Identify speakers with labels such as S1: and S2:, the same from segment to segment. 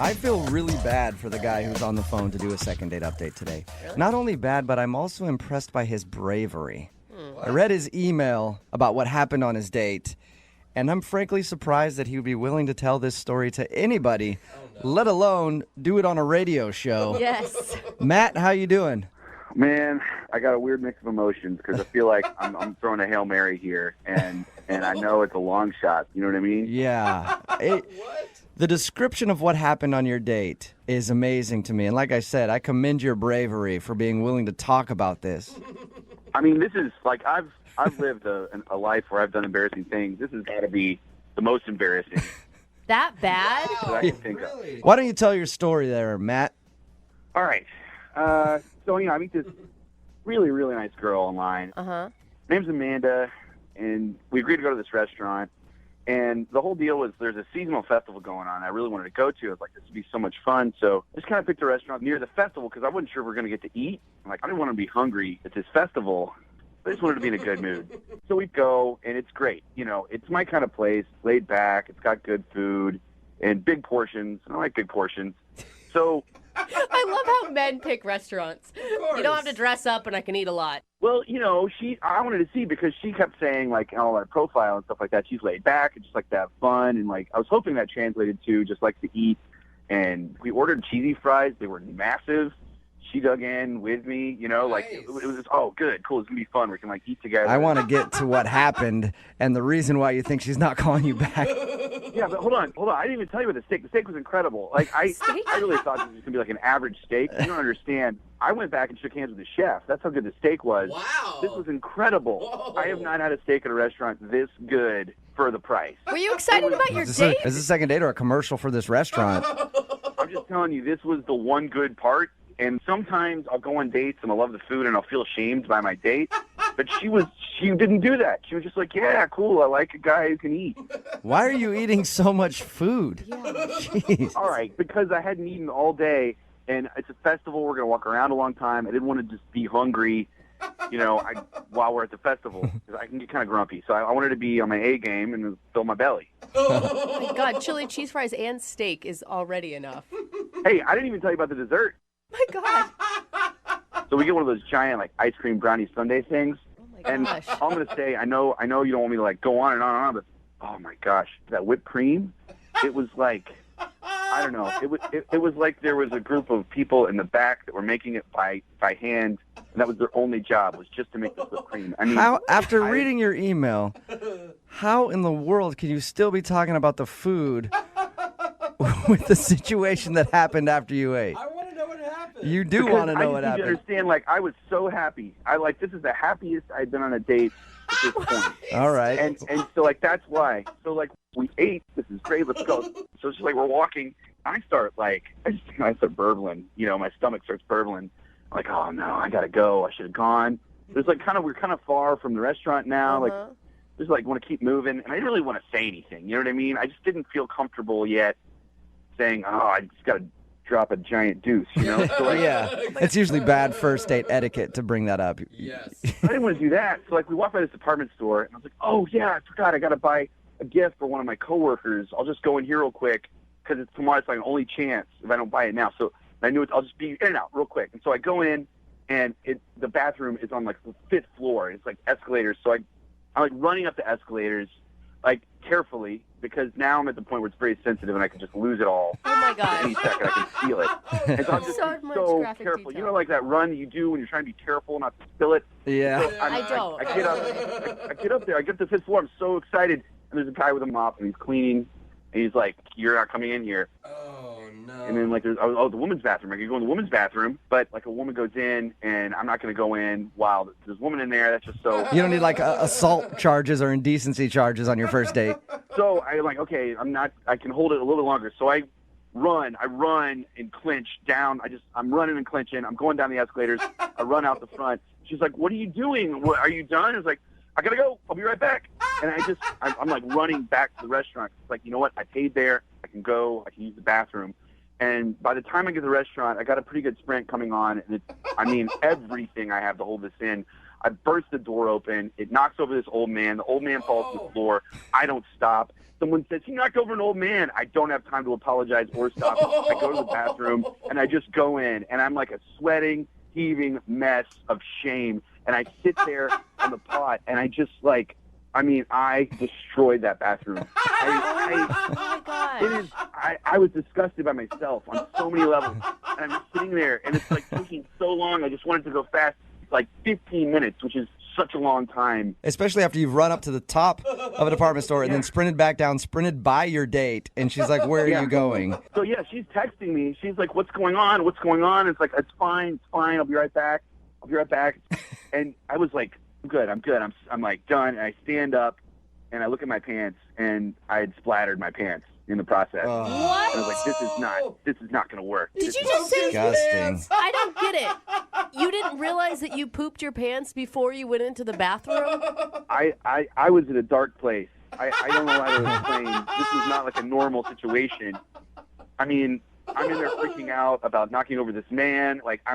S1: I feel really bad for the guy who's on the phone to do a second date update today.
S2: Really?
S1: Not only bad, but I'm also impressed by his bravery. I read his email about what happened on his date, and I'm frankly surprised that he would be willing to tell this story to anybody, let alone do it on a radio show.
S2: Yes.
S1: Matt, how you doing?
S3: Man, I got a weird mix of emotions because I feel like I'm throwing a Hail Mary here, and I know it's a long shot. You know what I mean?
S1: Yeah. The description of what happened on your date is amazing to me. And like I said, I commend your bravery for being willing to talk about this.
S3: I mean, this is like I've lived a life where I've done embarrassing things. This has got to be the most embarrassing
S2: That bad?
S3: that I can think of.
S1: Why don't you tell your story there, Matt?
S3: All right. So, I meet this really, really nice girl online.
S2: Uh-huh.
S3: Her name's Amanda, and we agreed to go to this restaurant. And the whole deal was there's a seasonal festival going on I really wanted to go to. I was like, this would be so much fun. So I just kind of picked a restaurant near the festival because I wasn't sure if we were going to get to eat. I'm like, I didn't want to be hungry at this festival. I just wanted to be in a good mood. So we go, and it's great. You know, it's my kind of place, laid back. It's got good food and big portions. I like big portions. So...
S2: I love how men pick restaurants. You don't have to dress up, and I can eat a lot.
S3: Well, you know, I wanted to see because she kept saying, like, all our profile and stuff like that. She's laid back and just like to have fun. And, like, I was hoping that translated to just like to eat. And we ordered cheesy fries. They were massive. She dug in with me, you know, like, it was, oh, good, cool. It's going to be fun. We can, like, eat together.
S1: I want to get to what happened and the reason why you think she's not calling you back.
S3: Yeah, but hold on. I didn't even tell you about the steak. The steak was incredible. Like, I really thought this was going to be like an average steak. You don't understand. I went back and shook hands with the chef. That's how good the steak was.
S4: Wow.
S3: This was incredible.
S4: Whoa.
S3: I have not had a steak at a restaurant this good for the price.
S2: Were you excited about your
S1: Is
S2: date?
S1: this a second date or a commercial for this restaurant?
S3: I'm just telling you, this was the one good part. And sometimes I'll go on dates and I'll love the food and I'll feel shamed by my date. But she didn't do that. She was just like, yeah, cool. I like a guy who can eat.
S1: Why are you eating so much food?
S2: Yeah.
S1: Jeez.
S3: All right, because I hadn't eaten all day, and it's a festival. We're going to walk around a long time. I didn't want to just be hungry, you know, while we're at the festival. 'Cause I can get kind of grumpy. So I wanted to be on my A game and fill my belly.
S2: Oh, my God. Chili, cheese fries, and steak is already enough.
S3: Hey, I didn't even tell you about the dessert.
S2: My God.
S3: So we get one of those giant, like, ice cream brownie sundae things.
S2: Oh, my
S3: And
S2: gosh.
S3: all I'm going to say, I know you don't want me to, like, go on and on, but, oh, my gosh, that whipped cream, it was like, I don't know. It was like there was a group of people in the back that were making it by hand, and that was their only job, was just to make this whipped cream. I mean,
S1: After reading your email, how in the world can you still be talking about the food with the situation that happened after you ate?
S4: I want to know what happened.
S1: You do want to know what
S3: I just need
S1: happened.
S3: to understand, like, I was so happy. This is the happiest I've been on a date at this point.
S1: All right.
S3: And so, like, that's why. So, like, we ate. This is great. Let's go. So she's like, we're walking. I start burbling. You know, my stomach starts burbling. I'm like, oh, no, I got to go. I should have gone. There's, like, we're kind of far from the restaurant now.
S2: Uh-huh.
S3: Like, just, like, want to keep moving. And I didn't really want to say anything. You know what I mean? I just didn't feel comfortable yet saying, oh, I just got to drop a giant deuce, you know? So, like,
S1: Yeah, it's usually bad first date etiquette to bring that up.
S4: Yes.
S3: I didn't want to do that. So, like, we walked by this department store, and I was like, oh, yeah, I forgot. I got to buy a gift for one of my coworkers. I'll just go in here real quick because it's tomorrow. It's like an only chance if I don't buy it now. So I knew I'll just be in and out real quick. And so I go in, and the bathroom is on, like, the 5th floor. And it's, like, escalators. So I'm, like, running up the escalators, like, carefully, because now I'm at the point where it's very sensitive and I can just lose it all.
S2: Oh, my God.
S3: Any second I can feel it. And so I'm just
S2: So much
S3: so
S2: graphic
S3: careful.
S2: detail.
S3: You know, like that run that you do when you're trying to be careful not to spill it?
S1: Yeah.
S3: So
S2: I don't.
S3: I get up. I get up there. I get to the 5th floor. I'm so excited. And there's a guy with a mop, and he's cleaning. And he's like, "You're not coming in here."
S4: Oh, no.
S3: And then, like, there's the women's bathroom. I can go in the women's bathroom, but, like, a woman goes in, and I'm not going to go in while there's a woman in there. That's just so.
S1: You don't need like assault charges or indecency charges on your first date.
S3: So I'm like, okay, I can hold it a little bit longer. So I run and clinch down. I'm running and clinching. I'm going down the escalators. I run out the front. She's like, "What are you doing? Are you done?" I was like, "I gotta go. I'll be right back." And I'm like running back to the restaurant. It's like, you know what? I paid there. I can go. I can use the bathroom. And by the time I get to the restaurant, I got a pretty good sprint coming on. And everything I have to hold this in. I burst the door open. It knocks over this old man. The old man falls to the floor. I don't stop. someone says, he knocked over an old man. I don't have time to apologize or stop. I go to the bathroom, and I just go in, and I'm like a sweating, heaving mess of shame. And I sit there on the pot, and I just I destroyed that bathroom.
S2: Oh my God.
S3: I was disgusted by myself on so many levels. And I'm just sitting there, and it's like taking so long. I just wanted to go fast. It's like 15 minutes, which is such a long time.
S1: Especially after you've run up to the top of a department store and then sprinted back down, sprinted by your date, and she's like, where are you going?
S3: So, yeah, she's texting me. She's like, what's going on? What's going on? It's like, it's fine. I'll be right back. And I was like, I'm good. I'm like done. And I stand up, and I look at my pants, and I had splattered my pants in the process.
S2: What?
S3: And I was like, this is not going to work.
S2: Did you just say
S1: Disgusting.
S2: I don't get it. You didn't realize that you pooped your pants before you went into the bathroom?
S3: I was in a dark place. I don't know how to explain. This was not like a normal situation. I mean, I'm in there freaking out about knocking over this man. I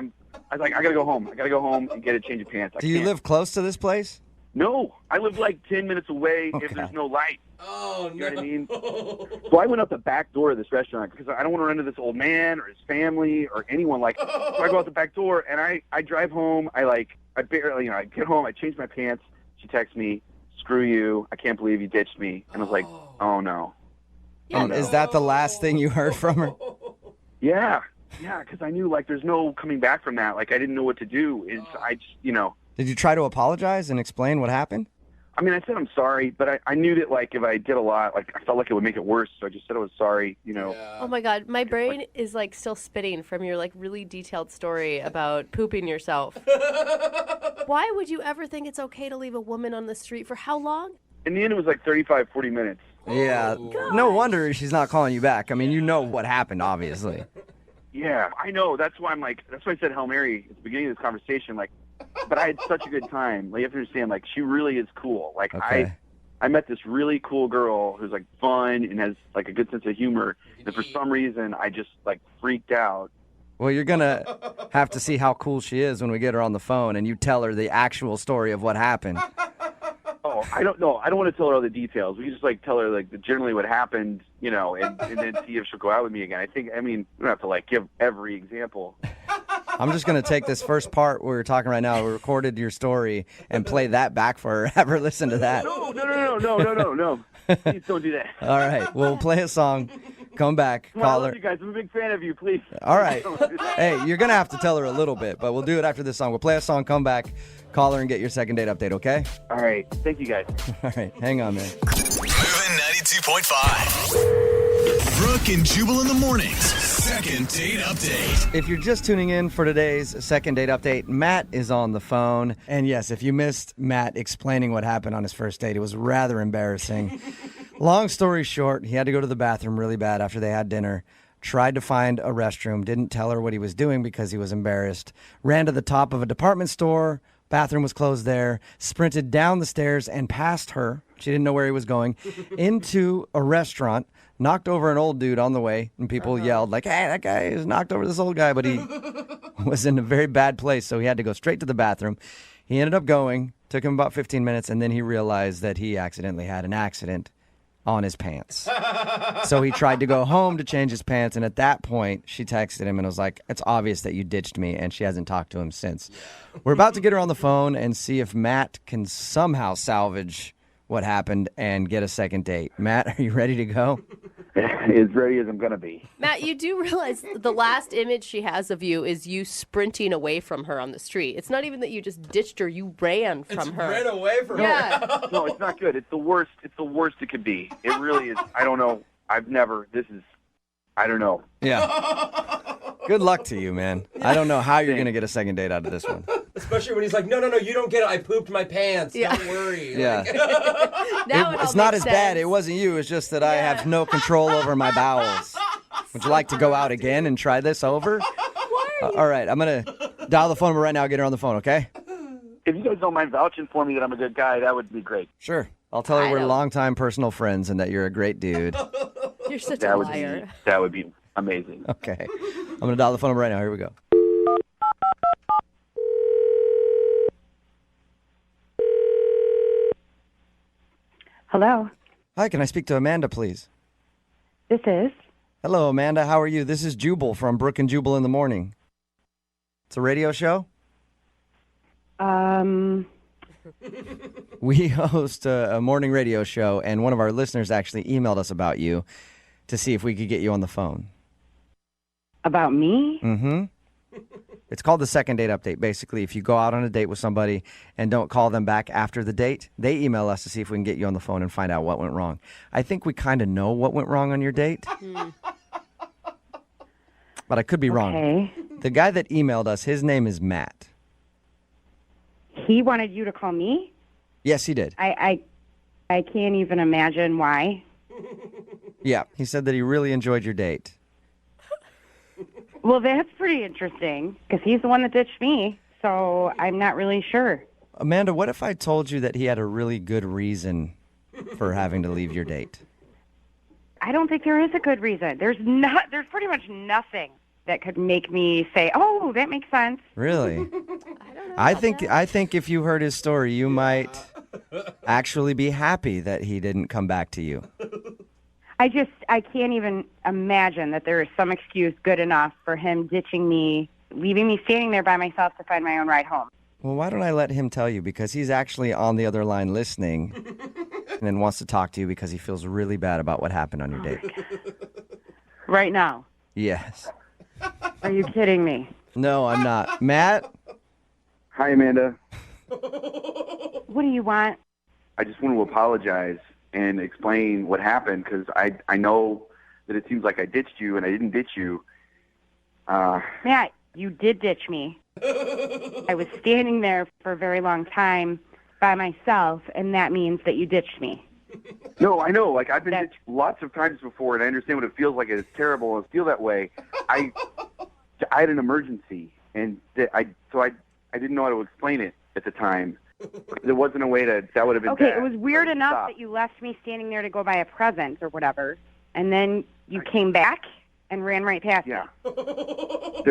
S3: was like, I gotta go home. I gotta go home and get a change of pants.
S1: Do you live close to this place?
S3: No, I live like 10 minutes away
S1: Okay.
S3: if there's no light.
S4: Oh,
S3: You know what I mean? So I went out the back door of this restaurant because I don't want to run into this old man or his family or anyone. So I go out the back door and I drive home. I barely, I get home. I change my pants. She texts me, "Screw you! I can't believe you ditched me." And I was like, "Oh no."
S2: Yeah,
S1: Is that the last thing you heard from her?
S3: Yeah, because I knew there's no coming back from that. I didn't know what to do. I just,
S1: Did you try to apologize and explain what happened?
S3: I mean, I said I'm sorry, but I knew that if I did a lot, I felt like it would make it worse. So I just said I was sorry.
S2: Oh my God, my brain is still spitting from your really detailed story about pooping yourself. Why would you ever think it's okay to leave a woman on the street for how long?
S3: In the end, it was 35, 40 minutes.
S1: Yeah. No wonder she's not calling you back. I mean, you know what happened, obviously.
S3: Yeah, I know. That's why that's why I said Hail Mary at the beginning of this conversation. But I had such a good time. You have to understand, she really is cool.
S1: Okay.
S3: I met this really cool girl who's fun and has a good sense of humor. And for some reason, I just freaked out.
S1: Well, you're going to have to see how cool she is when we get her on the phone and you tell her the actual story of what happened.
S3: Oh, I don't know. I don't want to tell her all the details. We can just tell her generally what happened, and then see if she'll go out with me again. we don't have to give every example.
S1: I'm just going to take this first part where we're talking right now. We recorded your story and play that back for her. Have her listen to that.
S3: No. Please don't do that.
S1: All right. We'll play a song. Come back.
S3: I
S1: Call
S3: love
S1: her.
S3: you guys. I'm a big fan of you. Please.
S1: All right.
S3: Don't do that.
S1: Hey, you're going to have to tell her a little bit, but we'll do it after this song. We'll play a song, come back, call her, and get your second date update, okay?
S3: All right. Thank you, guys.
S1: All right. Hang on, man.
S5: Moving 92.5. Brooke and Jubal in the mornings. Second date update.
S1: If you're just tuning in for today's second date update, Matt is on the phone. And yes, if you missed Matt explaining what happened on his first date, it was rather embarrassing. Long story short, he had to go to the bathroom really bad after they had dinner. Tried to find a restroom, didn't tell her what he was doing because he was embarrassed. Ran to the top of a department store. Bathroom was closed there. Sprinted down the stairs and past her. She didn't know where he was going. Into a restaurant. Knocked over an old dude on the way. And people yelled hey, that guy has knocked over this old guy. But he was in a very bad place. So he had to go straight to the bathroom. He ended up going. Took him about 15 minutes. And then he realized that he accidentally had an accident on his pants. So he tried to go home to change his pants, and at that point, she texted him and was like, "It's obvious that you ditched me," and she hasn't talked to him since. We're about to get her on the phone and see if Matt can somehow salvage what happened and get a second date. Matt, are you ready to go?
S3: As ready as I'm going to be.
S2: Matt, you do realize the last image she has of you is you sprinting away from her on the street. It's not even that you just ditched her, you ran from her.
S4: Ran away from her.
S2: Yeah.
S3: No, it's not good. It's the worst. It's the worst it could be. It really is. I don't know. I don't know.
S1: Yeah. Good luck to you, man. I don't know how you're going to get a second date out of this one.
S4: Especially when he's like, no, you don't get it. I pooped my pants.
S2: Yeah.
S4: Don't worry.
S1: Yeah.
S2: Now it all
S1: It's not
S2: makes
S1: as bad.
S2: sense.
S1: It wasn't you. It's just that I have no control over my bowels. Would you like to go out again and try this over? All right. I'm going to dial the phone number right now. Get her on the phone, okay?
S3: If you guys don't mind vouching for me that I'm a good guy, that would be great.
S1: Sure. I'll tell her
S2: I
S1: we're
S2: don't-
S1: longtime personal friends and that you're a great dude.
S2: You're such
S3: That
S2: a
S3: would
S2: liar.
S3: be amazing.
S1: Okay. I'm going to dial the phone number right now. Here we go.
S6: Hello.
S1: Hi, can I speak to Amanda, please?
S6: This is.
S1: Hello, Amanda. How are you? This is Jubal from Brooke and Jubal in the Morning. It's a radio show. We host a morning radio show, and one of our listeners actually emailed us about you to see if we could get you on the phone.
S6: About me?
S1: Mm-hmm. It's called the second date update. Basically, if you go out on a date with somebody and don't call them back after the date, they email us to see if we can get you on the phone and find out what went wrong. I think we kind of know what went wrong on your date. But I could be wrong.
S6: Okay.
S1: The guy that emailed us, his name is Matt.
S6: He wanted you to call me?
S1: Yes, he did.
S6: I can't even imagine why.
S1: Yeah, he said that he really enjoyed your date.
S6: Well, that's pretty interesting because he's the one that ditched me, so I'm not really sure.
S1: Amanda, what if I told you that he had a really good reason for having to leave your date?
S6: I don't think there is a good reason. There's pretty much nothing that could make me say, "Oh, that makes sense."
S1: Really?
S2: I don't know.
S1: I think if you heard his story, you might actually be happy that he didn't come back to you.
S6: I can't even imagine that there is some excuse good enough for him ditching me, leaving me standing there by myself to find my own ride home.
S1: Well, why don't I let him tell you? Because he's actually on the other line listening and then wants to talk to you because he feels really bad about what happened on your date.
S6: Right now.
S1: Yes.
S6: Are you kidding me?
S1: No, I'm not. Matt?
S3: Hi, Amanda.
S6: What do you want?
S3: I just want to apologize and explain what happened because I know that it seems like I ditched you and I didn't ditch you.
S6: Matt, you did ditch me. I was standing there for a very long time by myself, and that means that you ditched me.
S3: No, I know. Like, I've been ditched lots of times before, and I understand what it feels like. It's terrible and feel that way. I had an emergency, and I didn't know how to explain it at the time. There wasn't a way that would have been
S6: Okay,
S3: bad.
S6: it was weird
S3: So
S6: enough
S3: stop.
S6: that you left me standing there to go buy a present or whatever, and then you came back and ran right past
S3: Yeah.
S6: me.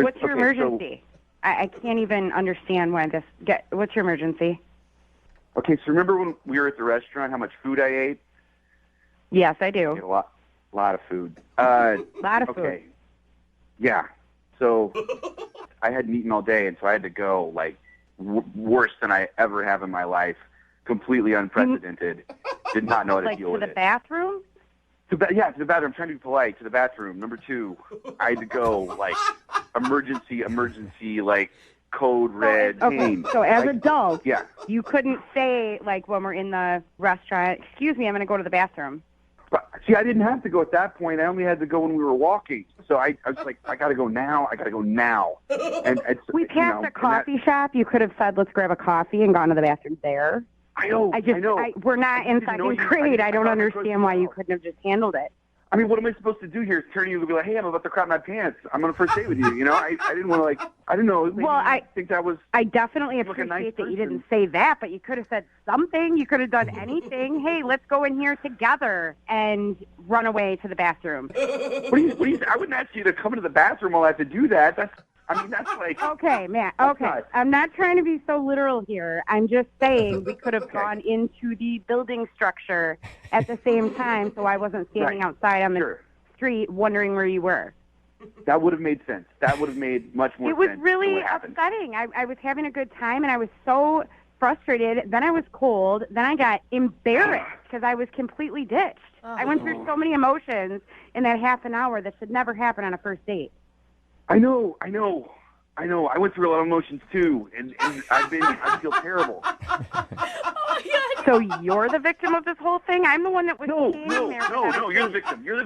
S6: What's your emergency? I can't even understand why this. What's your emergency?
S3: Okay, so remember when we were at the restaurant, how much food I ate?
S6: Yes, I
S3: I ate
S6: do.
S3: a lot of food.
S6: A lot of
S3: Okay.
S6: food.
S3: Yeah. So I hadn't eaten all day, and so I had to go, like, worse than I ever have in my life. Completely unprecedented. Did not know how to
S6: Like
S3: deal
S6: to
S3: with
S6: the
S3: it.
S6: bathroom?
S3: To the bathroom. I'm trying to be polite. To the bathroom. Number 2, I had to go, like, emergency, like, code red.
S6: Okay,
S3: pain.
S6: so as
S3: Like,
S6: adults,
S3: yeah.
S6: you couldn't say, like, when we're in the restaurant, "Excuse me, I'm going to go to the bathroom."
S3: But, see, I didn't have to go at that point. I only had to go when we were walking. So I was like, I got to go now. I got to go now. And it's,
S6: We passed a coffee shop. You could have said, "Let's grab a coffee," and gone to the bathroom there.
S3: I know.
S6: I know. We're not in
S3: didn't know
S6: second
S3: you-
S6: grade. I don't
S3: thought
S6: understand why you couldn't have just handled it.
S3: I mean, what am I supposed to do here? Is turn to you and be like, hey, I'm about to crap my pants. I'm on a first date with you. You know, I didn't want to, like, I didn't know. Maybe
S6: Well, I
S3: think that was.
S6: I definitely
S3: Look, a
S6: appreciate
S3: nice
S6: that you
S3: person.
S6: didn't say that, but you could have said something. You could have done anything. Hey, let's go in here together and run away to the bathroom.
S3: What do you, I wouldn't ask you to come into the bathroom while I have to do that. That's like.
S6: Okay, Matt.
S3: That's
S6: Okay.
S3: not-
S6: I'm not trying to be so literal here. I'm just saying we could have gone into the building structure at the same time so I wasn't standing
S3: Right.
S6: outside on the
S3: Sure.
S6: street wondering where you were.
S3: That would have made sense. That would have made much more
S6: It was
S3: sense. than
S6: really
S3: what happened.
S6: upsetting. I was having a good time, and I was so frustrated. Then I was cold. Then I got embarrassed because I was completely ditched. I went through so many emotions in that half an hour that should never happen on a first date.
S3: I know. I went through a lot of emotions too, and I feel terrible.
S6: So you're the victim of this whole thing? I'm the one that was standing there.
S3: No, you're the victim. You're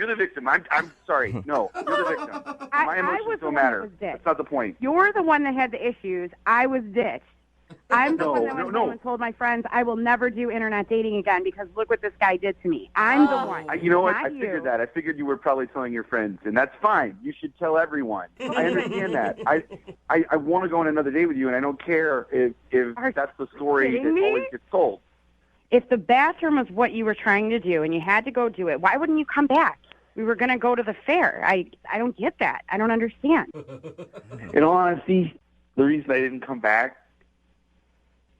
S3: the victim. I'm sorry. No, you're the victim.
S6: I
S3: My emotions
S6: was the
S3: don't
S6: one that
S3: matter.
S6: was ditched.
S3: That's not the point.
S6: You're the one that had the issues. I was ditched. I'm the one that went home and told my friends I will never do internet dating again because look what this guy did to me. I'm the one.
S3: You know what?
S6: not
S3: I figured
S6: you.
S3: that. I figured you were probably telling your friends, and that's fine. You should tell everyone. I understand that. I want to go on another date with you, and I don't care if
S6: Are
S3: that's the story
S6: kidding
S3: that
S6: me?
S3: always gets told.
S6: If the bathroom was what you were trying to do and you had to go do it, why wouldn't you come back? We were going to go to the fair. I don't get that. I don't understand.
S3: In all honesty, the reason I didn't come back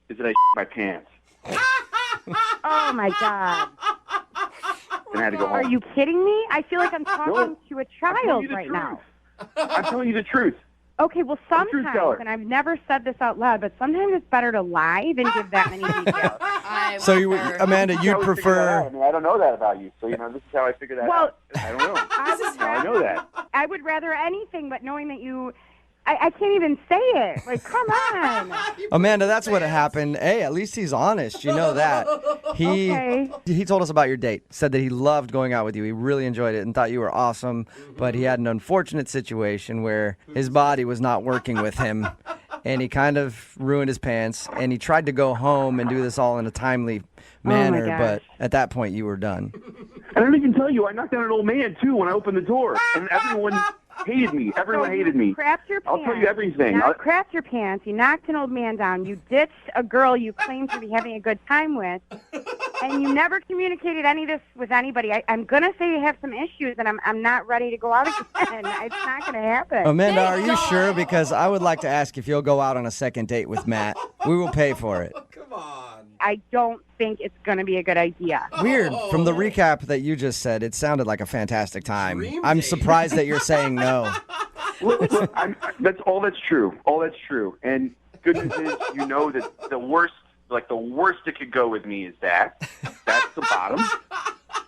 S3: is that I my pants.
S6: Oh, my God.
S3: and I had to go home.
S6: Are you kidding me? I feel like I'm talking
S3: No.
S6: to a
S3: I'm telling
S6: child
S3: you the
S6: right
S3: truth.
S6: now.
S3: I'm telling you the truth.
S6: Okay, well,
S3: I'm a truth teller.
S6: sometimes, and I've never said this out loud, but sometimes it's better to lie than give that many details.
S1: So, Amanda,
S3: This is
S1: you'd
S3: how we figure that out.
S1: prefer.
S3: I mean, I don't know that about you, so this is how I figured that out. I don't know. I know that.
S6: I would rather anything but knowing that you... I can't even say it. Like, come on.
S1: Amanda, that's what happened. Hey, at least he's honest. You know that. He told us about your date. Said that he loved going out with you. He really enjoyed it and thought you were awesome. But he had an unfortunate situation where his body was not working with him. And he kind of ruined his pants. And he tried to go home and do this all in a timely manner.
S6: gosh.
S1: But at that point, you were done.
S3: And I didn't even tell you, I knocked down an old man, too, when I opened the door. And everyone hated me. Everyone hated me.
S6: Crapped your pants.
S3: I'll tell you everything.
S6: You crapped your pants. You knocked an old man down. You ditched a girl you claimed to be having a good time with. And you never communicated any of this with anybody. I'm going to say you have some issues, and I'm not ready to go out again. It's not going to happen.
S1: Amanda, are you sure? Because I would like to ask if you'll go out on a second date with Matt. We will pay for it.
S4: Come on.
S6: I don't think it's going to be a good idea.
S1: Weird. From the recap that you just said, it sounded like a fantastic time.
S4: Dream
S1: I'm
S4: date.
S1: surprised that you're saying no.
S3: Look, that's true. All that's true. And good news is, you know that the worst it could go with me is that. That's the bottom.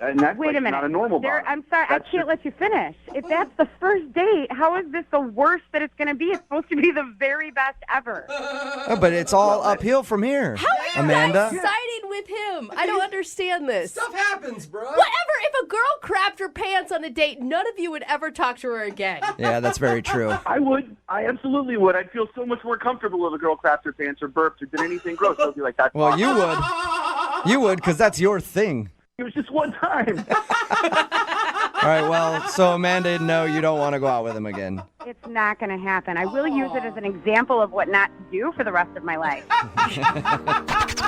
S3: And that's
S6: Wait a minute.
S3: not a normal bottom.
S6: I'm sorry. I can't let you finish. If that's the first date, how is this the worst that it's going to be? It's supposed to be the very best ever.
S1: Oh, but it's all uphill from here.
S2: How are you
S1: Amanda?
S2: guys siding with him? I don't understand this.
S4: Stuff happens, bro.
S2: Whatever. If a girl crapped her pants on a date, none of you would ever talk to her again.
S1: Yeah, that's very true.
S3: I would. I absolutely would. I'd feel so much more comfortable if a girl crapped her pants or burped or did anything gross. I'd be like, that's
S1: Well,
S3: awesome.
S1: you would. You would, because that's your thing.
S3: It was just one time.
S1: All right, well, so Amanda, no, you don't want to go out with him again.
S6: It's not going to happen. I will use it as an example of what not to do for the rest of my life.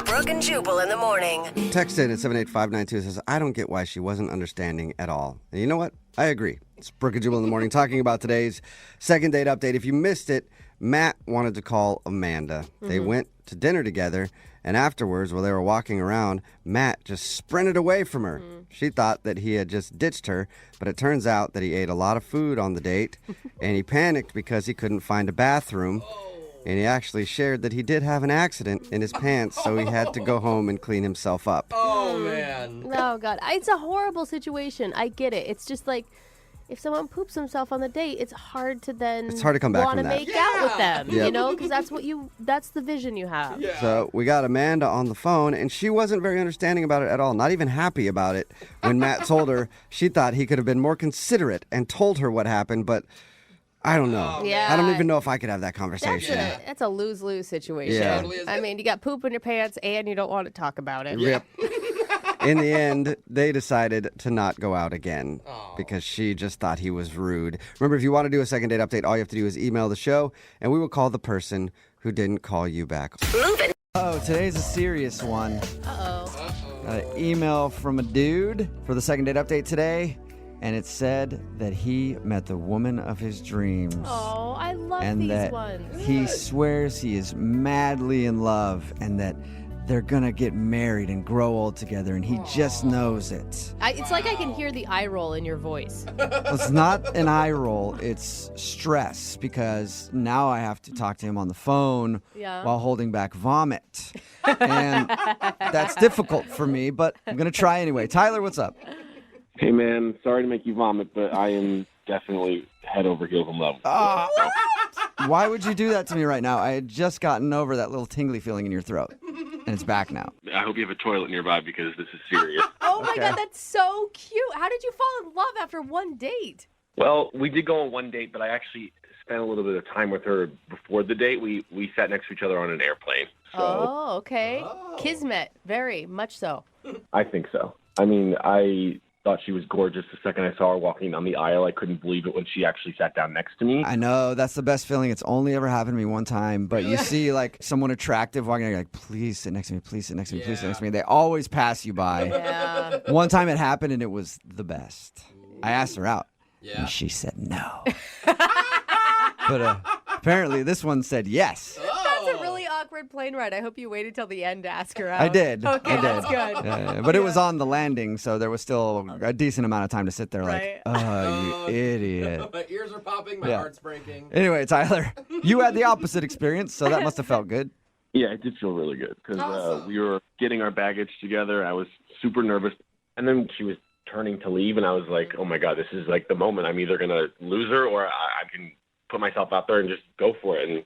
S7: Brooke and Jubal in the morning.
S8: Texted at 78592 says, I don't get why she wasn't understanding at all. And you know what? I agree. It's Brooke and Jubal in the morning talking about today's second date update. If you missed it, Matt wanted to call Amanda. They went to dinner together, and afterwards, while they were walking around, Matt just sprinted away from her. She thought that he had just ditched her, but it turns out that he ate a lot of food on the date, and he panicked because he couldn't find a bathroom. And he actually shared that he did have an accident in his pants, so he had to go home and clean himself up.
S4: Oh, man.
S2: Oh, God. It's a horrible situation. I get it. It's just like, if someone poops himself on the date, it's hard to then
S8: It's hard to come back
S2: want to
S8: from that.
S2: make out with them,
S8: Yep.
S2: you know, because that's the vision you have.
S4: Yeah.
S8: So we got Amanda on the phone, and she wasn't very understanding about it at all, not even happy about it. When Matt told her, she thought he could have been more considerate and told her what happened, but I don't know.
S2: Yeah.
S8: I don't even know if I could have that conversation.
S2: That's a lose-lose situation.
S8: Yeah.
S4: Totally is.
S2: I mean, you got poop in your pants and you don't want to talk about it.
S8: Yep. In the end, they decided to not go out again because she just thought he was rude. Remember, if you want to do a second date update, all you have to do is email the show, and we will call the person who didn't call you back.
S1: Oh, today's a serious one.
S2: Uh-oh.
S1: Got an email from a dude for the second date update today, and it said that he met the woman of his dreams.
S2: Oh, I love
S1: and
S2: these
S1: that
S2: ones.
S1: he swears he is madly in love and that they're gonna get married and grow old together, and he just knows it.
S2: It's like I can hear the eye roll in your voice.
S1: It's not an eye roll, it's stress, because now I have to talk to him on the phone while holding back vomit. And that's difficult for me, but I'm gonna try anyway. Tyler, what's up?
S9: Hey, man, sorry to make you vomit, but I am definitely head over heels in love.
S1: Why would you do that to me right now? I had just gotten over that little tingly feeling in your throat, and it's back now.
S9: I hope you have a toilet nearby because this is serious.
S2: Oh, my God, that's so cute. How did you fall in love after one date?
S9: Well, we did go on one date, but I actually spent a little bit of time with her before the date. We sat next to each other on an airplane. So
S2: Oh, okay. Kismet, very much so.
S9: I think so. I mean, I thought she was gorgeous the second I saw her walking down the aisle. I couldn't believe it when she actually sat down next to me.
S1: I know, that's the best feeling. It's only ever happened to me one time, but you see like someone attractive walking, you're like, please sit next to me, please sit next to me, please sit next to me. They always pass you by.
S2: Yeah.
S1: One time it happened and it was the best. I asked her out.
S4: Yeah.
S1: And she said no. But apparently this one said yes.
S2: That's a really awkward awkward plane ride. I hope you waited till the end to ask her out.
S1: I did.
S2: Okay,
S1: I did.
S2: that's good.
S1: But it was on the landing, so there was still a decent amount of time to sit there
S2: Right.
S1: like, oh, you idiot.
S4: My ears are popping. My heart's breaking.
S1: Anyway, Tyler, you had the opposite experience, so that must have felt good.
S9: Yeah, it did feel really good because we were getting our baggage together. I was super nervous. And then she was turning to leave, and I was like, oh, my God, this is like the moment. I'm either going to lose her or I can put myself out there and just go for it. And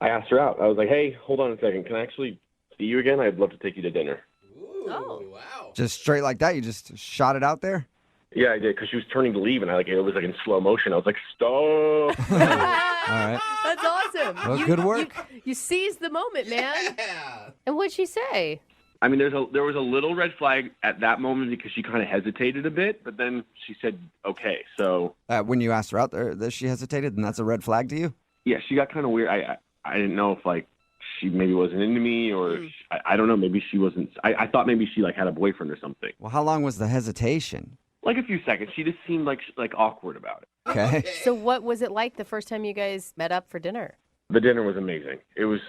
S9: I asked her out. I was like, hey, hold on a second. Can I actually see you again? I'd love to take you to dinner.
S4: Ooh, wow.
S1: Just straight like that? You just shot it out there?
S9: Yeah, I did, because she was turning to leave, and it was like in slow motion. I was like, stop.
S1: All right.
S2: That's awesome.
S1: Well, good work.
S2: You seized the moment, man.
S4: Yeah.
S2: And what'd she say?
S9: I mean, there was a little red flag at that moment because she kind of hesitated a bit, but then she said, okay. So
S1: When you asked her out there, that she hesitated, and that's a red flag to you?
S9: yeah, she got kind of weird. I didn't know if she maybe wasn't into me or I don't know. Maybe she wasn't. I thought maybe she had a boyfriend or something.
S1: Well, how long was the hesitation?
S9: Like a few seconds. She just seemed like awkward about it.
S1: Okay.
S2: So what was it like the first time you guys met up for dinner?
S9: The dinner was amazing. It was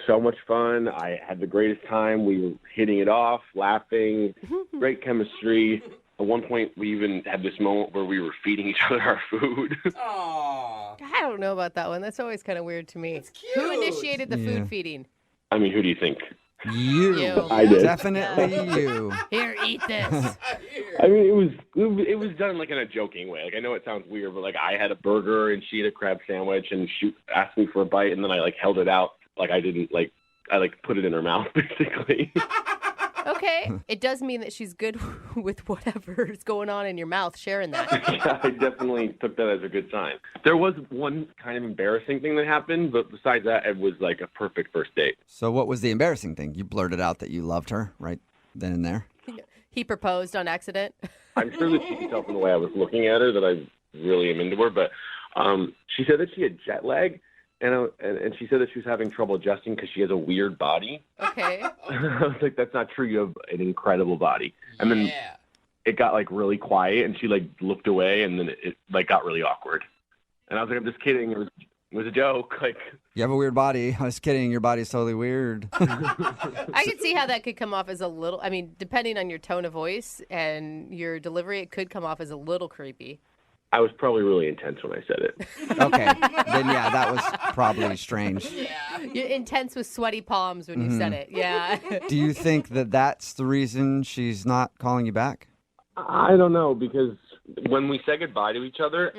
S9: so much fun. I had the greatest time. We were hitting it off, laughing, great chemistry. At one point, we even had this moment where we were feeding each other our food.
S4: Aww.
S2: I don't know about that one. That's always kind of weird to me.
S4: It's cute.
S2: Who initiated the
S1: Yeah.
S2: food feeding?
S9: I mean, who do you think?
S1: You.
S9: I did.
S1: Definitely you.
S2: Here, eat this.
S9: I mean, it was done in a joking way. I know it sounds weird, but I had a burger and she had a crab sandwich, and she asked me for a bite, and then I held it out I didn't I put it in her mouth basically.
S2: Okay. It does mean that she's good with whatever's going on in your mouth, sharing that.
S9: Yeah, I definitely took that as a good sign. There was one kind of embarrassing thing that happened, but besides that, it was a perfect first date.
S1: So what was the embarrassing thing? You blurted out that you loved her right then and there?
S2: He proposed on accident.
S9: I'm sure that she could tell from the way I was looking at her that I really am into her, but she said that she had jet lag, and she said that she was having trouble adjusting because she has a weird body.
S2: Okay.
S9: I was like, that's not true. You have an incredible body. And then it got really quiet, and she looked away, and then it got really awkward. And I was like, I'm just kidding. It was a joke.
S1: You have a weird body. I was kidding. Your body's totally weird.
S2: I could see how that could come off as a little, depending on your tone of voice and your delivery, it could come off as a little creepy.
S9: I was probably really intense when I said it.
S1: Okay. Then, yeah, that was probably strange.
S2: You're intense with sweaty palms when you said it. Yeah.
S1: Do you think that that's the reason she's not calling you back?
S9: I don't know, because when we said goodbye to each other,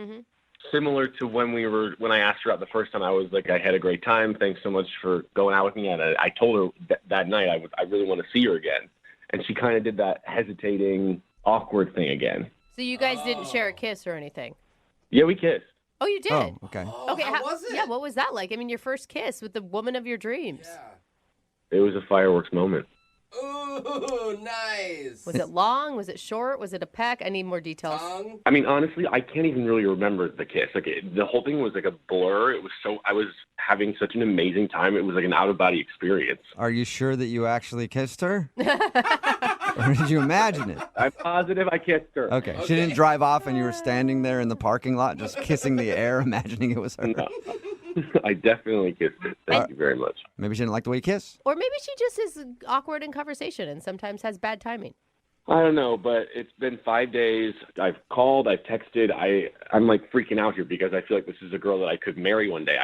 S9: similar to when I asked her out the first time, I was like, I had a great time. Thanks so much for going out with me. And I told her that night I really want to see her again. And she kind of did that hesitating, awkward thing again.
S2: So you guys didn't share a kiss or anything?
S9: Yeah, we kissed.
S2: Oh, you did?
S1: Oh, okay.
S2: Okay,
S4: how was it?
S2: Yeah, what was that like? Your first kiss with the woman of your dreams.
S9: It was a fireworks moment.
S4: Ooh, nice.
S2: Was it long? Was it short? Was it a peck? I need more details.
S4: Tongue?
S9: I mean, honestly, I can't even really remember the kiss. The whole thing was a blur. I was having such an amazing time. It was an out-of-body experience.
S1: Are you sure that you actually kissed her? Or did you imagine it?
S9: I'm positive I kissed her.
S1: Okay. She didn't drive off and you were standing there in the parking lot just kissing the air, imagining it was her.
S9: No. I definitely kissed it. Thank you very much.
S1: Maybe she didn't like the way you kiss.
S2: Or maybe she just is awkward in conversation and sometimes has bad timing.
S9: I don't know, but it's been 5 days. I've called, I've texted. I'm freaking out here because I feel like this is a girl that I could marry one day.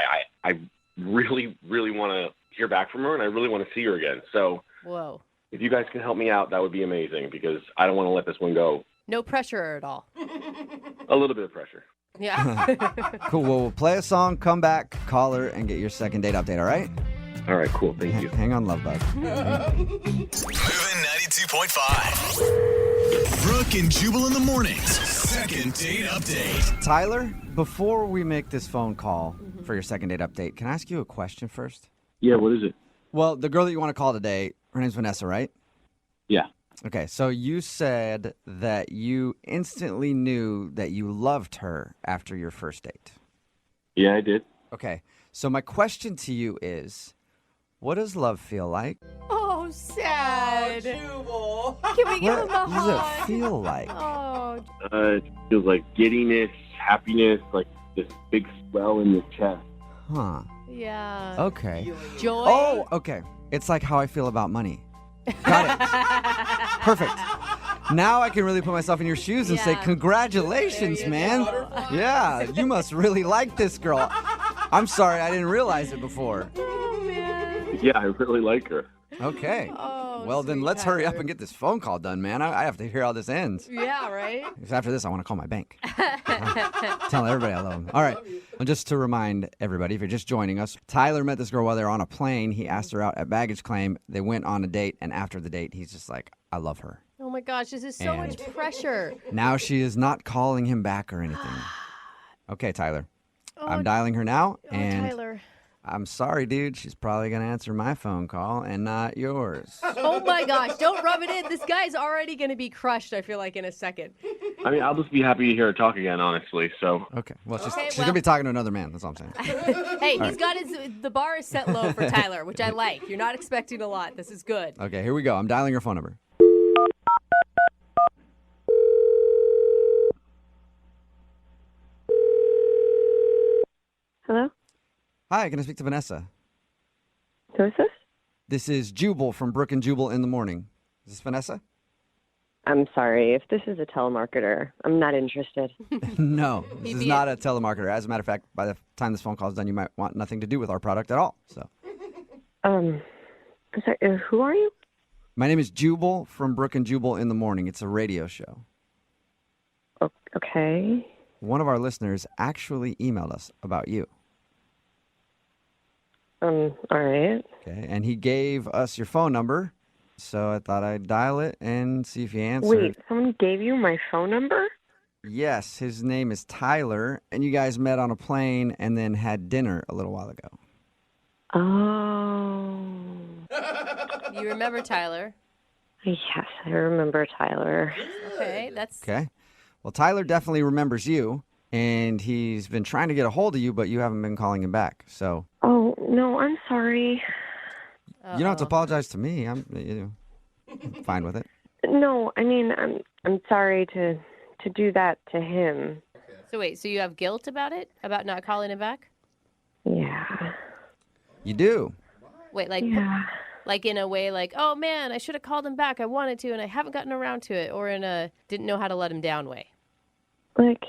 S9: I really, really want to hear back from her, and I really want to see her again. So
S2: Whoa.
S9: if you guys can help me out, that would be amazing because I don't want to let this one go.
S2: No pressure at all.
S9: A little bit of pressure.
S2: Yeah.
S1: Cool. Well, we'll play a song, come back, call her, and get your second date update, all right?
S9: All right, cool. Thank you.
S1: Hang on, love bug.
S5: Moving 92.5. Brooke and Jubal in the mornings. Second date update.
S1: Tyler, before we make this phone call for your second date update, can I ask you a question first?
S9: Yeah, what is it?
S1: Well, the girl that you want to call today, her name's Vanessa, right?
S9: Yeah.
S1: Okay, so you said that you instantly knew that you loved her after your first date.
S9: Yeah, I did.
S1: Okay, so my question to you is, what does love feel like?
S2: Oh, sad.
S4: Jubal.
S2: Can we give
S1: What
S2: him a
S1: does
S2: hug?
S1: it feel like?
S2: Oh,
S9: It feels like giddiness, happiness, like this big swell in your chest.
S1: Huh.
S2: Yeah.
S1: Okay.
S2: Joy.
S1: Oh, okay. It's like how I feel about money. Got it. Perfect. Now I can really put myself in your shoes and say,
S2: Yeah.
S1: congratulations,
S2: There you
S1: man.
S2: go.
S1: Yeah, you must really like this girl. I'm sorry, I didn't realize it before.
S2: Oh, man.
S9: Yeah, I really like her.
S1: Okay.
S2: Oh,
S1: Well, then
S2: sweet
S1: let's hurry up
S2: Tyler.
S1: and get this phone call done, man. I have to hear how this ends.
S2: Yeah, right?
S1: Because after this, I want to call my bank. Tell everybody I love them. All right. Well, just to remind everybody, if you're just joining us, Tyler met this girl while they were on a plane. He asked her out at baggage claim. They went on a date, and after the date, he's just like, I love her.
S2: Oh, my gosh. This is so much pressure.
S1: Now she is not calling him back or anything. Okay, Tyler.
S2: Oh,
S1: I'm dialing her now,
S2: oh,
S1: and
S2: Tyler.
S1: I'm sorry, dude. She's probably going to answer my phone call and not yours.
S2: Oh, my gosh. Don't rub it in. This guy's already going to be crushed, I feel like, in a second.
S9: I mean, I'll just be happy to hear her talk again, honestly. So
S1: Okay. Well, she's
S2: Okay,
S1: going
S2: well-
S1: to be talking to another man. That's all I'm saying.
S2: Hey, he's got the bar is set low for Tyler, which I like. You're not expecting a lot. This is good.
S1: Okay, here we go. I'm dialing her phone number.
S10: Hello?
S1: Hi, can I speak to Vanessa?
S10: Who is this?
S1: This is Jubal from Brooke and Jubal in the morning. Is this Vanessa?
S10: I'm sorry. If this is a telemarketer, I'm not interested.
S1: No, this
S2: He'd
S1: is
S2: be
S1: not a telemarketer. As a matter of fact, by the time this phone call is done, you might want nothing to do with our product at all. So,
S10: I'm sorry, who are you?
S1: my name is Jubal from Brooke and Jubal in the morning. It's a radio show.
S10: Okay.
S1: One of our listeners actually emailed us about you.
S10: All right.
S1: Okay, and he gave us your phone number, so I thought I'd dial it and see if you answered.
S10: Wait, someone gave you my phone number?
S1: Yes, his name is Tyler, and you guys met on a plane and then had dinner a little while ago.
S10: Oh.
S2: You remember Tyler?
S10: Yes, I remember Tyler.
S2: Okay, that's
S1: Okay. Well, Tyler definitely remembers you, and he's been trying to get a hold of you, but you haven't been calling him back. So
S10: Oh, no, I'm sorry.
S1: you don't have to apologize to me. I'm fine with it.
S10: No, I mean, I'm sorry to do that to him.
S2: So wait, so you have guilt about it? About not calling him back?
S10: Yeah.
S1: You do.
S2: Wait, like
S10: Yeah.
S2: like in a way like, oh man, I should have called him back. I wanted to and I haven't gotten around to it, or in a didn't know how to let him down way.
S10: Like,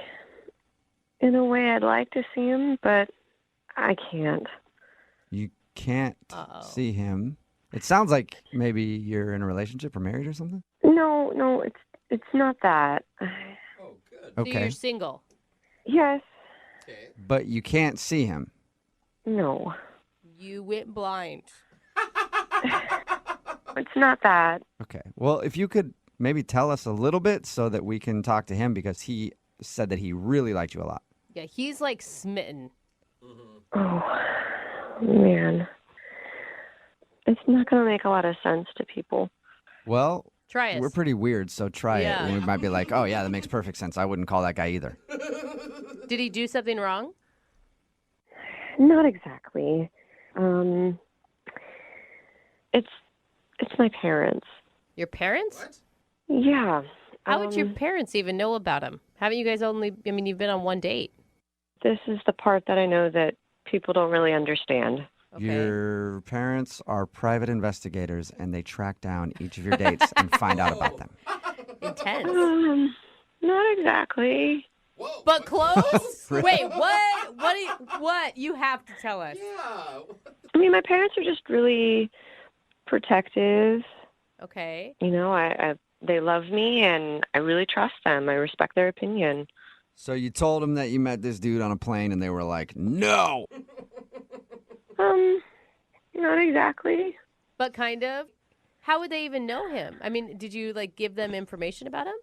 S10: in a way, I'd like to see him, but I can't.
S1: You can't
S2: Uh-oh.
S1: see him. It sounds like maybe you're in a relationship or married or something.
S10: No, it's not that.
S4: Oh, good.
S2: So
S1: Okay.
S2: you're single.
S10: Yes.
S4: Okay.
S1: But you can't see him.
S10: No.
S2: You went blind.
S10: It's not that.
S1: Okay. Well, if you could maybe tell us a little bit so that we can talk to him, because he said that he really liked you a lot.
S2: Yeah, he's like smitten.
S10: Oh, man. It's not going to make a lot of sense to people.
S1: Well,
S2: Try us.
S1: we're pretty weird, so try
S2: Yeah.
S1: it. And we might be like, oh, yeah, that makes perfect sense. I wouldn't call that guy either.
S2: Did he do something wrong?
S10: Not exactly. It's my parents.
S2: Your parents?
S4: What?
S10: Yeah.
S2: How would your parents even know about him? Haven't you guys you've been on one date.
S10: This is the part that I know that people don't really understand.
S2: Okay.
S1: Your parents are private investigators, and they track down each of your dates and find out about them.
S2: Intense.
S10: Not exactly.
S4: Whoa.
S2: But close? Wait, what? What? You have to tell us.
S4: Yeah.
S10: I mean, my parents are just really protective.
S2: Okay.
S10: You know, they love me, and I really trust them. I respect their opinion.
S1: So you told them that you met this dude on a plane, and they were like, no.
S10: Not exactly.
S2: But kind of. How would they even know him? I mean, did you like give them information about him?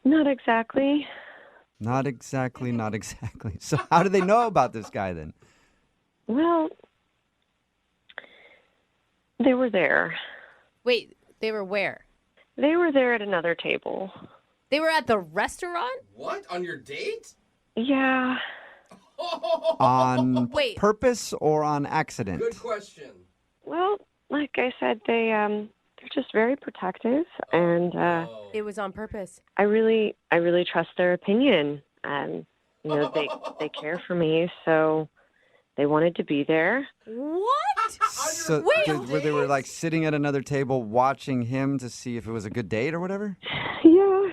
S10: Not exactly.
S1: Not exactly, not exactly. So how do they know about this guy then?
S10: Well, they were there.
S2: Wait, they were where?
S10: They were there at another table.
S2: They were at the restaurant?
S4: What? On your date?
S10: Yeah.
S1: On
S2: Wait.
S1: purpose or on accident?
S4: Good question.
S10: Well, like I said, they're just very protective, and
S4: Oh.
S2: It was on purpose.
S10: I really trust their opinion. And you know, they care for me, so They wanted to be there.
S2: What?
S1: So where they were like sitting at another table watching him to see if it was a good date or whatever?
S10: Yeah.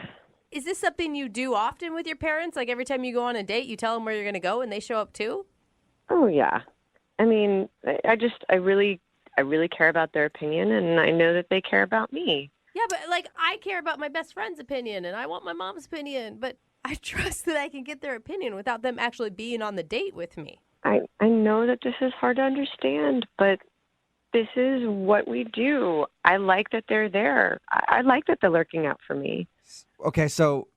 S2: Is this something you do often with your parents? Like every time you go on a date, you tell them where you're going to go and they show up too?
S10: Oh, yeah. I mean, I really care about their opinion, and I know that they care about me.
S2: Yeah, but like I care about my best friend's opinion and I want my mom's opinion, but I trust that I can get their opinion without them actually being on the date with me.
S10: I know that this is hard to understand, but this is what we do. I like that they're there. I like that they're lurking out for me.
S1: Okay, so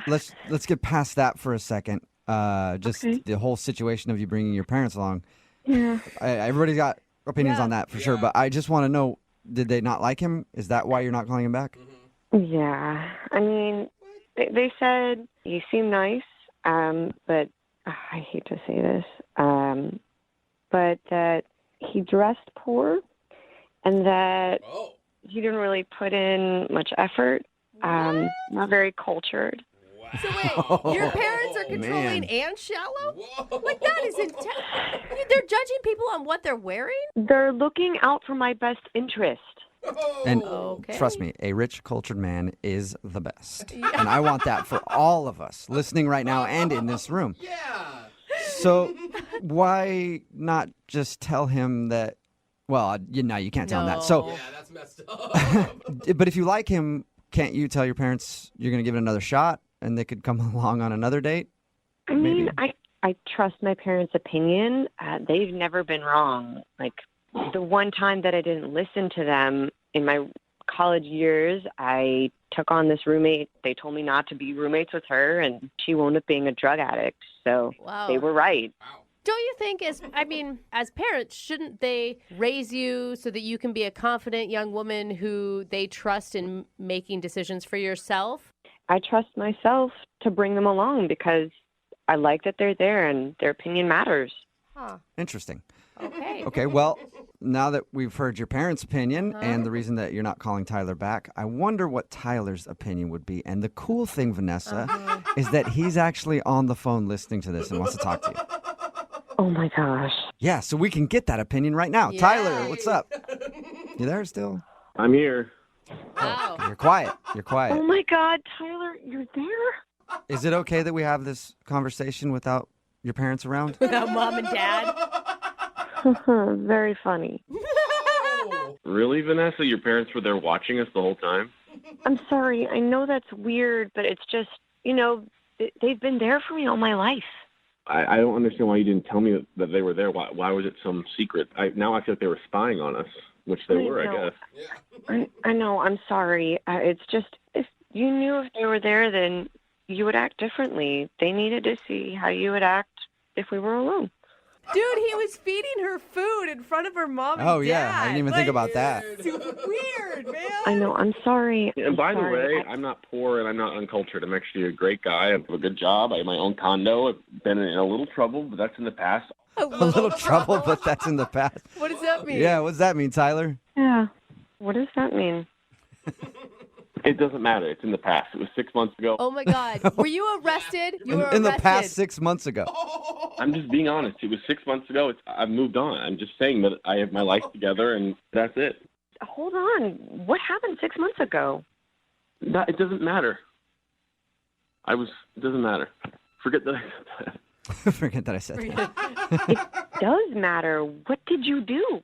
S1: let's get past that for a second. The whole situation of you bringing your parents along.
S10: Yeah.
S1: Everybody's got opinions on that for sure, but I just want to know, did they not like him? Is that why you're not calling him back?
S10: Yeah. I mean, they said you seem nice, but I hate to say this, but that he dressed poor and that he didn't really put in much effort, not very cultured.
S2: So wait, your parents are controlling and shallow? Like that is intense. They're judging people on what they're wearing?
S10: They're looking out for my best interest.
S1: And trust me, a rich, cultured man is the best. Yeah. And I want that for all of us listening right now and in this room.
S4: Yeah.
S1: So why not just tell him that, well, you can't tell him that. So,
S4: yeah, that's messed up.
S1: But if you like him, can't you tell your parents you're going to give it another shot and they could come along on another date?
S10: I mean, I trust my parents' opinion. They've never been wrong. Like, the one time that I didn't listen to them in my college years, I took on this roommate. They told me not to be roommates with her, and she wound up being a drug addict. So They were right.
S4: Wow.
S2: Don't you think, as parents, shouldn't they raise you so that you can be a confident young woman who they trust in making decisions for yourself?
S10: I trust myself to bring them along because I like that they're there and their opinion matters.
S2: Huh.
S1: Interesting.
S2: Okay.
S1: Okay, well, now that we've heard your parents' opinion and the reason that you're not calling Tyler back, I wonder what Tyler's opinion would be. And the cool thing, Vanessa, is that he's actually on the phone listening to this and wants to talk to you.
S10: Oh, my gosh.
S1: Yeah, so we can get that opinion right now.
S2: Yay.
S1: Tyler, what's up? You there still?
S9: I'm here.
S2: Wow.
S1: You're quiet. You're quiet.
S10: Oh, my God, Tyler, you're there?
S1: Is it okay that we have this conversation without your parents around?
S2: Without mom and dad?
S10: Very funny.
S9: Really, Vanessa? Your parents were there watching us the whole time?
S10: I'm sorry. I know that's weird, but it's just, they've been there for me all my life.
S9: I don't understand why you didn't tell me that they were there. Why was it some secret? Now I feel like they were spying on us, which they were, I guess.
S10: I know. I'm sorry. It's just, if you knew if they were there, then you would act differently. They needed to see how you would act if we were alone.
S2: Dude, he was feeding her food in front of her mom and dad.
S1: Oh, yeah. I didn't even think about that.
S2: Weird, man.
S10: I know. I'm sorry.
S9: And by the way, I'm not poor and I'm not uncultured. I'm actually a great guy. I have a good job. I have my own condo. I've been in a little trouble, but that's in the past.
S1: A little trouble, but that's in the past.
S2: What does that mean?
S1: Yeah, what does that mean, Tyler?
S10: Yeah. What does that mean?
S9: It doesn't matter. It's in the past. It was 6 months ago.
S2: Oh, my God. Were you arrested? You were arrested.
S1: In the past 6 months ago.
S9: I'm just being honest. It was 6 months ago. I've moved on. I'm just saying that I have my life together, and that's it.
S10: Hold on. What happened 6 months ago?
S9: It doesn't matter. It doesn't matter. Forget that I said that.
S1: Forget that I said that.
S10: It does matter. What did you do?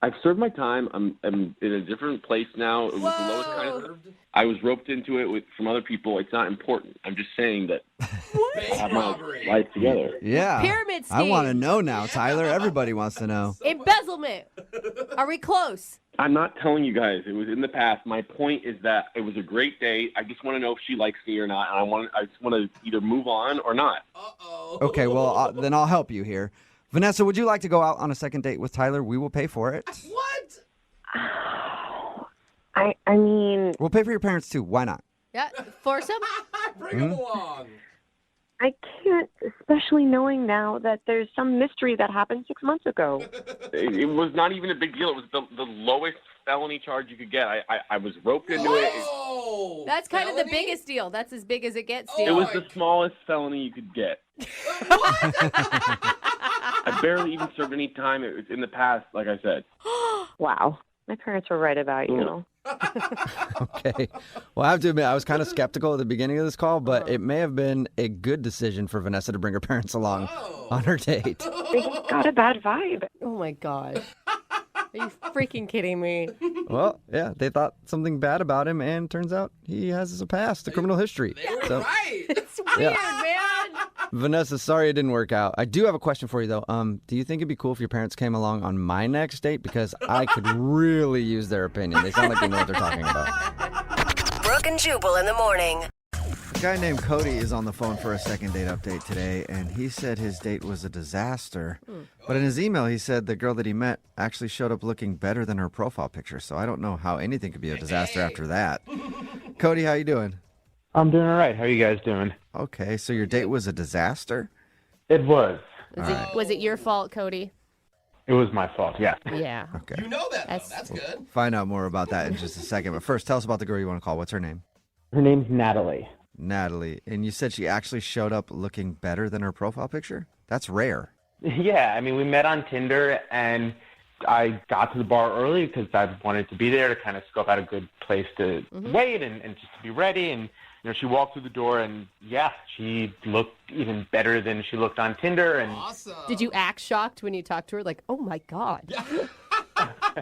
S9: I've served my time. I'm in a different place now. It was the lowest kind of. I was roped into it from other people. It's not important. I'm just saying that I have my life together.
S1: Yeah.
S2: Pyramid scheme.
S1: I want to know now, Tyler. Everybody wants to know.
S2: Embezzlement. Are we close?
S9: I'm not telling you guys. It was in the past. My point is that it was a great date. I just want to know if she likes me or not. And I just want to either move on or not.
S4: Uh-oh.
S1: Okay, well, then I'll help you here. Vanessa, would you like to go out on a second date with Tyler? We will pay for it.
S4: What?
S10: I mean...
S1: We'll pay for your parents, too. Why not?
S2: Yeah, force him?
S4: Bring him along.
S10: I can't, especially knowing now that there's some mystery that happened 6 months ago.
S9: It was not even a big deal. It was the lowest felony charge you could get. I was roped into it.
S4: Oh,
S2: That's kind of the
S4: felony?
S2: biggest deal. That's as big as it gets,
S9: It
S2: deal.
S9: was the smallest felony you could get.
S4: What?
S9: I barely even served any time in the past, like I said.
S10: Wow. My parents were right about you.
S1: Okay. Well, I have to admit, I was kind of skeptical at the beginning of this call, but it may have been a good decision for Vanessa to bring her parents along on her date.
S10: They got a bad vibe.
S2: Oh my God. Are you freaking kidding me?
S1: Well, yeah, they thought something bad about him, and turns out he has a past, a criminal history.
S4: They were right.
S2: It's weird, man.
S1: Vanessa, sorry it didn't work out. I do have a question for you, though. Do you think it'd be cool if your parents came along on my next date? Because I could really use their opinion. They sound like they know what they're talking about.
S7: Brooke and Jubal in the morning.
S8: A guy named Cody is on the phone for a second date update today, and he said his date was a disaster. But in his email, he said the girl that he met actually showed up looking better than her profile picture. So I don't know how anything could be a disaster after that. Cody, how you doing?
S11: I'm doing all right. How are you guys doing?
S8: Okay, so your date was a disaster?
S11: It was.
S2: Was it your fault, Cody?
S11: It was my fault, yes.
S2: Yeah.
S8: Okay.
S4: You know that, though. That's good.
S8: Find out more about that in just a second. But first, tell us about the girl you want to call. What's her name?
S11: Her name's Natalie.
S8: Natalie. And you said she actually showed up looking better than her profile picture? That's rare.
S11: Yeah, I mean, we met on Tinder, and I got to the bar early because I wanted to be there to kind of scope out a good place to wait and just to be ready. And, she walked through the door, and, yeah, she looked even better than she looked on Tinder. And
S4: Awesome.
S2: Did you act shocked when you talked to her? Like, oh, my God.
S4: Yeah.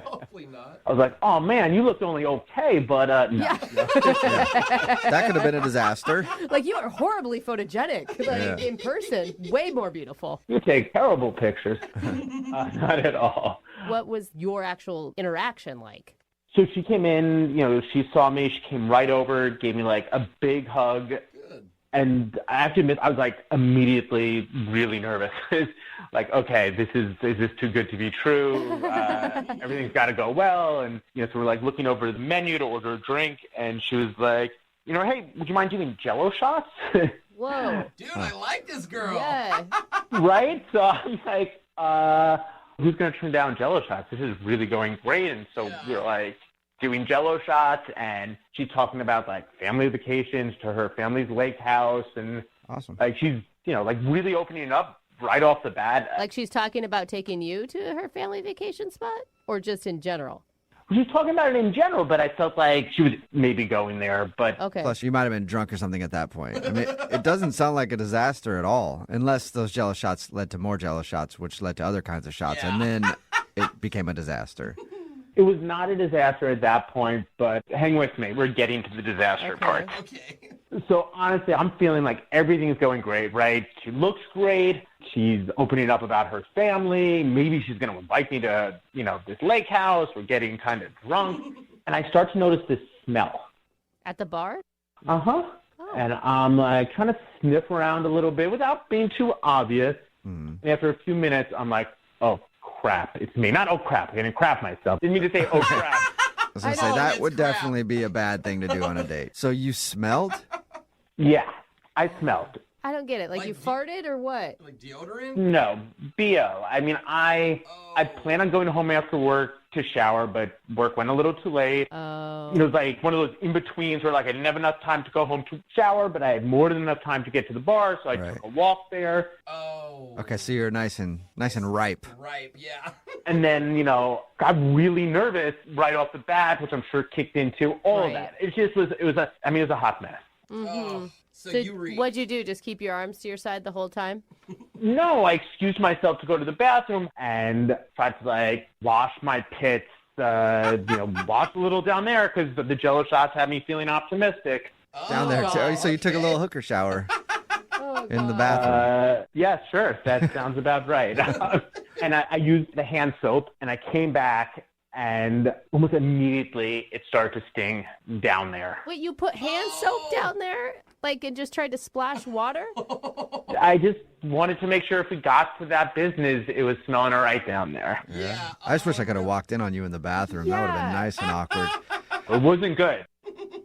S4: Hopefully not.
S11: I was like, oh, man, you looked only okay, but no.
S2: Yeah.
S8: That could have been a disaster.
S2: Like, you are horribly photogenic. Like, in person, way more beautiful.
S11: You take terrible pictures. Not at all.
S2: What was your actual interaction like?
S11: So she came in, she saw me, she came right over, gave me like a big hug.
S4: Good.
S11: And I have to admit, I was like immediately really nervous. Like, okay, is this too good to be true? Everything's got to go well. And, so we're like looking over the menu to order a drink. And she was like, hey, would you mind doing Jell-O shots?
S2: Whoa.
S4: Dude, I like this girl.
S2: Yeah.
S11: Right? So I'm like, who's going to turn down Jell-O shots? This is really going great. And so we're like doing Jell-O shots, and she's talking about like family vacations to her family's lake house. And
S8: awesome.
S11: Like she's, like really opening up right off the bat.
S2: Like she's talking about taking you to her family vacation spot, or just in general?
S11: She was talking about it in general, but I felt like she was maybe going there. But
S2: okay.
S8: Plus, you might have been drunk or something at that point. I mean, it doesn't sound like a disaster at all, unless those Jell-O shots led to more Jell-O shots, which led to other kinds of shots, and then it became a disaster.
S11: It was not a disaster at that point, but hang with me. We're getting to the disaster part.
S4: Okay.
S11: So honestly, I'm feeling like everything is going great, right? She looks great. She's opening up about her family. Maybe she's going to invite me to, this lake house. We're getting kind of drunk. And I start to notice this smell.
S2: At the bar?
S11: Uh-huh. Oh. And I'm like kind of sniff around a little bit without being too obvious. And after a few minutes, I'm like, oh, crap. It's me. Not oh, crap. I didn't crap myself. Didn't mean to say oh, crap.
S8: I was going to say, that would definitely be a bad thing to do on a date. So you smelled?
S11: Yeah, I smelled.
S2: I don't get it. Like you farted or what?
S4: Like deodorant?
S11: No, BO. I mean, I plan on going home after work to shower, but work went a little too late.
S2: Oh.
S11: It was like one of those in-betweens where like I didn't have enough time to go home to shower, but I had more than enough time to get to the bar, so I took a walk there.
S4: Oh.
S8: Okay, so you're nice and ripe.
S4: Ripe, yeah.
S11: And then, got really nervous right off the bat, which I'm sure kicked into all of that. It just was, it was a hot mess.
S2: Mm-hmm.
S4: So
S2: what'd you do? Just keep your arms to your side the whole time?
S11: No, I excused myself to go to the bathroom and tried to wash my pits, wash a little down there because the Jell-O shots had me feling optimistic.
S8: Down there too. So you took a little hooker shower in the bathroom.
S11: Yeah, sure. That sounds about right. And I used the hand soap, and I came back, and almost immediately it started to sting down there.
S2: Wait, you put hand soap down there? And just tried to splash water?
S11: I just wanted to make sure if we got to that business, it was smelling all right down there.
S8: Yeah. I just wish I could have walked in on you in the bathroom. That would have been nice and awkward.
S11: It wasn't good.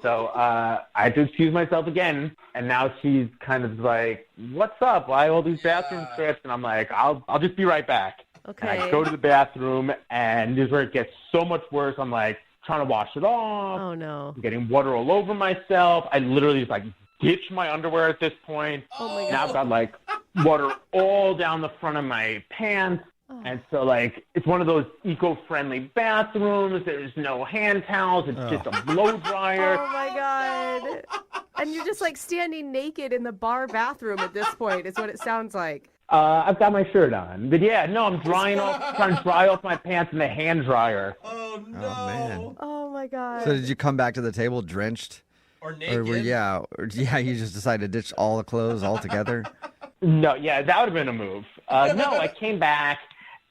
S11: So I had to excuse myself again, and now she's kind of like, what's up? Why all these bathroom trips? And I'm like, I'll just be right back.
S2: Okay.
S11: And I go to the bathroom, and this is where it gets so much worse. I'm trying to wash it off.
S2: Oh, no.
S11: I'm getting water all over myself. I literally just ditch my underwear at this point.
S2: Oh, my God.
S11: Now I've got water all down the front of my pants. And so, like, it's one of those eco-friendly bathrooms. There's no hand towels. It's just a blow dryer.
S2: Oh, my God. And you're just, like, standing naked in the bar bathroom at this point is what it sounds like.
S11: I've got my shirt on. But, yeah, no, I'm trying to dry off my pants in the hand dryer.
S4: Oh, no.
S8: Oh, man.
S2: Oh, my God.
S8: So did you come back to the table drenched?
S4: Or naked.
S8: You just decided to ditch all the clothes altogether?
S11: No, yeah, that would have been a move. No, I came back.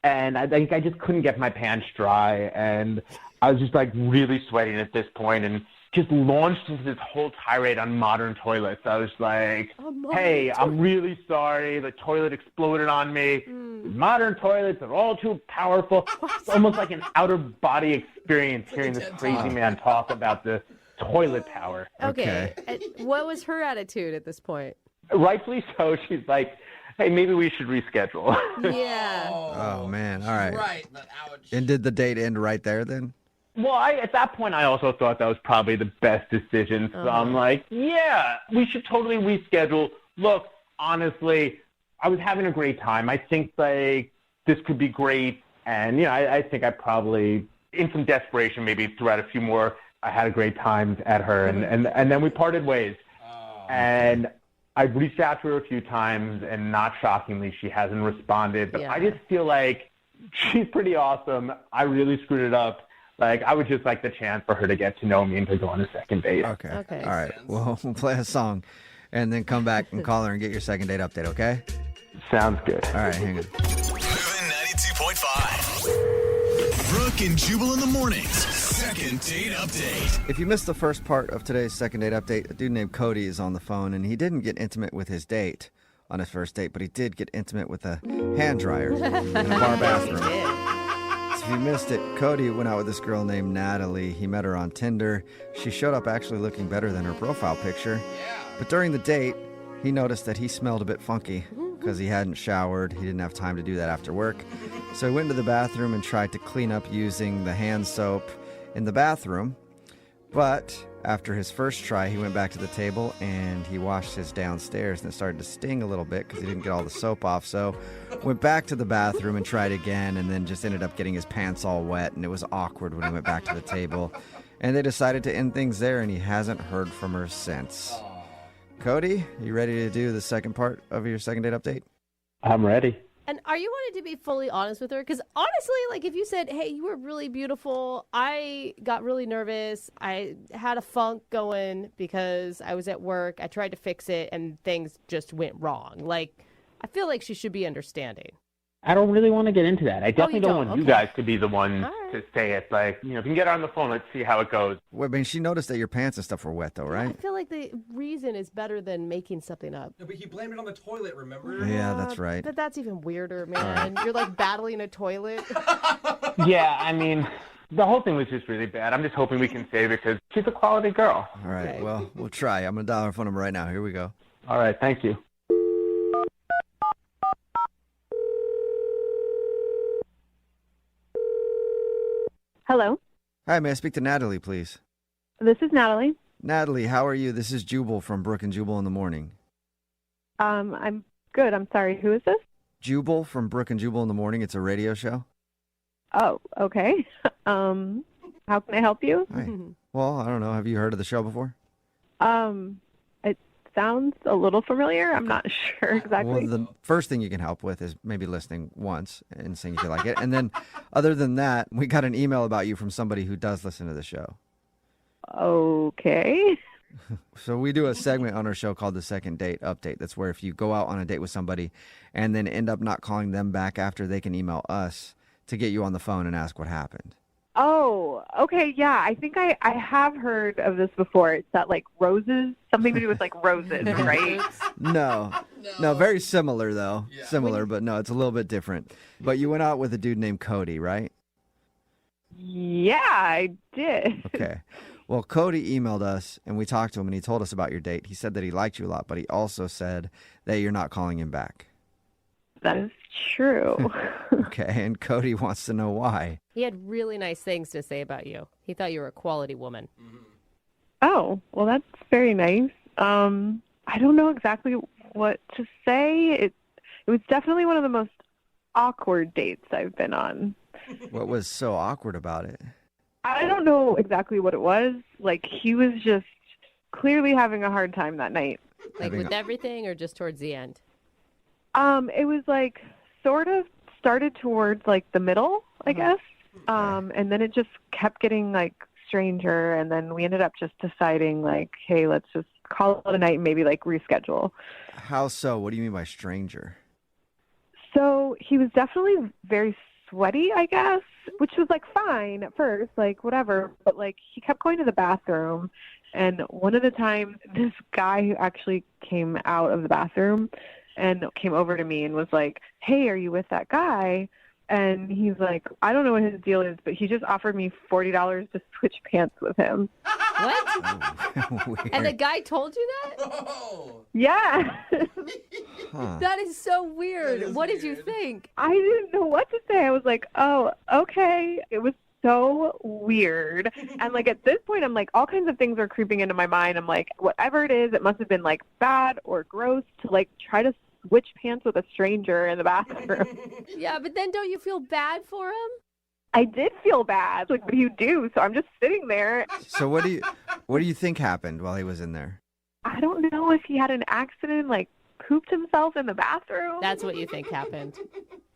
S11: And I think I just couldn't get my pants dry, and I was just like really sweating at this point, and just launched into this whole tirade on modern toilets. I was like, "Hey, I'm really sorry. The toilet exploded on me. Modern toilets are all too powerful." It's almost like an outer body experience hearing this crazy man talk about the toilet power.
S2: Okay. What was her attitude at this point?
S11: Rightfully so. She's like, hey, maybe we should reschedule.
S2: Yeah.
S8: Oh, man. All right.
S4: Right, but ouch.
S8: And did the date end right there then?
S11: Well, at that point, I also thought that was probably the best decision. So I'm like, yeah, we should totally reschedule. Look, honestly, I was having a great time. I think, like, this could be great. And, you know, I think I probably, in some desperation, maybe threw out a few more. I had a great time at her. And then we parted ways. And I've reached out to her a few times, and not shockingly, she hasn't responded. But I just feel like she's pretty awesome. I really screwed it up. Like, I would just like the chance for her to get to know me and to go on a second date.
S8: Okay. All right. Well, we'll play a song and then come back and call her and get your second date update, okay?
S11: Sounds good.
S8: All right, hang on.
S5: Moving 92.5. Brooke and Jubal in the mornings. Second date update.
S8: If you missed the first part of today's second date update, a dude named Cody is on the phone, and he didn't get intimate with his date on his first date, but he did get intimate with a hand dryer in a bar bathroom. So if you missed it, Cody went out with this girl named Natalie. He met her on Tinder. She showed up actually looking better than her profile picture. But during the date, he noticed that he smelled a bit funky because he hadn't showered. He didn't have time to do that after work. So he went to the bathroom and tried to clean up using the hand soap in the bathroom. But after his first try, he went back to the table and he washed his downstairs, and it started to sting a little bit because he didn't get all the soap off. So went back to the bathroom and tried again, and then just ended up getting his pants all wet, and it was awkward when he went back to the table. And they decided to end things there, and he hasn't heard from her since. Cody, you ready to do the second part of your second date update?
S11: I'm ready.
S2: And are you wanting to be fully honest with her? Because honestly, like, if you said, hey, you were really beautiful, I got really nervous, I had a funk going because I was at work, I tried to fix it, and things just went wrong. Like, I feel like she should be understanding.
S11: I don't really want to get into that. I definitely don't want you guys to be the one
S2: right.
S11: to say it. Like, you know, if you can get her on the phone, let's see how it goes.
S8: Well, I mean, she noticed that your pants and stuff were wet, though, right?
S2: I feel like the reason is better than making something up.
S4: No, but he blamed it on the toilet, remember?
S8: Yeah, that's right.
S2: But that's even weirder, man. You're like battling a toilet.
S11: Yeah, I mean, the whole thing was just really bad. I'm just hoping we can save it because she's a quality girl.
S8: All right, well, we'll try. I'm going to dial her phone number right now. Here we go.
S11: All right, thank you.
S10: Hello,
S8: Hi, may I speak to Natalie, please?
S10: this is Natalie.
S8: Natalie, how are you? This is Jubal from Brooke and Jubal in the morning.
S10: I'm good. I'm sorry. Who is this?
S8: Jubal from Brooke and Jubal in the morning. It's a radio show.
S10: Oh, okay. How can I help you?
S8: Hi. Well, I don't know. Have you heard of the show before?
S10: It sounds a little familiar. I'm not sure exactly.
S8: Well, the first thing you can help with is maybe listening once and seeing if you like it. And then other than that, we got an email about you from somebody who does listen to the show.
S10: Okay.
S8: So we do a segment on our show called the Second Date Update. That's where if you go out on a date with somebody and then end up not calling them back after, they can email us to get you on the phone and ask what happened.
S10: Oh, okay. Yeah, I think I have heard of this before. It's that, like, roses, something to do with, like, roses, right?
S8: No, very similar, though. Yeah. Similar, but no, it's a little bit different. But you went out with a dude named Cody, right?
S10: Yeah, I did.
S8: Okay. Well, Cody emailed us, and we talked to him, and he told us about your date. He said that he liked you a lot, but he also said that you're not calling him back.
S10: That is true.
S8: Okay, and Cody wants to know why.
S2: He had really nice things to say about you. He thought you were a quality woman.
S10: Oh, well, that's very nice. I don't know exactly what to say.
S12: was definitely one of the most awkward dates I've been on.
S1: What was so awkward about it?
S12: I don't know exactly what it was. Like, he was just clearly having a hard time that night.
S2: Like with everything or just towards the end?
S12: It was like sort of started towards like the middle, I guess. And then it just kept getting like stranger. And then we ended up just deciding like, hey, let's just call it a night and maybe like reschedule.
S1: How so? What do you mean by stranger?
S12: So he was definitely very sweaty, I guess, which was like fine at first, like whatever. But like he kept going to the bathroom. And one of the times, this guy who actually came out of the bathroom and came over to me and was like, hey, are you with that guy? And he's like, I don't know what his deal is, but he just offered me $40 to switch pants with him.
S2: What? And the guy told you that?
S12: Yeah.
S2: That is so weird. What did you think?
S12: I didn't know what to say. I was like, oh, okay. It was so weird. And like at this point, I'm like, all kinds of things are creeping into my mind. I'm like, whatever it is, it must have been like bad or gross to like try to switch pants with a stranger in the bathroom.
S2: Yeah, but then don't you feel bad for him?
S12: I did feel bad. Like, what do you do? So I'm just sitting there.
S1: So what do you think happened while he was in there?
S12: I don't know if he had an accident, like pooped himself in the bathroom.
S2: That's what you think happened.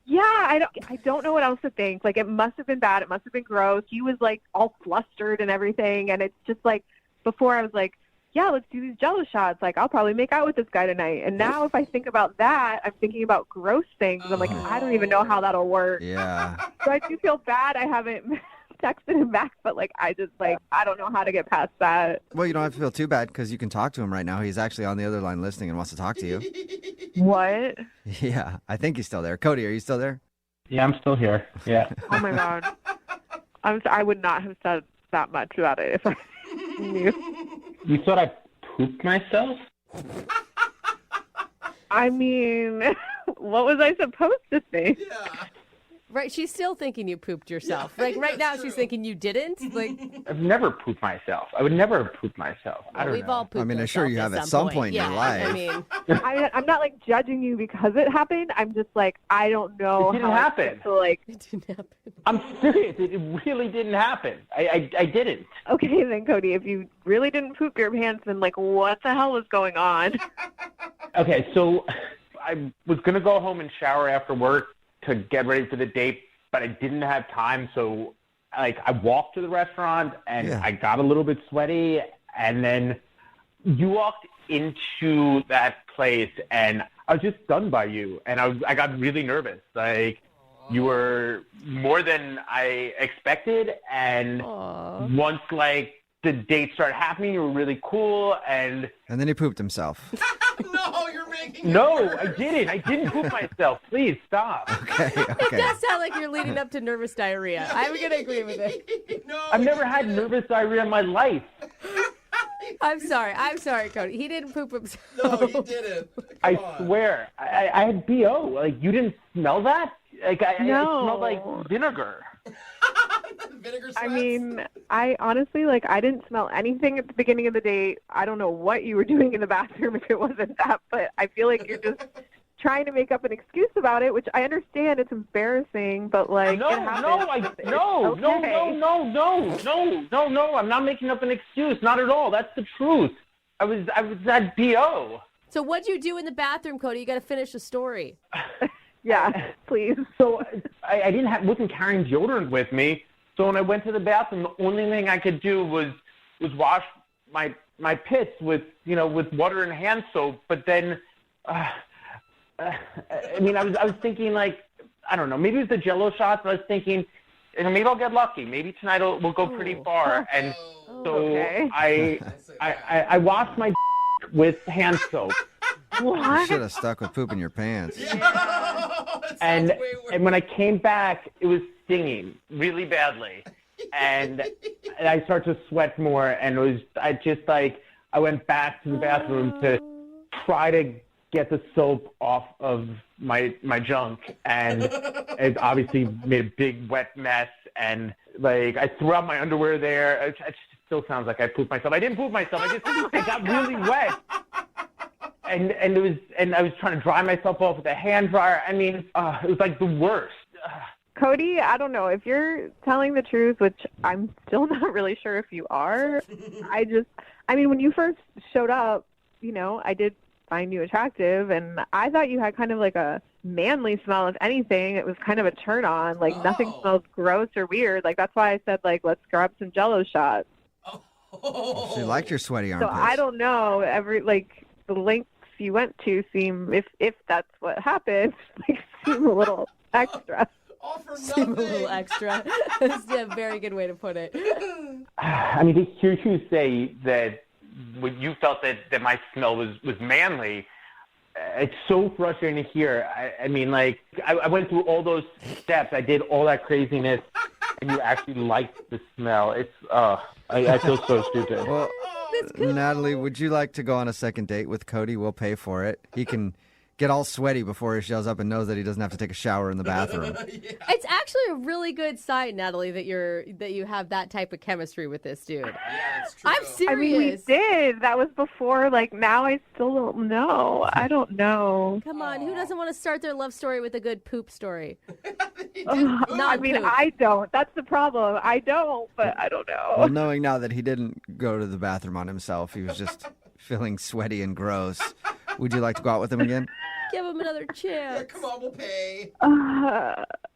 S12: Yeah, I don't know what else to think. Like, it must have been bad. It must have been gross. He was like all flustered and everything. And it's just like, before I was like, yeah, let's do these Jello shots. Like, I'll probably make out with this guy tonight. And now if I think about that, I'm thinking about gross things. I'm like, I don't even know how that'll work.
S1: Yeah.
S12: So I do feel bad. I haven't texted him back, but like, I just like, I don't know how to get past that.
S1: Well, you don't have to feel too bad because you can talk to him right now. He's actually on the other line listening and wants to talk to you.
S12: What?
S1: Yeah, I think he's still there. Cody, are you still there?
S11: Yeah, I'm still here. Yeah.
S12: Oh my God. I would not have said that much about it if I knew.
S11: You thought I pooped myself?
S12: I mean, what was I supposed to think?
S2: Right, she's still thinking you pooped yourself. Yeah, like right now, she's thinking you didn't. Like
S11: I've never pooped myself. I would never have pooped myself. I don't know.
S2: We've all pooped.
S1: I mean, I'm sure you have at some point in your life.
S2: I mean,
S12: I'm not like judging you because it happened. I'm just like, I don't know.
S11: It didn't
S12: how
S11: happen.
S12: To, like,
S2: it didn't happen.
S11: I'm serious. It really didn't happen. I didn't.
S12: Okay, then, Cody, if you really didn't poop your pants, then like, what the hell was going on?
S11: Okay, so I was gonna go home and shower after work to get ready for the date, but I didn't have time, so like I walked to the restaurant and I got a little bit sweaty, and then you walked into that place and I was just stunned by you, and I got really nervous. Like you were more than I expected, and once like the date started happening, you were really cool, and
S1: then he pooped himself.
S4: No, you're making
S11: No, I didn't. I didn't poop myself. Please stop.
S1: Okay.
S2: It does sound like you're leading up to nervous diarrhea. I'm going to agree with it.
S4: No,
S11: I've never had nervous diarrhea in my life.
S2: I'm sorry, Cody. He didn't poop himself.
S4: No, you didn't.
S11: I swear. I had BO. Like, you didn't smell that? Like, it smelled like vinegar.
S4: Vinegar
S12: I mean, I honestly, like, I didn't smell anything at the beginning of the date. I don't know what you were doing in the bathroom if it wasn't that, but I feel like you're just trying to make up an excuse about it, which I understand it's embarrassing, but like,
S11: No,
S12: it happens.
S11: No. I'm not making up an excuse. Not at all. That's the truth. I was at BO.
S2: So what'd you do in the bathroom, Cody? You got to finish the story.
S12: Yeah, please.
S11: So I wasn't carrying deodorant with me. So when I went to the bathroom, the only thing I could do was wash my pits with water and hand soap. But then, I was thinking, like, I don't know, maybe it was the Jello shots. But I was thinking, maybe I'll get lucky. Maybe tonight we'll go pretty far. And so I washed my with hand soap.
S12: What?
S1: You should have stuck with poop in your pants.
S11: And when I came back, it was stinging really badly, and I started to sweat more. And I went back to the bathroom to try to get the soap off of my junk, and it obviously made a big wet mess. And like I threw out my underwear there. It still sounds like I pooped myself. I didn't poop myself. I got really wet. and I was trying to dry myself off with a hand dryer. I mean, it was like the worst.
S12: Cody, I don't know if you're telling the truth, which I'm still not really sure if you are. When you first showed up, I did find you attractive, and I thought you had kind of like a manly smell. If anything, it was kind of a turn on. Like nothing smells gross or weird. Like that's why I said like let's grab some Jello shots.
S8: She liked your sweaty armpits.
S12: So I don't know. The lengths you went to seem, if that's what happened, seem a little extra.
S2: Seem a little extra. That's a very good way to put it.
S11: I mean, to hear you say that when you felt that my smell was manly, it's so frustrating to hear. I went through all those steps. I did all that craziness, and you actually liked the smell. It's, I feel so stupid.
S8: Well, Natalie, would you like to go on a second date with Cody? We'll pay for it. He can get all sweaty before he shows up and knows that he doesn't have to take a shower in the bathroom.
S2: It's actually a really good sign, Natalie, that you have that type of chemistry with this dude.
S4: Yeah, it's true.
S2: I'm serious.
S12: I mean, we did. That was before. Now I still don't know. I don't know.
S2: Come on, who doesn't want to start their love story with a good poop story?
S12: I don't. That's the problem. I don't, but I don't know.
S8: Well, knowing now that he didn't go to the bathroom on himself, he was just feeling sweaty and gross. Would you like to go out with him again?
S2: Give him another chance.
S4: Yeah, come on, we'll pay.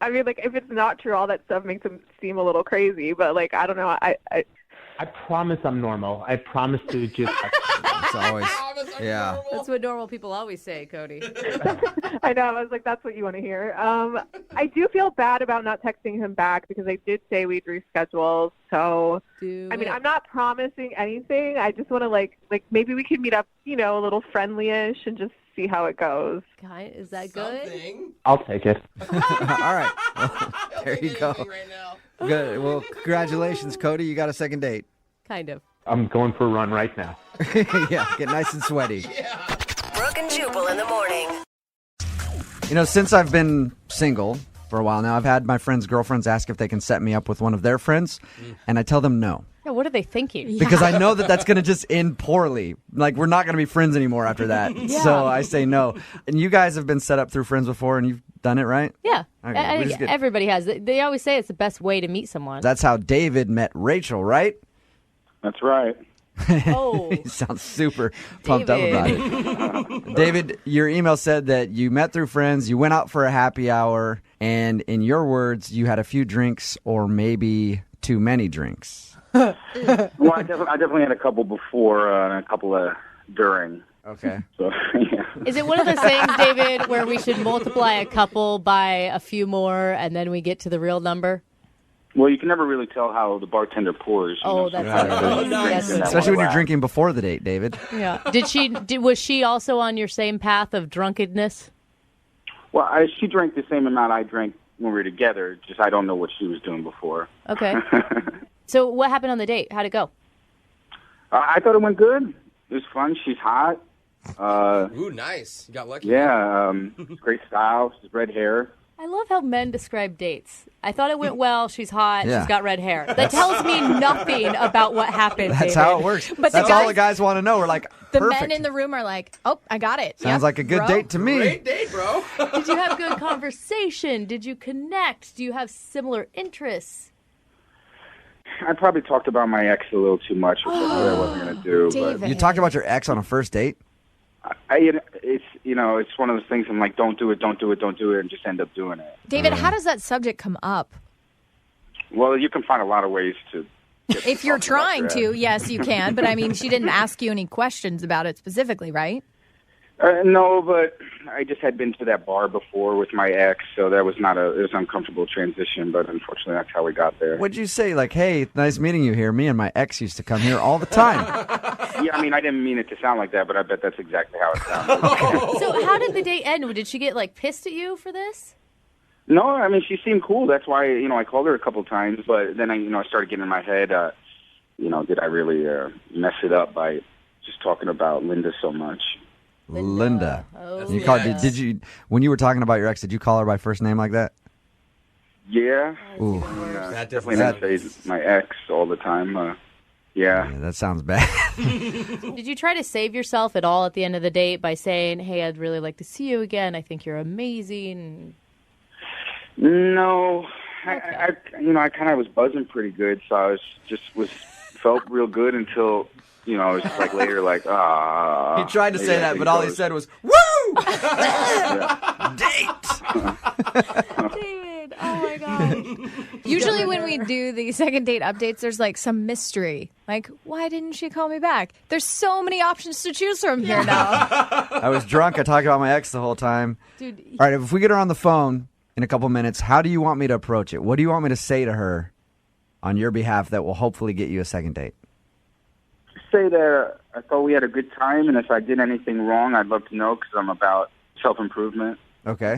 S12: If it's not true, all that stuff makes him seem a little crazy. But I don't know.
S11: I promise I'm normal. I promise to just.
S8: It's always, yeah.
S2: Normal. That's what normal people always say, Cody.
S12: I know. I was like, that's what you want to hear. I do feel bad about not texting him back because I did say we'd reschedule. So, I'm not promising anything. I just want to maybe we could meet up, a little friendly-ish and just see how it goes.
S2: Guy, is that good?
S11: I'll take it.
S8: All right. Well, there you go.
S4: Right now.
S8: Good. Well, congratulations, Cody. You got a second date.
S2: Kind of.
S11: I'm going for a run right now.
S8: Yeah, get nice and sweaty.
S4: Yeah.
S7: Brooke and Jubal in the morning.
S1: Since I've been single for a while now, I've had my friends' girlfriends ask if they can set me up with one of their friends, and I tell them no.
S2: Yeah, what are they thinking?
S1: Because I know that that's going to just end poorly. We're not going to be friends anymore after that.
S2: Yeah.
S1: So I say no. And you guys have been set up through friends before, and you've done it, right?
S2: Yeah.
S1: Okay,
S2: I think everybody has. They always say it's the best way to meet someone.
S1: That's how David met Rachel, right?
S3: That's right.
S2: Oh.
S1: He sounds super pumped up about it. David, your email said that you met through friends, you went out for a happy hour, and in your words, you had a few drinks or maybe too many drinks.
S3: Well, I definitely had a couple before and a couple during.
S1: Okay.
S3: So, yeah.
S2: Is it one of those things, David, where we should multiply a couple by a few more and then we get to the real number?
S3: Well, you can never really tell how the bartender pours.
S2: That's right.
S4: Nice.
S1: Especially when you're drinking before the date, David.
S2: Yeah. Was she also on your same path of drunkenness?
S3: Well, she drank the same amount I drank when we were together. Just I don't know what she was doing before.
S2: Okay. So what happened on the date? How'd it go?
S3: I thought it went good. It was fun. She's hot.
S4: Ooh, nice. You got lucky.
S3: Yeah, great style. She's red hair.
S2: I love how men describe dates. I thought it went well. She's hot.
S1: Yeah.
S2: She's got red hair. That tells me nothing about what happened.
S1: That's
S2: David.
S1: how it works.
S2: But
S1: That's all the guys want to know. We're like,
S2: the
S1: perfect.
S2: men in the room are like, oh, I got it.
S1: Sounds like a good date to me.
S4: Great date, bro.
S2: Did you have good conversation? Did you connect? Do you have similar interests?
S3: I probably talked about my ex a little too much, which I said I wasn't going to do.
S2: David.
S3: But
S1: You talked about your ex on a first date?
S3: it's one of those things. I'm like, don't do it, and just end up doing it.
S13: David, how does that subject come up?
S3: Well, you can find a lot of ways to.
S13: If you're trying to, yes, you can. But I mean, she didn't ask you any questions about it specifically, right?
S3: No, but I just had been to that bar before with my ex, so that was it was an uncomfortable transition, but unfortunately that's how we got there.
S1: What'd you say? Like, hey, nice meeting you here. Me and my ex used to come here all the time.
S3: Yeah, I mean, I didn't mean it to sound like that, but I bet that's exactly how it sounded.
S2: So how did the date end? Did she get, pissed at you for this?
S3: No, I mean, she seemed cool. That's why, I called her a couple times, but then I started getting in my head, did I really mess it up by just talking about Linda so much?
S1: Linda.
S2: Oh,
S1: You called, did you, when you were talking about your ex, did you call her by first name like that?
S3: Yeah.
S1: Ooh.
S3: Definitely not say my ex all the time. Yeah.
S1: That sounds bad.
S2: Did you try to save yourself at all at the end of the date by saying, hey, I'd really like to see you again. I think you're amazing.
S3: No, I kind of was buzzing pretty good, so I felt real good until, I was just like later, like,
S1: He tried to say that, but all he said was, woo! Date!
S2: David, oh my God.
S13: Usually when we do the second date updates, there's like some mystery. Like, why didn't she call me back? There's so many options to choose from here now.
S1: I was drunk. I talked about my ex the whole time.
S2: Dude.
S1: All right, if we get her on the phone in a couple minutes, how do you want me to approach it? What do you want me to say to her on your behalf that will hopefully get you a second date?
S3: say that I thought we had a good time, and if I did anything wrong, I'd love to know because I'm about self-improvement.
S1: Okay.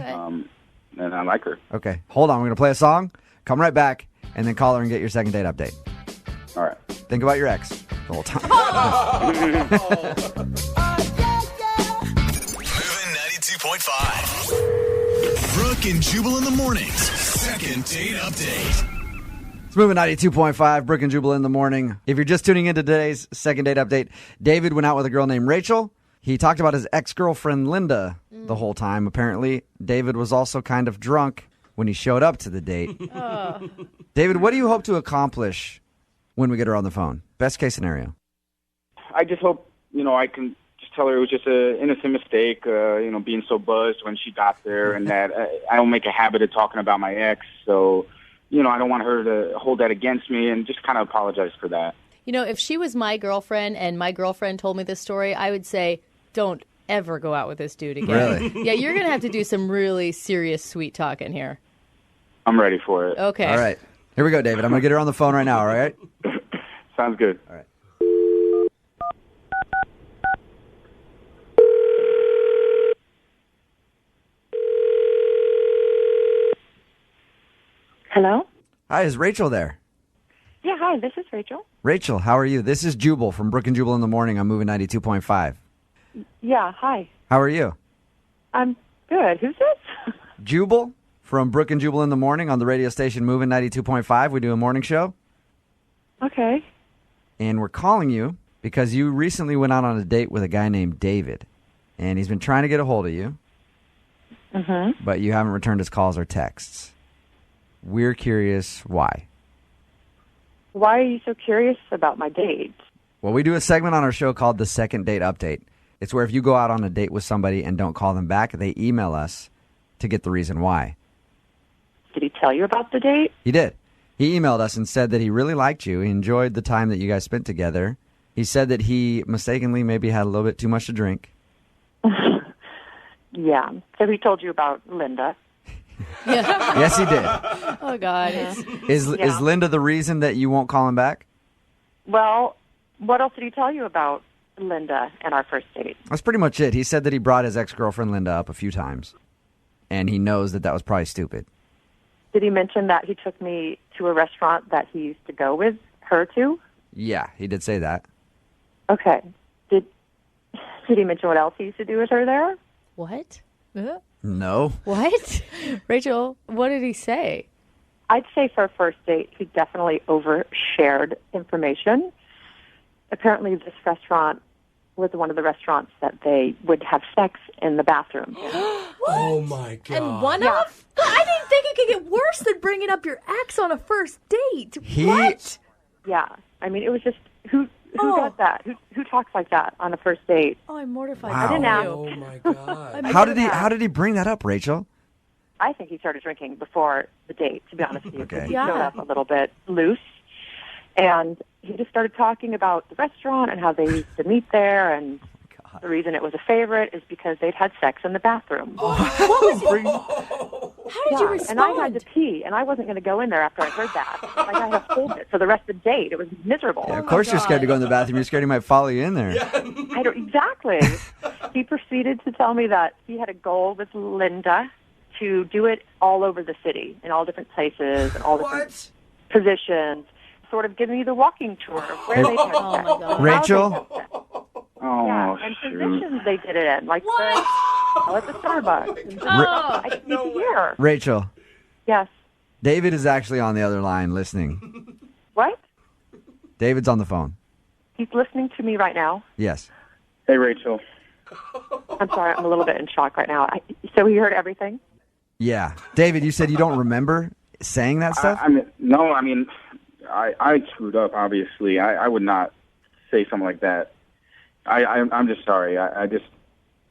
S3: And I like her.
S1: Okay. Hold on. We're going to play a song, come right back, and then call her and get your second date update.
S3: All right.
S1: Think about your ex the whole time.
S5: Moving 92.5. Brooke and Jubal in the mornings. Second date update.
S1: It's Moving 92.5, Brooke and Jubal in the morning. If you're just tuning into today's second date update, David went out with a girl named Rachel. He talked about his ex-girlfriend, Linda, the whole time. Apparently, David was also kind of drunk when he showed up to the date. David, what do you hope to accomplish when we get her on the phone? Best case scenario.
S3: I just hope, I can just tell her it was just an innocent mistake, being so buzzed when she got there, and that I don't make a habit of talking about my ex, so... I don't want her to hold that against me, and just kind of apologize for that.
S2: If she was my girlfriend and my girlfriend told me this story, I would say, don't ever go out with this dude again.
S1: Really?
S2: Yeah, you're going to have to do some really serious sweet talking here.
S3: I'm ready for it.
S2: Okay.
S1: All right. Here we go, David. I'm going to get her on the phone right now, all right?
S3: Sounds good.
S1: All right.
S10: Hello?
S1: Hi, is Rachel there?
S10: Yeah, hi, this is Rachel.
S1: Rachel, how are you? This is Jubal from Brooke and Jubal in the morning. I'm Moving 92.5.
S10: Yeah, hi.
S1: How are you?
S10: I'm good. Who's this?
S1: Jubal from Brooke and Jubal in the morning on the radio station Moving 92.5. We do a morning show.
S10: Okay.
S1: And we're calling you because you recently went out on a date with a guy named David. And he's been trying to get a hold of you.
S10: Mm-hmm.
S1: But you haven't returned his calls or texts. We're curious why.
S10: Why are you so curious about my date?
S1: Well, we do a segment on our show called the Second Date Update. It's where if you go out on a date with somebody and don't call them back, they email us to get the reason why.
S10: Did he tell you about the date?
S1: He did. He emailed us and said that he really liked you. He enjoyed the time that you guys spent together. He said that he mistakenly maybe had a little bit too much to drink.
S10: Yeah. So he told you about Linda.
S1: Yes, he did.
S2: Oh, God.
S1: Is Linda the reason that you won't call him back?
S10: Well, what else did he tell you about Linda and our first date?
S1: That's pretty much it. He said that he brought his ex-girlfriend Linda up a few times, and he knows that that was probably stupid.
S10: Did he mention that he took me to a restaurant that he used to go with her to?
S1: Yeah, he did say that.
S10: Okay. Did he mention what else he used to do with her there?
S2: What?
S1: No.
S2: What? Rachel, what did he say?
S10: I'd say for a first date, he definitely overshared information. Apparently, this restaurant was one of the restaurants that they would have sex in the bathroom.
S4: Oh, my God.
S2: And one off? I didn't think it could get worse than bringing up your ex on a first date. What?
S10: Yeah. I mean, it was just, who does that? Who talks like that on a first date?
S2: Oh, I'm mortified.
S1: Wow.
S10: I didn't ask.
S4: Oh, my God.
S1: How did he bring that up, Rachel?
S10: I think he started drinking before the date, to be honest with you.
S1: Okay.
S10: He showed up a little bit loose. And he just started talking about the restaurant and how they used to meet there. And the reason it was a favorite is because they'd had sex in the bathroom.
S2: How did you respond?
S10: And I had to pee, and I wasn't going to go in there after I heard that. Like, I had to hold it for the rest of the date. It was miserable.
S1: Yeah, of course you're scared to go in the bathroom. You're scared he might follow you in there.
S10: Exactly. He proceeded to tell me that he had a goal with Linda to do it all over the city, in all different places, and all different positions, sort of giving me the walking tour of where they had sex.
S2: Oh, my God.
S1: Rachel?
S3: Oh,
S10: Yeah, and positions they did it in, like at the Starbucks. I didn't need to hear.
S1: Rachel,
S10: Yes.
S1: David is actually on the other line listening.
S10: What?
S1: David's on the phone.
S10: He's listening to me right now.
S1: Yes.
S3: Hey, Rachel.
S10: I'm sorry, I'm a little bit in shock right now. So he heard everything?
S1: Yeah. David, you said you don't remember saying that stuff?
S3: I screwed up, obviously. I would not say something like that. I'm just sorry. I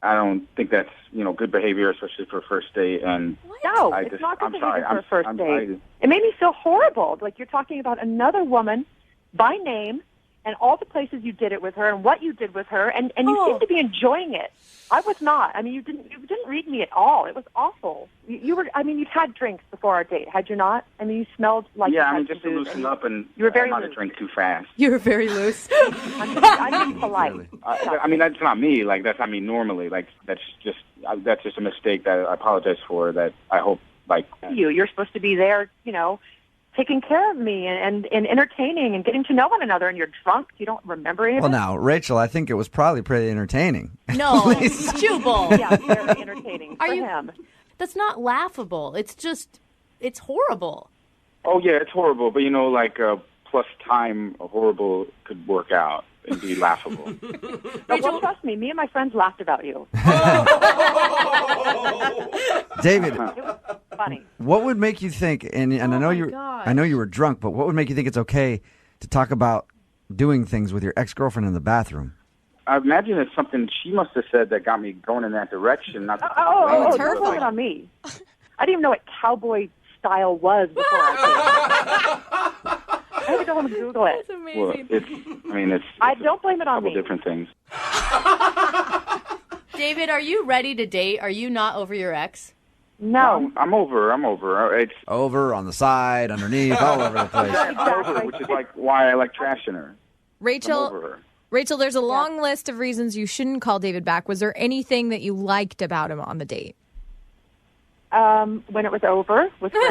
S3: don't think that's, good behavior, especially for a first date. And
S10: No, it's not good
S3: I'm
S10: behavior
S3: sorry.
S10: for a first date. It made me feel horrible. Like you're talking about another woman by name and all the places you did it with her and what you did with her, and you seem to be enjoying it. I was not. I mean, you didn't read me at all. It was awful. You were. I mean, you've had drinks before our date, had you not? I mean, you smelled like
S3: just to loosen up, and
S10: you were very
S3: I might have
S10: loose.
S3: drank too fast.
S2: You were very loose.
S10: I'm being polite.
S3: I mean, that's not me. Like that's not me normally. Like that's just a mistake that I apologize for. That I hope
S10: You're supposed to be there, taking care of me and entertaining and getting to know one another, and you're drunk. You don't remember any of
S1: Well,
S10: it?
S1: now, Rachel, I think it was probably pretty entertaining.
S2: No, Jubal.
S10: Yeah, very entertaining for him.
S2: That's not laughable. It's horrible.
S3: Oh yeah, it's horrible. But plus time horrible could work out and be laughable.
S10: Well, trust me, and my friends laughed about you.
S1: David,
S10: It was funny.
S1: what would make you think? And I know you were drunk, but what would make you think it's okay to talk about doing things with your ex-girlfriend in the bathroom?
S3: I imagine it's something she must have said that got me going in that direction. Not
S10: Don't blame it on me. I didn't even know what cowboy style was before I had to go home and Google it.
S2: That's amazing.
S3: Well,
S10: I don't blame it on
S3: a couple
S10: me.
S3: different things.
S2: David, are you ready to date? Are you not over your ex?
S10: No.
S3: I'm over. It's
S1: Over, on the side, underneath, all over the place.
S3: I'm over, which is why I like trashing her. I'm over her.
S13: Rachel, there's a long list of reasons you shouldn't call David back. Was there anything that you liked about him on the date?
S10: When it was over, was great.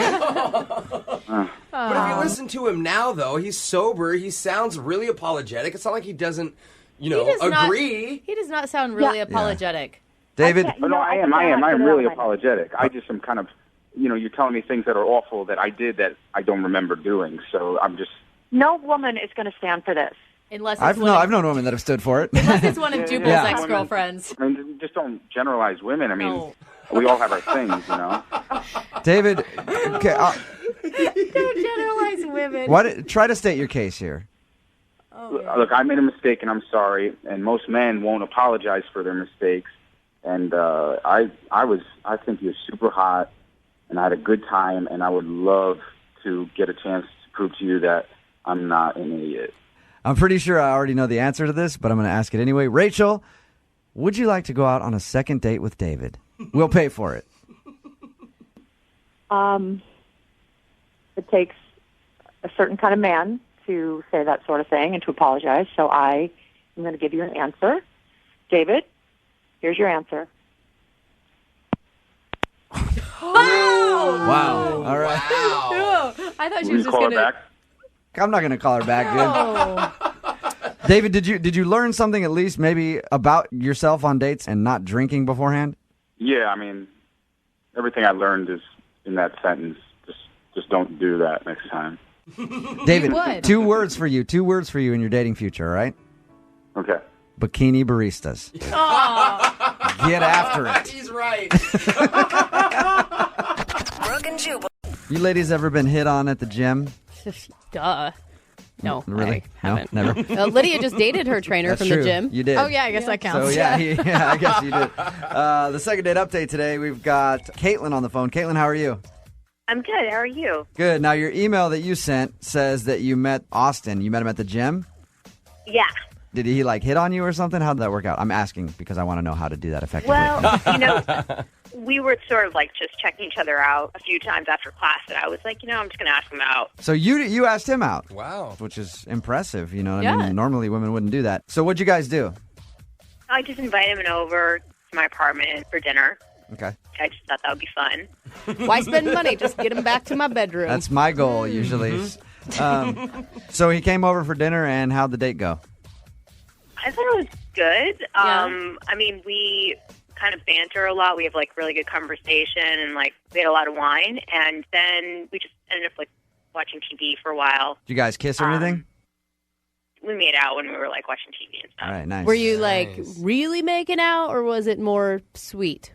S4: But if you listen to him now, though, he's sober. He sounds really apologetic. It's not like he doesn't, agree.
S2: He does not sound really apologetic.
S1: David?
S3: I am really apologetic. I just am kind of, you're telling me things that are awful that I did that I don't remember doing. So I'm just...
S10: No woman is going to stand for this.
S2: Unless it's
S1: I've known women that have stood for it.
S2: Unless it's one of Jubal's ex-girlfriends.
S3: I mean, just don't generalize women. I mean, we all have our things,
S1: David, okay,
S2: Don't generalize women.
S1: try to state your case here.
S3: Look, I made a mistake, and I'm sorry. And most men won't apologize for their mistakes. And I think you're super hot, and I had a good time, and I would love to get a chance to prove to you that I'm not an idiot.
S1: I'm pretty sure I already know the answer to this, but I'm going to ask it anyway. Rachel, would you like to go out on a second date with David? We'll pay for it.
S10: It takes a certain kind of man to say that sort of thing and to apologize. So I am going to give you an answer. David, here's your answer.
S1: Wow. All right.
S2: Wow. I thought she was just
S3: call
S2: going
S3: her back?
S1: I'm not going to call her back, dude. David, did you learn something at least maybe about yourself on dates and not drinking beforehand?
S3: Yeah, I mean, everything I learned is in that sentence. Just don't do that next time.
S1: David, two words for you in your dating future, all right?
S3: Okay.
S1: Bikini baristas. Get after it.
S4: He's right.
S7: Brooke and Jubal.
S1: You ladies ever been hit on at the gym?
S2: Duh. No,
S1: Really?
S2: I haven't.
S1: No, never.
S2: Lydia just dated her trainer
S1: That's
S2: from
S1: true.
S2: the gym.
S1: You did.
S13: Oh, yeah, I guess that counts.
S1: So, yeah, I guess you did. The second date update today, we've got Caitlin on the phone. Caitlin, how are you?
S14: I'm good. How are you?
S1: Good. Now, your email that you sent says that you met Austin. You met him at the gym?
S14: Yeah.
S1: Did he, hit on you or something? How did that work out? I'm asking because I want to know how to do that effectively.
S14: Well, we were sort of just checking each other out a few times after class, and I was like, I'm just going to ask him out.
S1: So you asked him out.
S4: Wow.
S1: Which is impressive. You know what I
S14: Yeah.
S1: mean? Normally, women wouldn't do that. So what'd you guys do?
S14: I just invited him over to my apartment for dinner.
S1: Okay.
S14: I just thought that would be fun.
S2: Why spend money? Just get him back to my bedroom.
S1: That's my goal, usually. So he came over for dinner, and how'd the date go?
S14: I thought it was good. I mean, we kind of banter a lot. We have really good conversation, and we had a lot of wine, and then we just ended up watching TV for a while.
S1: Did you guys kiss or anything?
S14: we made out when we were like watching TV and stuff.
S8: All right, nice.
S2: Were you like really making out, or was it more sweet?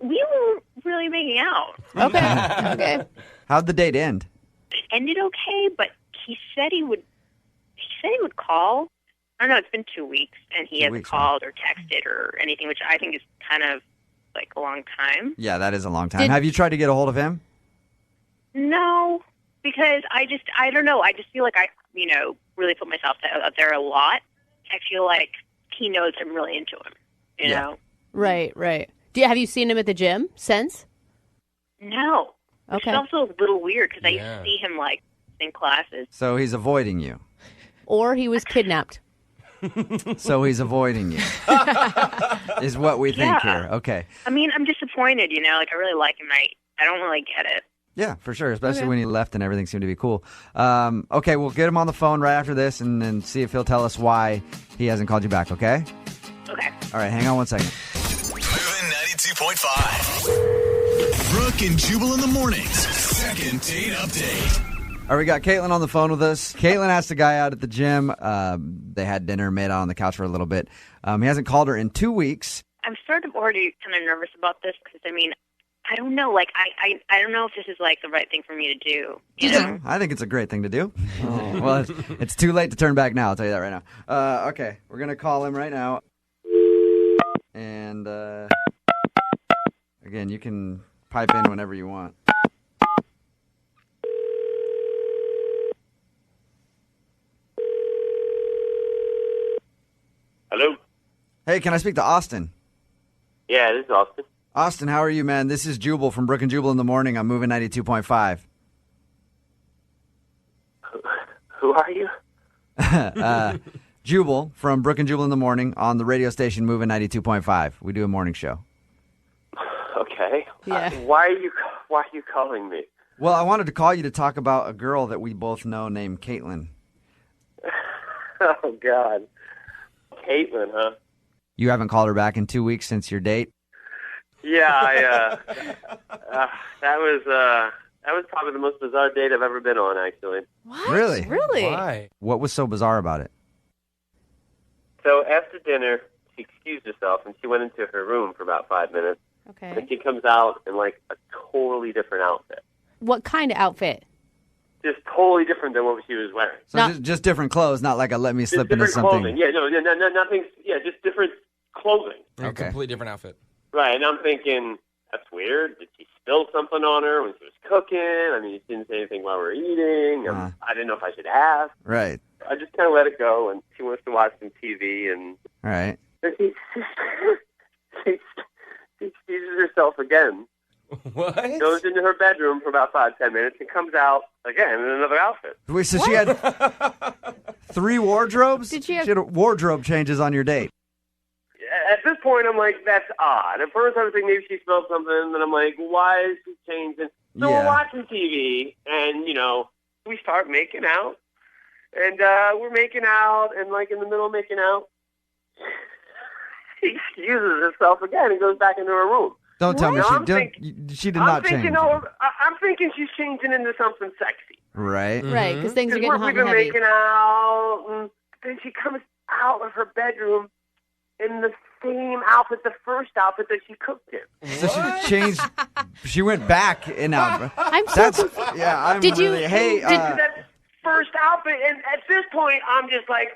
S14: We were really making out.
S2: Okay. Okay.
S8: How'd the date end?
S14: It ended okay, but he said he would call. I don't know, it's been 2 weeks and he hasn't called or texted or anything, which I think is kind of like a long time.
S8: Yeah, that is a long time. Have you tried to get a hold of him?
S14: No, because I don't know. I just feel like I, really put myself out there a lot. I feel like he knows I'm really into him, you know?
S2: Right. Have you seen him at the gym since?
S14: No.
S2: Okay.
S14: It's also a little weird because I used to see him like in classes.
S8: So he's avoiding you.
S2: Or he was kidnapped.
S8: So he's avoiding you. Is what we think here. Okay.
S14: I mean, I'm disappointed, like I really like him. I don't really get it.
S8: Yeah, for sure, especially when he left and everything seemed to be cool. Okay, we'll get him on the phone right after this and see if he'll tell us why he hasn't called you back, okay?
S14: Okay.
S8: All right, hang on 1 second.
S5: Moving 92.5. Brooke and Jubal in the mornings. Second date update.
S8: All right, we got Caitlin on the phone with us. Caitlin asked a guy out at the gym. They had dinner, made out on the couch for a little bit. He hasn't called her in 2 weeks.
S14: I'm sort of already kind of nervous about this because, I don't know. Like, I don't know if this is, like, the right thing for me to do. You know?
S8: I think it's a great thing to do. Well, it's too late to turn back now. I'll tell you that right now. Okay, we're going to call him right now. And, again, you can pipe in whenever you want.
S15: Hello?
S8: Hey, can I speak to Austin?
S15: Yeah, this is Austin.
S8: Austin, how are you, man? This is Jubal from Brooke and Jubal in the morning. I'm moving 92.5.
S15: Who are you?
S8: Jubal from Brooke and Jubal in the morning on the radio station moving 92.5. We do a morning show.
S15: Okay.
S2: Yeah.
S15: Why are you calling me?
S8: Well, I wanted to call you to talk about a girl that we both know named Caitlin.
S15: Oh, God. Caitlin, huh?
S8: You haven't called her back in 2 weeks since your date?
S15: Yeah, that was probably the most bizarre date I've ever been on, actually.
S2: What?
S8: Really?
S2: Really?
S4: Why?
S8: What was so bizarre about it?
S15: So after dinner, she excused herself and she went into her room for about 5 minutes.
S2: Okay.
S15: And she comes out in like a totally different outfit.
S2: What kind of outfit?
S15: Just totally different than what she was wearing.
S8: So just different clothes, not like a let me
S15: Just
S8: slip into
S15: different
S8: something.
S15: clothing. Yeah, no, nothing. Yeah, just different clothing.
S4: A completely different outfit.
S15: Right, and I'm thinking, that's weird. Did she spill something on her when she was cooking? I mean, she didn't say anything while we were eating. I didn't know if I should ask.
S8: Right.
S15: I just kind of let it go, and she wants to watch some TV, and
S8: All right.
S15: she excuses herself again.
S4: What?
S15: Goes into her bedroom for about 5-10 minutes and comes out again in another outfit.
S8: Wait, so she had 3 wardrobes?
S2: Did she have-
S8: She had wardrobe changes on your date.
S15: At this point, I'm like, that's odd. At first, I was thinking maybe she spilled something, and I'm like, why is she changing? So we're watching TV, and, we start making out. And we're making out, and, like, in the middle of making out, she excuses herself again and goes back into her room.
S8: Don't tell me she did not change.
S15: I'm thinking she's changing into something sexy.
S8: Right.
S2: Right, because things are getting hot
S15: We've
S2: and
S15: been
S2: heavy.
S15: making out, and then she comes out of her bedroom in the same outfit, the first outfit that she cooked in.
S8: So she changed. She went back in outfit.
S2: I'm so confused.
S8: Yeah, I'm
S2: Did you-
S8: really. Hey,
S15: That first outfit, and at this point, I'm just like,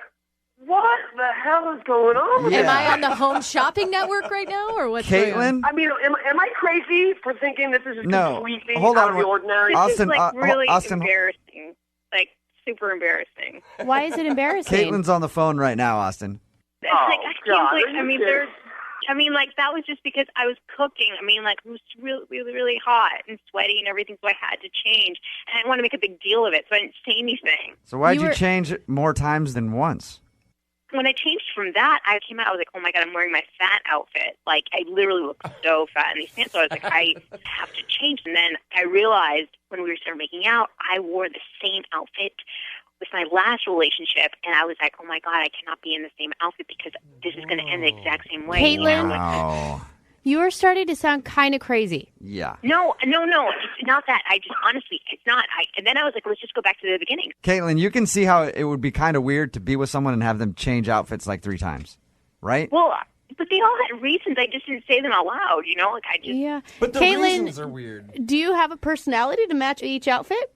S15: what the hell is going on with
S8: Yeah.
S13: Am I on the Home Shopping Network right now, or what's going on?
S8: Caitlin?
S15: I mean, am I crazy for thinking this is
S8: No.
S15: completely
S8: Hold
S15: out
S8: on.
S15: of the ordinary?
S14: This
S8: Austin,
S14: is like really
S8: Austin-
S14: embarrassing. Like super embarrassing.
S2: Why is it embarrassing?
S8: Caitlin's on the phone right now, Austin.
S14: It's
S15: Oh,
S14: like I
S15: God,
S14: can't
S15: are
S14: like
S15: you kidding?
S14: that was just because I was cooking. It was really, really, really hot and sweaty and everything, so I had to change. And I didn't want to make a big deal of it, so I didn't say anything.
S8: So why'd
S2: You
S8: you
S2: were-
S8: change more times than once?
S14: When I changed from that, I came out, I was like, oh my God, I'm wearing my fat outfit. Like, I literally look so fat in these pants. So I was like, I have to change. And then I realized when we started making out, I wore the same outfit with my last relationship. And I was like, oh my God, I cannot be in the same outfit because this is going to end the exact same way.
S2: Caitlin?
S8: Wow.
S2: You are starting to sound kind of crazy.
S1: Yeah.
S14: No, it's not that. I just honestly, it's not. And then I was like, let's just go back to the beginning.
S1: Caitlin, you can see how it would be kind of weird to be with someone and have them change outfits like 3 times, right?
S14: Well, but they all had reasons. I just didn't say them out loud, Like, I just...
S2: Yeah.
S4: But the
S2: Caitlin,
S4: reasons are weird.
S2: Do you have a personality to match each outfit?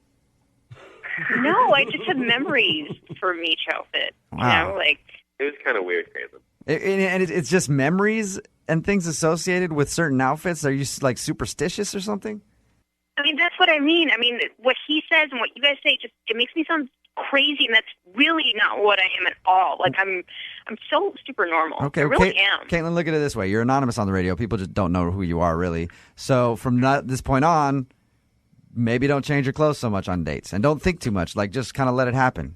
S14: No, I just have memories from each outfit.
S1: Wow.
S14: Like...
S15: It was kind of weird, Caitlin.
S1: And it's just memories and things associated with certain outfits. Are you like superstitious or something?
S14: I mean, that's what I mean. I mean, what he says and what you guys say, it makes me sound crazy, and that's really not what I am at all. Like, I'm so super normal.
S1: Okay,
S14: I really am.
S1: Caitlin, look at it this way. You're anonymous on the radio. People just don't know who you are, really. So from this point on, maybe don't change your clothes so much on dates. And don't think too much. Like, just kind of let it happen.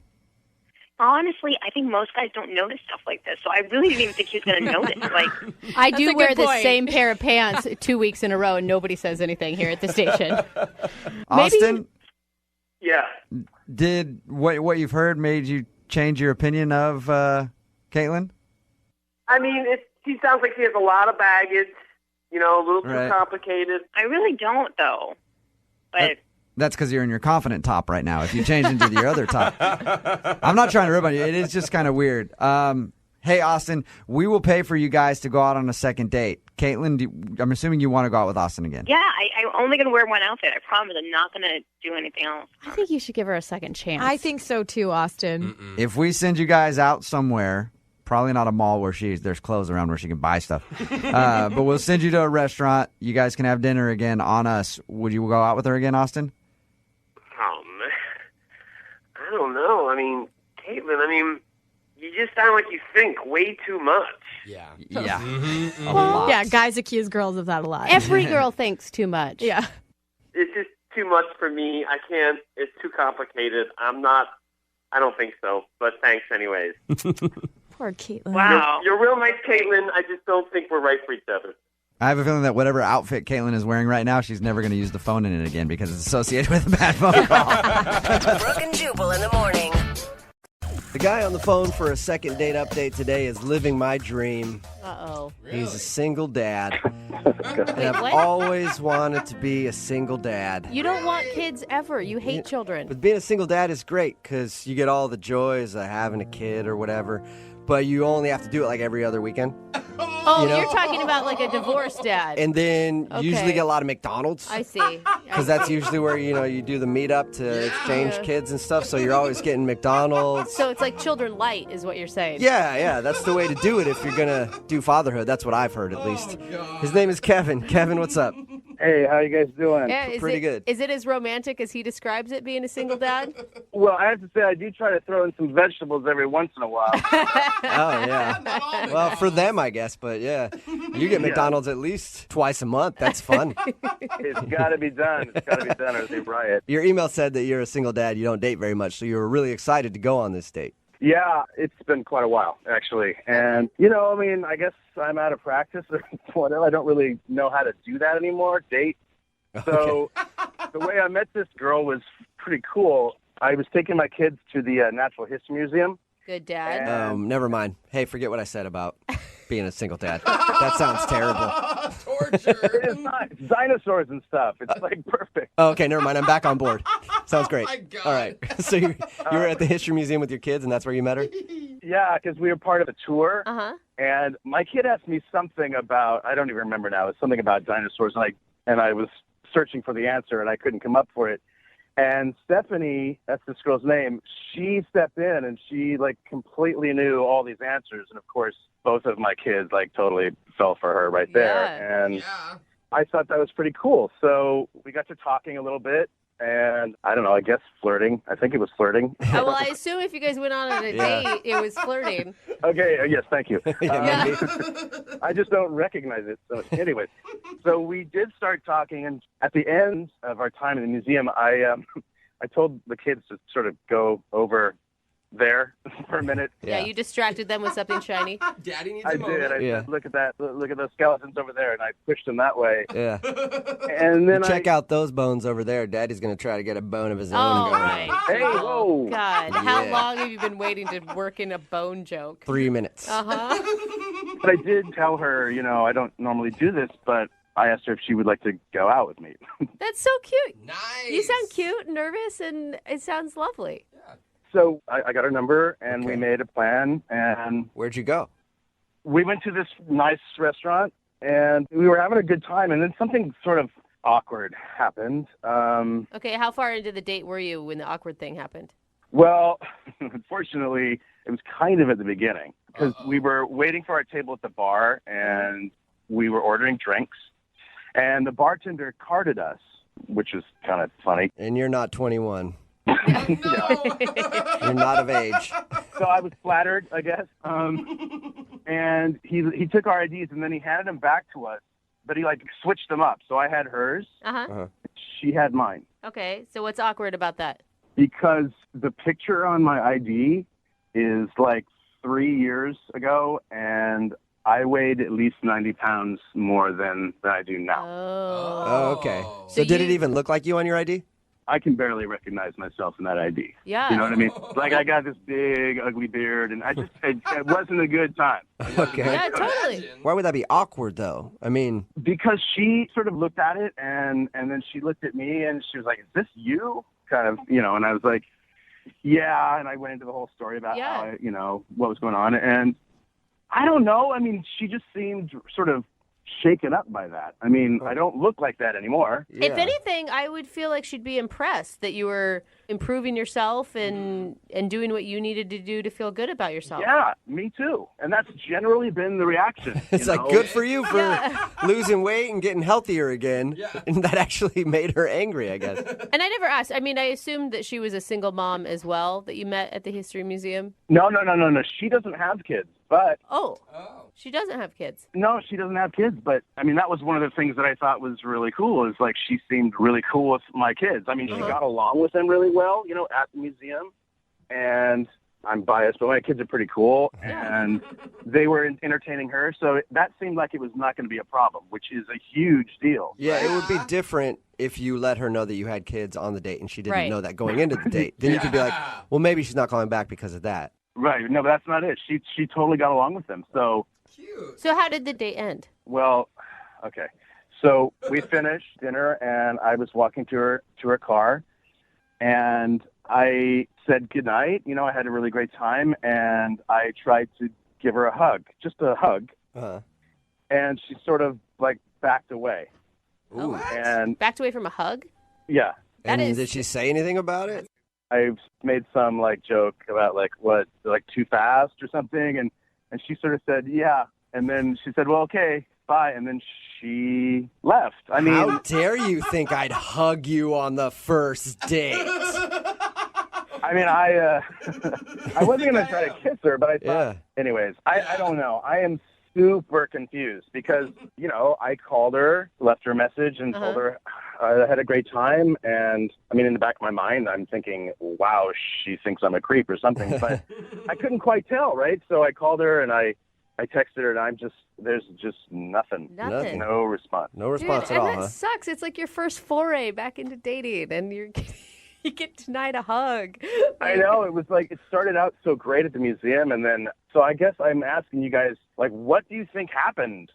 S14: Honestly, I think most guys don't notice stuff like this, so I really didn't even think he was going to notice. Like,
S2: I do wear the
S13: point.
S2: same pair of pants 2 weeks in a row, and nobody says anything here at the station.
S1: Austin,
S15: Yeah.
S1: did what you've heard made you change your opinion of Caitlin?
S15: I mean, he sounds like he has a lot of baggage, a little too
S1: Right.
S15: complicated.
S14: I really don't, though. But
S1: That's because you're in your confident top right now. If you change into your other top, I'm not trying to rip on you. It is just kind of weird. Hey, Austin, we will pay for you guys to go out on a second date. Caitlin, I'm assuming you want to go out with Austin again.
S14: yeah, I'm only going to wear one outfit. I promise. I'm not going to do anything else.
S2: I think you should give her a second chance.
S13: I think so too, Austin.
S1: If we send you guys out somewhere, probably not a mall where there's clothes around where she can buy stuff, but we'll send you to a restaurant. You guys can have dinner again on us. Would you go out with her again, Austin?
S15: Oh, man. I don't know. I mean, Caitlin, you just sound like you think way too much.
S4: Yeah.
S1: Yeah.
S4: Mm-hmm.
S1: A lot.
S13: Yeah, guys accuse girls of that a lot.
S2: Every girl thinks too much.
S13: Yeah.
S15: It's just too much for me. I can't. It's too complicated. I don't think so. But thanks anyways.
S13: Poor Caitlin.
S14: Wow.
S15: You're real nice, Caitlin. I just don't think we're right for each other.
S1: I have a feeling that whatever outfit Caitlin is wearing right now, she's never going to use the phone in it again because it's associated with a bad phone call.
S7: Brooke and Jubal in the morning.
S16: The guy on the phone for a second date update today is living my dream.
S2: Uh-oh.
S16: He's a single dad.
S2: Wait,
S16: And I've
S2: what?
S16: always wanted to be a single dad.
S2: You don't want kids ever. You hate children.
S16: But being a single dad is great because you get all the joys of having a kid or whatever, but you only have to do it like every other weekend.
S2: Oh,
S16: you know?
S2: you're talking about like a divorced dad.
S16: And then you usually
S2: Okay.
S16: get a lot of McDonald's.
S2: I see.
S16: Because that's usually where, you do the meetup to exchange kids and stuff, so you're always getting McDonald's.
S2: So it's like children light is what you're saying.
S16: Yeah, that's the way to do it if you're going to do fatherhood. That's what I've heard, at least. His name is Kevin. Kevin, what's up?
S17: Hey, how you guys doing?
S2: Yeah, is
S16: Pretty
S2: it,
S16: good.
S2: Is it as romantic as he describes it, being a single dad?
S17: Well, I have to say, I do try to throw in some vegetables every once in a while.
S16: Oh, yeah. Well, for them, I guess, but yeah. You get McDonald's at least twice a month. That's fun.
S17: It's got to be done. It's got to be done or they riot.
S16: Your email said that you're a single dad. You don't date very much, so you were really excited to go on this date.
S17: Yeah, it's been quite a while, actually. And, I guess I'm out of practice or whatever. I don't really know how to do that anymore, date. So the way I met this girl was pretty cool. I was taking my kids to the Natural History Museum.
S2: Good dad.
S16: Never mind. Hey, forget what I said about being a single dad. That sounds terrible.
S17: It is not. It's dinosaurs and stuff. It's like perfect.
S16: Oh, okay, never mind. I'm back on board. Sounds great.
S17: my God.
S16: All right. So you were at the History Museum with your kids, and that's where you met her?
S17: Yeah, because we were part of a tour.
S2: Uh-huh.
S17: And my kid asked me something about, I don't even remember now, it was something about dinosaurs, and I was searching for the answer, and I couldn't come up for it. And Stephanie, that's this girl's name, she stepped in, and she, completely knew all these answers. And, of course, both of my kids, totally fell for her right there.
S2: Yeah.
S17: And I thought that was pretty cool. So we got to talking a little bit. And I don't know, I guess flirting. I think it was flirting.
S2: Well, I assume if you guys went on a date, it was flirting.
S17: Okay, yes, thank you.
S2: Yeah.
S17: I just don't recognize it. So anyways, so we did start talking, and at the end of our time in the museum, I told the kids to sort of go over there for a minute.
S2: Yeah, you distracted them with something shiny.
S4: Daddy needs
S17: I
S4: a moment.
S17: did. I said, look at that. Look at those skeletons over there, and I pushed them that way.
S16: Yeah.
S17: And then
S16: Check out those bones over there. Daddy's going to try to get a bone of his own.
S2: Oh,
S16: going
S2: right.
S16: on.
S17: Hey, whoa.
S2: God, how
S16: Yeah.
S2: long have you been waiting to work in a bone joke?
S16: 3 minutes.
S2: Uh-huh.
S17: But I did tell her, I don't normally do this, but I asked her if she would like to go out with me.
S2: That's so cute.
S4: Nice.
S2: You sound cute, nervous, and it sounds lovely.
S17: So I got her number, and we made a plan. And
S16: where'd you go?
S17: We went to this nice restaurant, and we were having a good time. And then something sort of awkward happened.
S2: Okay, how far into the date were you when the awkward thing happened?
S17: Well, unfortunately, it was kind of at the beginning because we were waiting for our table at the bar, and we were ordering drinks. And the bartender carded us, which is kind of funny.
S16: And you're not 21. You're not of age.
S17: So I was flattered, I guess. And he took our IDs, and then he handed them back to us, but he, switched them up. So I had hers.
S2: Uh-huh.
S17: She had mine.
S2: Okay, so what's awkward about that?
S17: Because the picture on my ID is, 3 years ago, and I weighed at least 90 pounds more than I do now.
S16: Oh, okay. So did it even look like you on your ID?
S17: I can barely recognize myself in that ID.
S2: Yeah.
S17: You know what I mean? I got this big, ugly beard, and it wasn't a good time.
S16: Okay.
S2: Yeah, totally.
S16: Why would that be awkward, though? I mean...
S17: Because she sort of looked at it, and then she looked at me, and she was like, is this you? Kind of, and I was like, yeah, and I went into the whole story about how, what was going on, and I don't know. I mean, she just seemed sort of shaken up by that. I mean, I don't look like that anymore.
S2: If anything, I would feel like she'd be impressed that you were improving yourself and doing what you needed to do to feel good about yourself.
S17: Yeah, me too. And that's generally been the reaction.
S16: It's good for you for losing weight and getting healthier again. Yeah. And that actually made her angry, I guess.
S2: And I never asked. I mean, I assumed that she was a single mom as well that you met at the History Museum.
S17: No. She doesn't have kids, but...
S2: Oh. She doesn't have kids.
S17: No, she doesn't have kids, but I mean, that was one of the things that I thought was really cool is she seemed really cool with my kids. I mean, she got along with them really well, at the museum, and I'm biased, but my kids are pretty cool, and they were entertaining her, so that seemed like it was not going to be a problem, which is a huge deal.
S16: Yeah,
S17: right?
S16: It would be different if you let her know that you had kids on the date and she didn't know that going into the date. Then you could be like, well, maybe she's not calling back because of that.
S17: Right. No, but that's not it. She totally got along with them, so...
S2: Cute. So how did the date end?
S17: Well, okay. So we finished dinner, and I was walking to her car, and I said goodnight. I had a really great time, and I tried to give her a hug, just a hug.
S16: Uh-huh.
S17: And she sort of, backed away.
S2: Ooh.
S17: And
S2: backed away from a hug?
S17: Yeah.
S16: Did she say anything about it?
S17: I made some, joke about, what, too fast or something, and she sort of said, yeah. And then she said, well, okay, bye. And then she left. I mean...
S16: How dare you think I'd hug you on the first date?
S17: I mean, I wasn't going to try to kiss her, but I thought... Anyways, I don't know. I am super confused because, I called her, left her a message, and told her I had a great time. And, I mean, in the back of my mind, I'm thinking, wow, she thinks I'm a creep or something. But I couldn't quite tell, right? So I called her, and I texted her, and there's just nothing.
S2: Nothing.
S17: No response.
S16: No response
S2: Dude,
S16: at all,
S2: and that sucks. It's like your first foray back into dating, and you get denied a hug.
S17: I know. It was it started out so great at the museum, and then, so I guess I'm asking you guys, what do you think happened?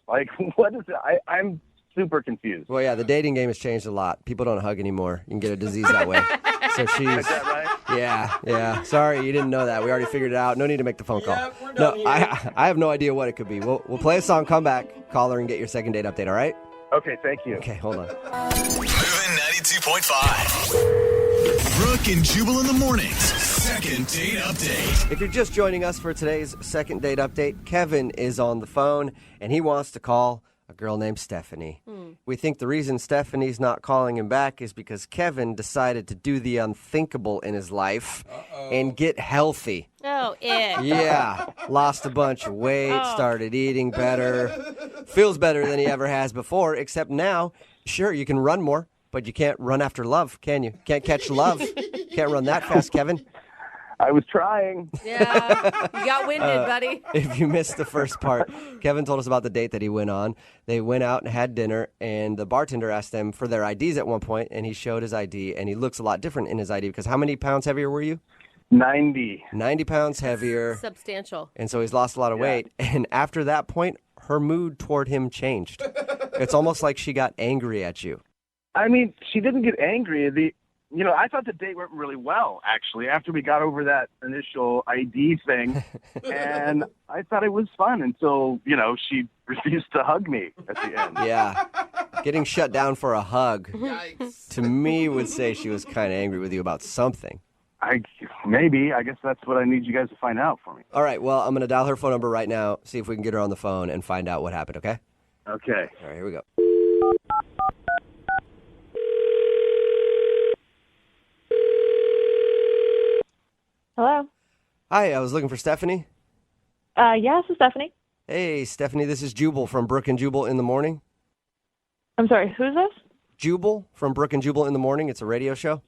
S17: What is it? I'm super confused.
S16: Well, yeah, the dating game has changed a lot. People don't hug anymore. You can get a disease that way. So she's...
S17: Is that right?
S16: Yeah. Sorry, you didn't know that. We already figured it out. No need to make the phone call.
S4: Yep, we're done here.
S16: I have no idea what it could be. We'll play a song, come back, call her, and get your second date update, all right?
S17: Okay, thank you.
S16: Okay, hold on.
S5: Moving 92.5. Brooke and Jubal in the mornings. Second date update.
S16: If you're just joining us for today's second date update, Kevin is on the phone, and he wants to call a girl named Stephanie. We think the reason Stephanie's not calling him back is because Kevin decided to do the unthinkable in his life and get healthy.
S2: Oh,
S16: Yeah, lost a bunch of weight, started eating better, feels better than he ever has before, except now, sure, you can run more, but you can't run after love, can you? Can't catch love. Can't run that fast, Kevin.
S17: I was trying.
S2: Yeah, you got winded, buddy.
S16: If you missed the first part, Kevin told us about the date that he went on. They went out and had dinner, and the bartender asked them for their IDs at one point, and he showed his ID, and he looks a lot different in his ID because how many pounds heavier were you?
S17: 90.
S16: 90 pounds heavier.
S2: Substantial.
S16: And so he's lost a lot of weight. And after that point, her mood toward him changed. It's almost like she got angry at you.
S17: I mean, she didn't get angry. I thought the date went really well, actually, after we got over that initial ID thing. And I thought it was fun until, she refused to hug me at the end.
S16: Yeah. Getting shut down for a hug,
S4: Yikes.
S16: to me, would say she was kind of angry with you about something.
S17: Maybe. I guess that's what I need you guys to find out for me.
S16: All right, well, I'm going to dial her phone number right now, see if we can get her on the phone and find out what happened, okay?
S17: Okay.
S16: All right, here we go.
S18: Hello.
S16: Hi, I was looking for Stephanie.
S18: Yeah, this is Stephanie.
S16: Hey, Stephanie, this is Jubal from Brooke and Jubal in the Morning.
S18: I'm sorry, who's this?
S16: Jubal from Brooke and Jubal in the Morning. It's a radio show.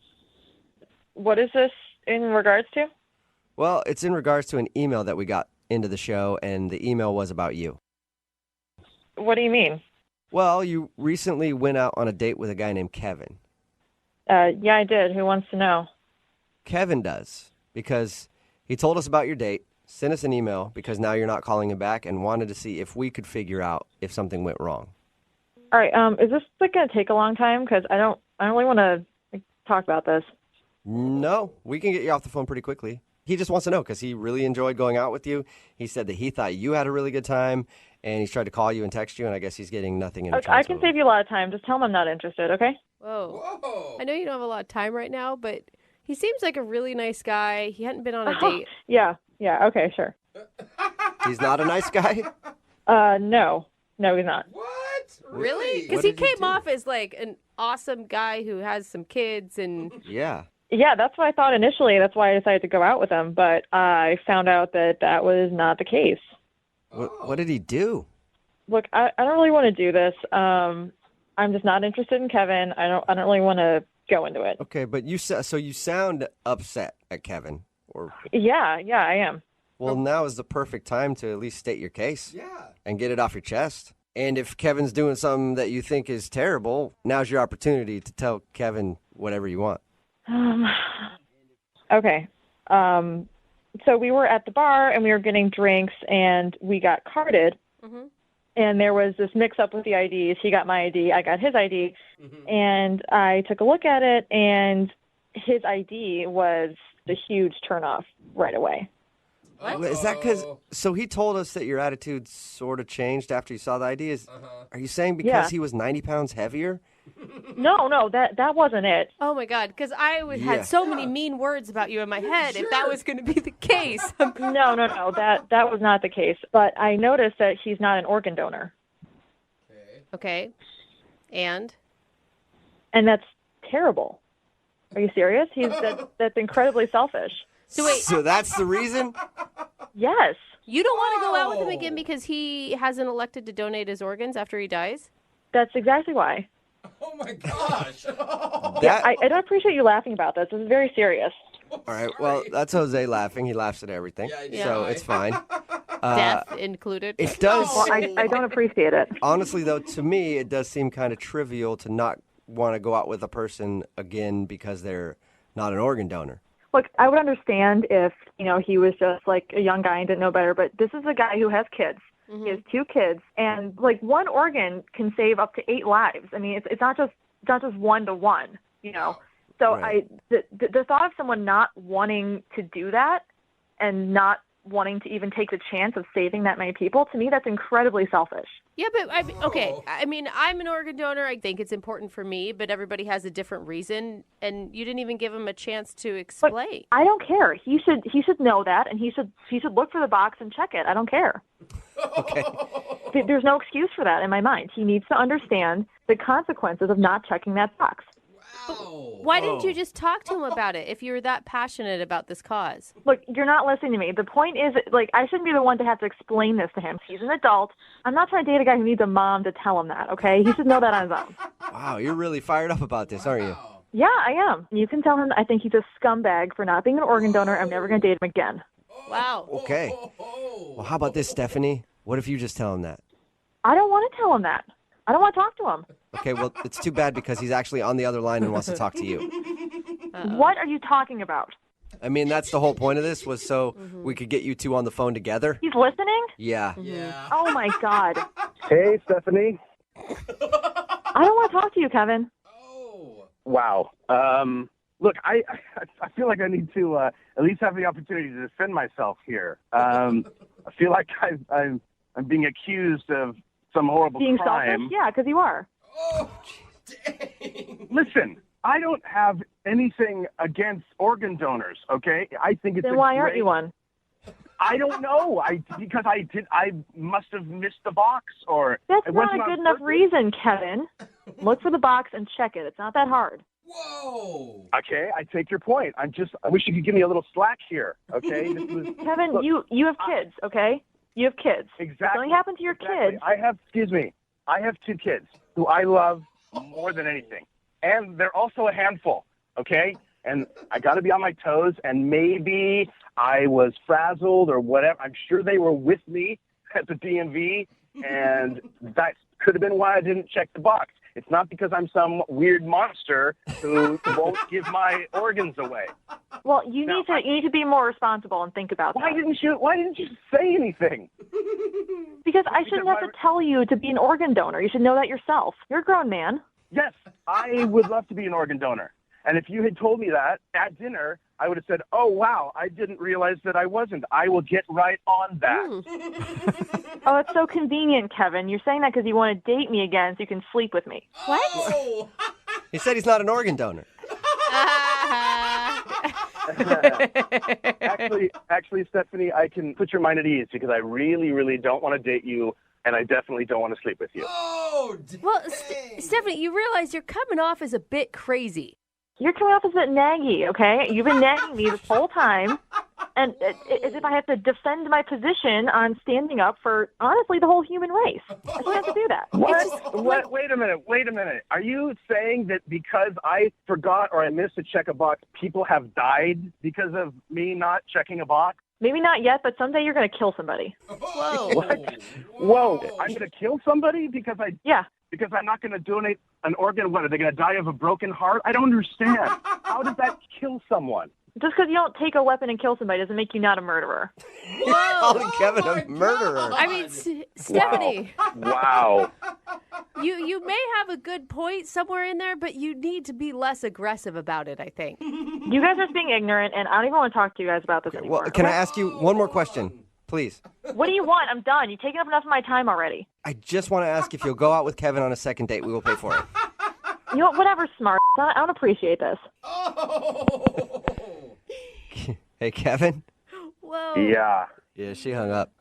S18: What is this in regards to?
S16: Well, it's in regards to an email that we got into the show, and the email was about you.
S18: What do you mean?
S16: Well, you recently went out on a date with a guy named Kevin.
S18: Yeah, I did. Who wants to know?
S16: Kevin does, because he told us about your date, sent us an email because now you're not calling him back, and wanted to see if we could figure out if something went wrong.
S18: All right. Is this going to take a long time? Because I don't really want to talk about this.
S16: No, we can get you off the phone pretty quickly. He just wants to know because he really enjoyed going out with you. He said that he thought you had a really good time, and he's tried to call you and text you, and I guess he's getting nothing in return.
S18: I can save you a lot of time. Just tell him I'm not interested, okay?
S2: Whoa. I know you don't have a lot of time right now, but he seems like a really nice guy. He hadn't been on a date.
S18: Yeah, okay, sure.
S16: He's not a nice guy?
S18: No, he's not.
S4: What?
S2: Really? Because he came off as like an awesome guy who has some kids and...
S16: Yeah.
S18: Yeah, that's what I thought initially. That's why I decided to go out with him. But I found out that was not the case.
S16: What did he do?
S18: Look, I don't really want to do this. I'm just not interested in Kevin. I don't really want to go into it.
S16: Okay, but you sound upset at Kevin, or
S18: Yeah, I am.
S16: well, now is the perfect time to at least state your case, and get it off your chest. And if Kevin's doing something that you think is terrible, now's your opportunity to tell Kevin whatever you want.
S18: Okay. So we were at the bar and we were getting drinks and we got carded.
S2: Mm-hmm.
S18: And there was this mix-up with the IDs. He got my ID, I got his ID, and I took a look at it, and his ID was a huge turnoff right away.
S16: Is that because? So he told us that your attitude sort of changed after you saw the ID. Are you saying because he was 90 pounds heavier?
S18: No, that wasn't it.
S2: Oh my God, because I had so many mean words about you in my head. If that was going to be the case,
S18: No, that was not the case. But I noticed that he's not an organ donor.
S2: Okay, and
S18: that's terrible. Are you serious? That's incredibly selfish.
S16: So that's the reason?
S18: Yes.
S2: You don't want to go out with him again because he hasn't elected to donate his organs after he dies?
S18: That's exactly why.
S4: Oh my gosh.
S18: I don't appreciate you laughing about this. This is very serious.
S16: All right, well, that's Jose laughing. He laughs at everything, so it's fine.
S2: Death included?
S16: It does.
S18: Well, I don't appreciate it.
S16: Honestly, though, to me, it does seem kind of trivial to not want to go out with a person again because they're not an organ donor.
S18: Look, I would understand if, he was just like a young guy and didn't know better, but this is a guy who has kids. Mm-hmm. He has 2 kids, and like one organ can save up to 8 lives. I mean, it's not just 1-to-1, So
S16: Right.
S18: the thought of someone not wanting to do that and not wanting to even take the chance of saving that many people, to me, that's incredibly selfish.
S2: Yeah, but I'm an organ donor. I think it's important for me, but everybody has a different reason, and you didn't even give him a chance to explain.
S18: But I don't care. He should know that, and he should look for the box and check it. I don't care.
S16: Okay.
S18: There's no excuse for that in my mind. He needs to understand the consequences of not checking that box.
S2: Why didn't you just talk to him about it if you were that passionate about this cause?
S18: Look, you're not listening to me. The point is, I shouldn't be the one to have to explain this to him. He's an adult. I'm not trying to date a guy who needs a mom to tell him that, okay? He should know that on his own.
S16: Wow, you're really fired up about this, aren't you?
S18: Yeah, I am. You can tell him I think he's a scumbag for not being an organ donor. I'm never going to date him again.
S2: Wow.
S16: Okay. Well, how about this, Stephanie? What if you just tell him that?
S18: I don't want to tell him that. I don't want to talk to him.
S16: Okay, well, it's too bad because he's actually on the other line and wants to talk to you.
S18: What are you talking about?
S16: I mean, that's the whole point of this was so we could get you two on the phone together.
S18: He's listening?
S16: Yeah.
S18: Oh, my God.
S17: Hey, Stephanie.
S18: I don't want to talk to you, Kevin.
S17: Wow. Look, I feel like I need to at least have the opportunity to defend myself here. I feel like I'm being accused of some horrible
S18: Being
S17: crime.
S18: selfish? Yeah, because you are.
S17: Listen, I don't have anything against organ donors. Okay, I think it's.
S18: Then why aren't you one?
S17: I don't know. Because I must have missed the box, or
S18: That's
S17: it
S18: not
S17: wasn't
S18: a
S17: on
S18: good enough
S17: purpose.
S18: reason, Kevin. Look for the box and check it. It's not that hard.
S17: Okay, I take your point. I wish you could give me a little slack here. Okay,
S18: Kevin,
S17: look,
S18: you have kids, okay? You have kids.
S17: Exactly.
S18: If something happened to your kids.
S17: I have 2 kids who I love more than anything. And they're also a handful, okay? And I got to be on my toes, and maybe I was frazzled or whatever. I'm sure they were with me at the DMV, and that could have been why I didn't check the box. It's not because I'm some weird monster who won't give my organs away.
S18: Well, you need to be more responsible and think about
S17: Why
S18: that.
S17: didn't you say anything?
S18: Because I shouldn't have to tell you to be an organ donor. You should know that yourself. You're a grown man.
S17: Yes, I would love to be an organ donor. And if you had told me that at dinner, I would have said, oh, wow, I didn't realize that I wasn't. I will get right on that.
S18: Oh, it's so convenient, Kevin. You're saying that because you want to date me again so you can sleep with me.
S2: What?
S16: He said he's not an organ donor.
S17: Actually, Stephanie, I can put your mind at ease because I really, really don't want to date you, and I definitely don't want to sleep with you.
S2: Well, Stephanie, you realize you're coming off as a bit crazy.
S18: You're coming off as a bit naggy, okay? You've been nagging me this whole time, and as if I have to defend my position on standing up for, honestly, the whole human race. I don't have to do that.
S17: What? Wait a minute. Are you saying that because I forgot or I missed to check a box, people have died because of me not checking a box?
S18: Maybe not yet, but someday you're going to kill somebody.
S2: Whoa.
S17: What? Whoa, I'm going to kill somebody because because I'm not going to donate an organ? What, are they going to die of a broken heart? I don't understand. How does that kill someone?
S18: Just because you don't take a weapon and kill somebody doesn't make you not a murderer.
S16: Calling Kevin a murderer.
S2: I mean, Stephanie.
S17: Wow.
S2: You may have a good point somewhere in there, but you need to be less aggressive about it, I think.
S18: You guys are just being ignorant, and I don't even want to talk to you guys about this anymore.
S16: Well, can I ask you one more question, please?
S18: What do you want? I'm done. You've taken up enough of my time already.
S16: I just want to ask if you'll go out with Kevin on a second date. We will pay for it.
S18: You know what? Whatever, smart. I don't appreciate this.
S16: Hey, Kevin?
S2: Whoa.
S17: Yeah.
S16: Yeah, she hung up.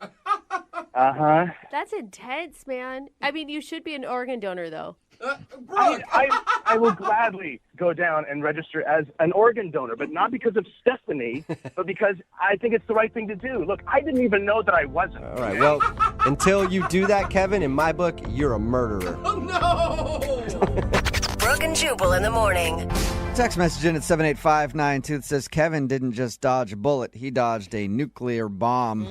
S17: Uh-huh.
S2: That's intense, man. I mean, you should be an organ donor, though.
S17: I will gladly go down and register as an organ donor, but not because of Stephanie, but because I think it's the right thing to do. Look, I didn't even know that I wasn't.
S16: All right, well, until you do that, Kevin, in my book, you're a murderer.
S7: Brooke and Jubal in the morning.
S1: Text message in at 78592 that says Kevin didn't just dodge a bullet, he dodged a nuclear bomb.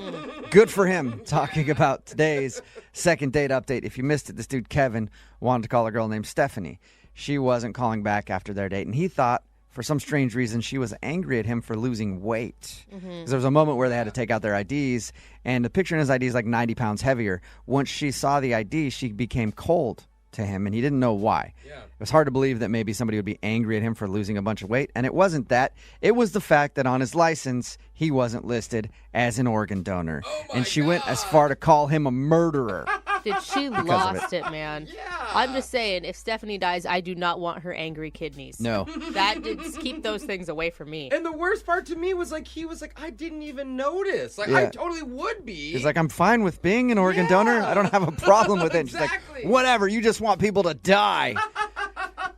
S1: Good for him. Talking about today's second date update. If you missed it, this dude Kevin wanted to call a girl named Stephanie. She wasn't calling back after their date, and he thought, for some strange reason, she was angry at him for losing weight. Because there was a moment where they had to take out their IDs, and the picture in his ID is like 90 pounds heavier. Once she saw the ID, she became cold to him, and he didn't know why. It was hard to believe that maybe somebody would be angry at him for losing a bunch of weight, and it wasn't that. It was the fact that on his license, he wasn't listed as an organ donor. And she went as far to call him a murderer.
S2: Dude, she
S1: Because of
S2: lost it, man. I'm just saying, if Stephanie dies, I do not want her angry kidneys.
S1: No.
S2: Just keep those things away from me.
S4: And the worst part to me was he was like, I didn't even notice. Like,
S1: Yeah.
S4: I totally would be.
S1: He's like, I'm fine with being an organ donor. I don't have a problem with it. And she's like, whatever, you just want people to die.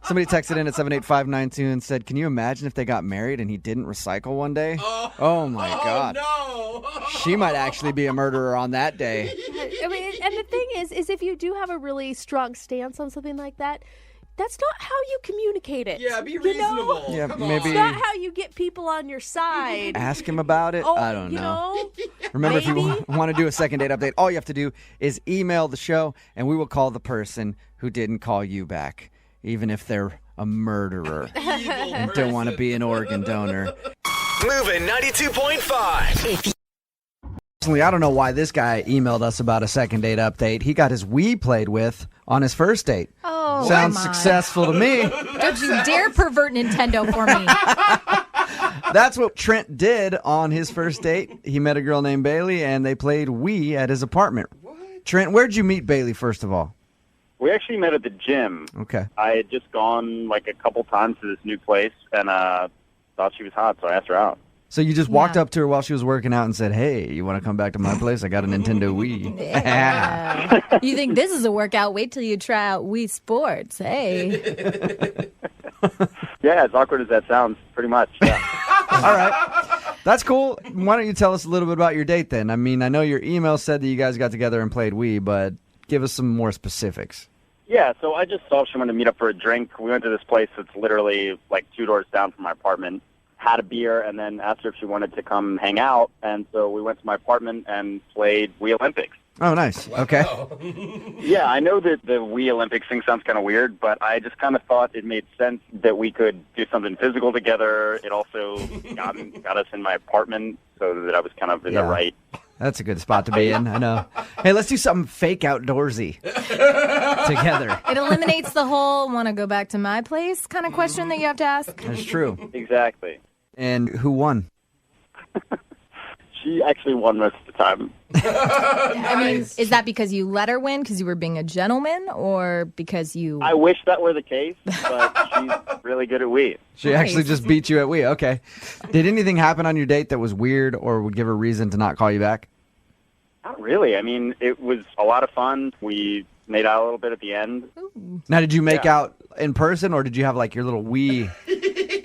S1: Somebody texted in at 78592 and said, can you imagine if they got married and he didn't recycle one day? Oh my God.
S4: No.
S1: She might actually be a murderer on that day.
S2: I mean, and the thing is if you do have a really strong stance on something like that, that's not how you communicate it.
S4: Yeah, be
S2: you
S4: reasonable.
S2: know?
S1: Yeah,
S2: It's
S1: maybe
S2: not how you get people on your side.
S1: ask him about it. I don't
S2: you
S1: know. Remember, if you
S2: maybe?
S1: want to do a second date update, all you have to do is email the show, and we will call the person who didn't call you back, even if they're a murderer and don't want to be an organ donor.
S5: Moving 92.5.
S1: Personally, I don't know why this guy emailed us about a second date update. He got his Wii played with on his first date.
S13: Oh,
S1: sounds
S13: come on.
S1: successful to me.
S13: Don't you dare pervert Nintendo for me.
S1: That's what Trent did on his first date. He met a girl named Bailey, and they played Wii at his apartment. Trent, where'd you meet Bailey, first of all?
S19: We actually met at the gym.
S1: Okay.
S19: I had just gone like a couple times to this new place and thought she was hot, so I asked her out.
S1: So you just walked up to her while she was working out and said, hey, you want to come back to my place? I got a Nintendo Wii.
S13: Yeah. You think this is a workout? Wait till you try out Wii Sports. Hey.
S19: Yeah, as awkward as that sounds, pretty much. Yeah.
S1: All right. That's cool. Why don't you tell us a little bit about your date then? I mean, I know your email said that you guys got together and played Wii, but give us some more specifics.
S19: Yeah, so I just saw she wanted to meet up for a drink. We went to this place that's literally like 2 doors down from my apartment, had a beer, and then asked her if she wanted to come hang out. And so we went to my apartment and played Wii Olympics.
S1: Oh, nice. Okay.
S19: Yeah, I know that the Wii Olympics thing sounds kind of weird, but I just kind of thought it made sense that we could do something physical together. It also got us in my apartment so that I was kind of in the right.
S1: That's a good spot to be in. I know. Hey, let's do something fake outdoorsy together.
S13: It eliminates the whole want to go back to my place kind of question that you have to ask.
S1: That's true.
S19: Exactly.
S1: And who won?
S19: She actually won most of the time.
S13: I mean, is that because you let her win because you were being a gentleman or because you...
S19: I wish that were the case, but she's really good at Wii.
S1: She actually just beat you at Wii. Okay. Did anything happen on your date that was weird or would give her reason to not call you back?
S19: Not really. I mean, it was a lot of fun. We made out a little bit at the end.
S1: Now, did you make out in person or did you have like your little Wii...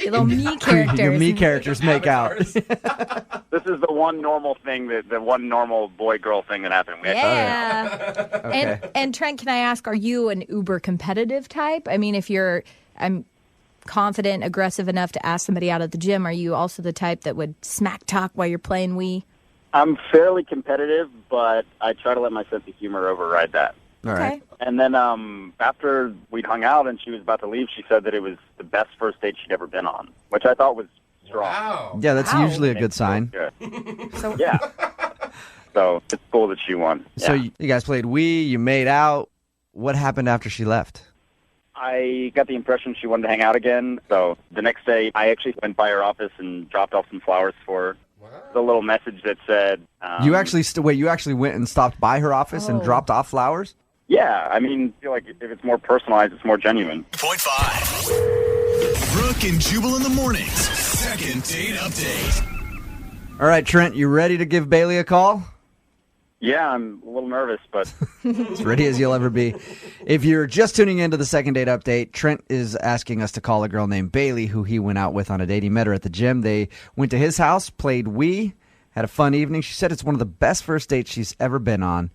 S13: Your little me characters.
S1: Your me characters make out.
S19: This is the one normal thing, the one normal boy-girl thing that happened.
S13: Yeah.
S1: Okay.
S13: And Trent, can I ask, are you an uber competitive type? I mean, if I'm confident, aggressive enough to ask somebody out at the gym, are you also the type that would smack talk while you're playing Wii?
S19: I'm fairly competitive, but I try to let my sense of humor override that.
S1: All right.
S19: And then after we'd hung out and she was about to leave, she said that it was the best first date she'd ever been on, which I thought was strong.
S4: Wow.
S1: Yeah, that's usually a good sign.
S19: Yeah. So it's cool that she won.
S1: So
S19: Yeah.
S1: you guys played Wii, you made out. What happened after she left?
S19: I got the impression she wanted to hang out again. So the next day, I actually went by her office and dropped off some flowers for her. The little message that said...
S1: You actually you actually went and stopped by her office and dropped off flowers?
S19: Yeah, I mean, I feel like if it's more personalized, it's more genuine.
S5: 0.5. Brooke and Jubal in the mornings. Second date update.
S1: All right, Trent, you ready to give Bailey a call?
S19: Yeah, I'm a little nervous, but...
S1: As ready as you'll ever be. If you're just tuning into the second date update, Trent is asking us to call a girl named Bailey, who he went out with on a date. He met her at the gym. They went to his house, played Wii, had a fun evening. She said it's one of the best first dates she's ever been on.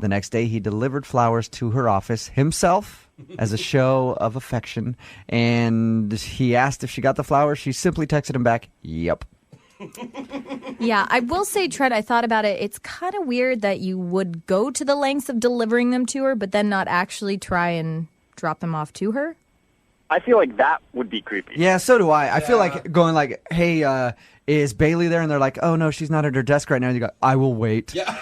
S1: The next day, he delivered flowers to her office himself as a show of affection. And he asked if she got the flowers. She simply texted him back, yep.
S13: Yeah, I will say, Trent, I thought about it. It's kind of weird that you would go to the lengths of delivering them to her, but then not actually try and drop them off to her.
S19: I feel like that would be creepy.
S1: Yeah, so do I. I feel like going like, hey, is Bailey there? And they're like, oh, no, she's not at her desk right now. And you go, I will wait. Yeah.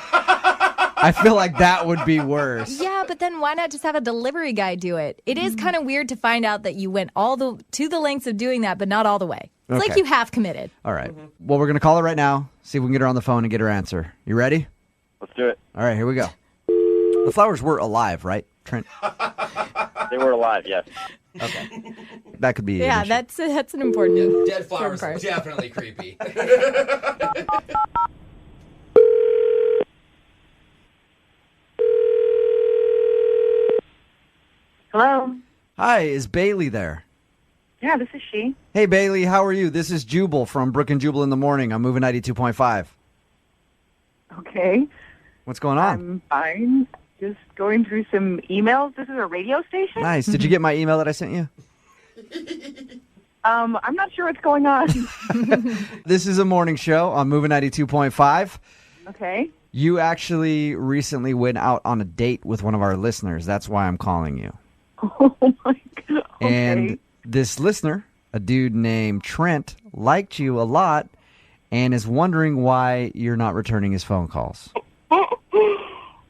S1: I feel like that would be worse.
S13: Yeah, but then why not just have a delivery guy do it? It is kind of weird to find out that you went to the lengths of doing that, but not all the way. It's like
S1: Okay.
S13: you half committed.
S1: All right. Well, we're going to call her right now, see if we can get her on the phone and get her answer. You ready?
S19: Let's do it.
S1: All right, here we go. The flowers were alive, right, Trent?
S19: They were alive, yes.
S1: Okay. That could be
S13: Yeah,
S1: an issue.
S13: that's an important
S4: Dead flowers,
S13: part.
S4: definitely creepy.
S6: Hello.
S1: Hi, is Bailey there?
S6: Yeah, this is she.
S1: Hey, Bailey, how are you? This is Jubal from Brooke and Jubal in the morning. I'm moving 92.5.
S6: Okay.
S1: What's going on?
S6: I'm fine. Just going through some emails. This is a radio station?
S1: Nice. Did you get my email that I sent you?
S6: I'm not sure what's going on.
S1: This is a morning show on Moving 92.5.
S6: Okay.
S1: You actually recently went out on a date with one of our listeners. That's why I'm calling you.
S6: Oh, my God. Okay.
S1: And this listener, a dude named Trent, liked you a lot, and is wondering why you're not returning his phone calls.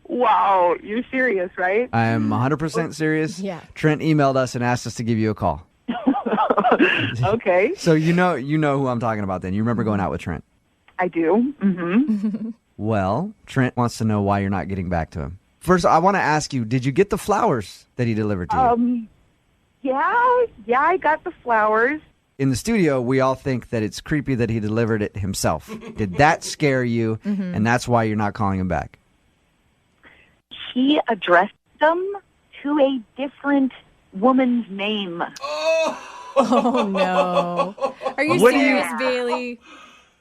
S6: Wow, you're serious, right?
S1: I am 100% serious.
S13: Yeah.
S1: Trent emailed us and asked us to give you a call.
S6: Okay,
S1: So you know who I'm talking about then. You remember going out with Trent.
S6: I do. Mm-hmm.
S1: Well, Trent wants to know why you're not getting back to him. First, I want to ask you, did you get the flowers that he delivered to you?
S6: Yeah, I got the flowers.
S1: In the studio, we all think that it's creepy that he delivered it himself. Did that scare you, and that's why you're not calling him back?
S20: He addressed them to a different woman's name.
S13: Oh, no. Are you serious, Bailey?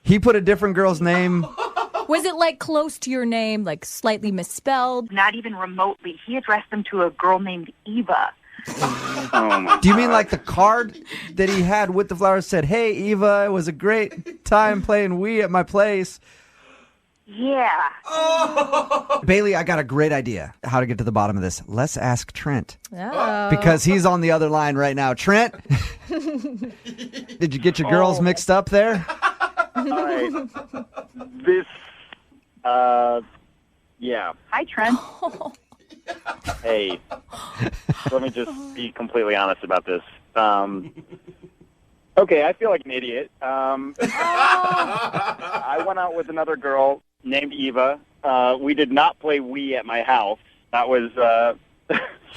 S1: He put a different girl's name.
S13: Was it like close to your name, like slightly misspelled?
S20: Not even remotely. He addressed them to a girl named Eva.
S1: Do you mean like the card that he had with the flowers said, "Hey, Eva, it was a great time playing Wii at my place"?
S20: Yeah.
S1: Bailey, I got a great idea how to get to the bottom of this. Let's ask Trent.
S13: Oh.
S1: Because he's on the other line right now. Trent, did you get your girls mixed up there?
S19: All right. Yeah.
S20: Hi, Trent.
S19: Hey, let me just be completely honest about this. Okay, I feel like an idiot. I went out with another girl named Eva. We did not play Wii at my house. That was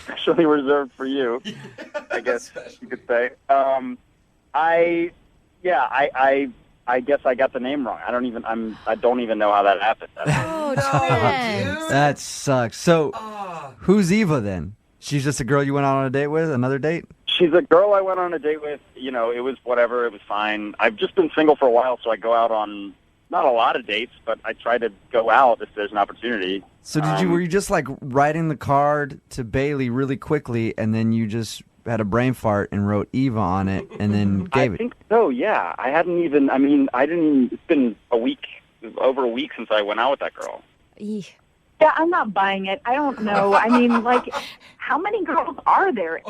S19: specially reserved for you, I guess you could say. I guess I got the name wrong. I don't even know how that happened.
S13: Oh, Trent.
S1: That sucks. So, who's Eva then? She's just a girl you went out on a date with? Another date?
S19: She's a girl I went on a date with. You know, it was whatever. It was fine. I've just been single for a while, so I go out on not a lot of dates, but I try to go out if there's an opportunity.
S1: So were you just like writing the card to Bailey really quickly, and then you just had a brain fart and wrote Eva on it, and then gave it?
S19: I think so, yeah. It's been over a week since I went out with that girl.
S20: Yeah, I'm not buying it. I don't know. I mean, like, how many girls are there?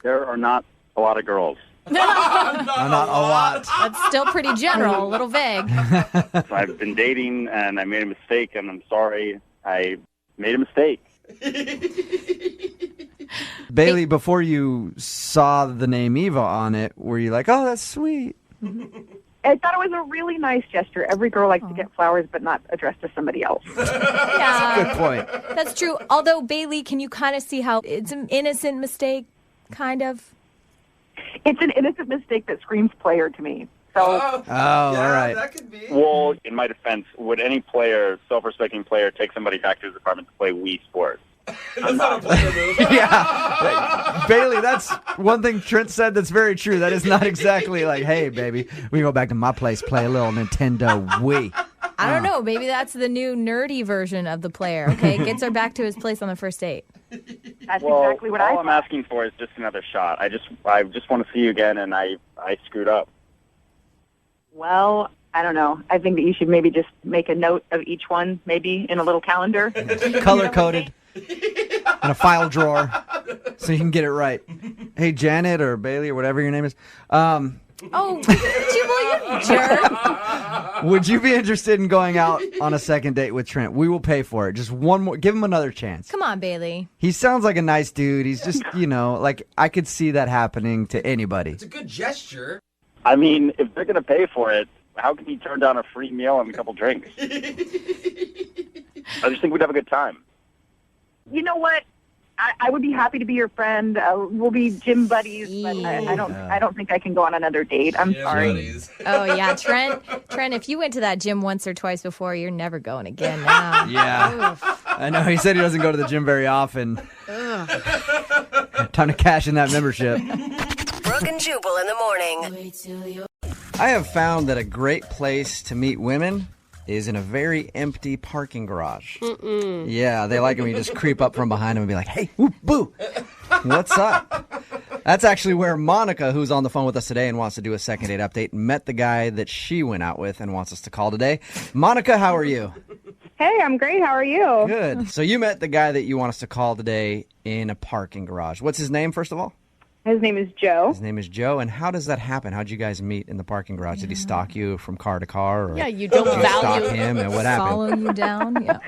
S19: There are not a lot of girls.
S1: Not a lot.
S13: That's still pretty general, a little vague.
S19: So I've been dating, and I made a mistake, and I'm sorry. I made a mistake.
S1: Bailey, before you saw the name Eva on it, were you like, oh, that's sweet?
S6: I thought it was a really nice gesture. Every girl likes to get flowers, but not addressed to somebody else.
S13: Yeah.
S1: Good point.
S13: That's true. Although, Bailey, can you kind of see how it's an innocent mistake, kind of?
S6: It's an innocent mistake that screams player to me. So.
S1: All right.
S4: That could be.
S19: Well, in my defense, would any player, self-respecting player, take somebody back to his apartment to play Wii Sports?
S4: That's not a player move.
S1: Yeah. Bailey, that's one thing Trent said that's very true. That is not exactly like, hey, baby, we go back to my place, play a little Nintendo Wii.
S13: I don't know. Maybe that's the new nerdy version of the player, okay? Gets her back to his place on the first date.
S6: That's exactly what
S19: all I'm asking for is just another shot. I just want to see you again, and I screwed up.
S6: Well, I don't know. I think that you should maybe just make a note of each one, maybe in a little calendar.
S1: Color-coded. In a file drawer so you can get it right. Hey, Janet or Bailey or whatever your name is.
S13: Oh, Jubal, you jerk.
S1: Would you be interested in going out on a second date with Trent? We will pay for it. Just one more. Give him another chance.
S13: Come on, Bailey.
S1: He sounds like a nice dude. He's just, like I could see that happening to anybody.
S4: It's a good gesture.
S19: I mean, if they're going to pay for it, how can he turn down a free meal and a couple drinks? I just think we'd have a good time.
S6: You know what? I would be happy to be your friend. We'll be gym buddies, but I don't think I can go on another date. I'm sorry.
S4: Buddies.
S13: Oh, yeah. Trent, if you went to that gym once or twice before, you're never going again now.
S1: Yeah.
S13: Oof.
S1: I know. He said he doesn't go to the gym very often. Time to cash in that membership.
S7: Brooke and Jubal in the morning.
S1: I have found that a great place to meet women is in a very empty parking garage. Yeah, they like it when you just creep up from behind them and be like, hey, whoop, boo, what's up? That's actually where Monica, who's on the phone with us today and wants to do a second date update, met the guy that she went out with and wants us to call today. Monica, how are you?
S21: Hey, I'm great. How are you?
S1: Good. So you met the guy that you want us to call today in a parking garage. What's his name, first of all?
S21: His name is Joe.
S1: His name is Joe. And how does that happen? How'd you guys meet in the parking garage? Did he stalk you from car to car? Or
S2: Yeah, you don't
S1: did you
S2: value
S1: stalk him, and what happened?
S13: Follow you down? Yeah.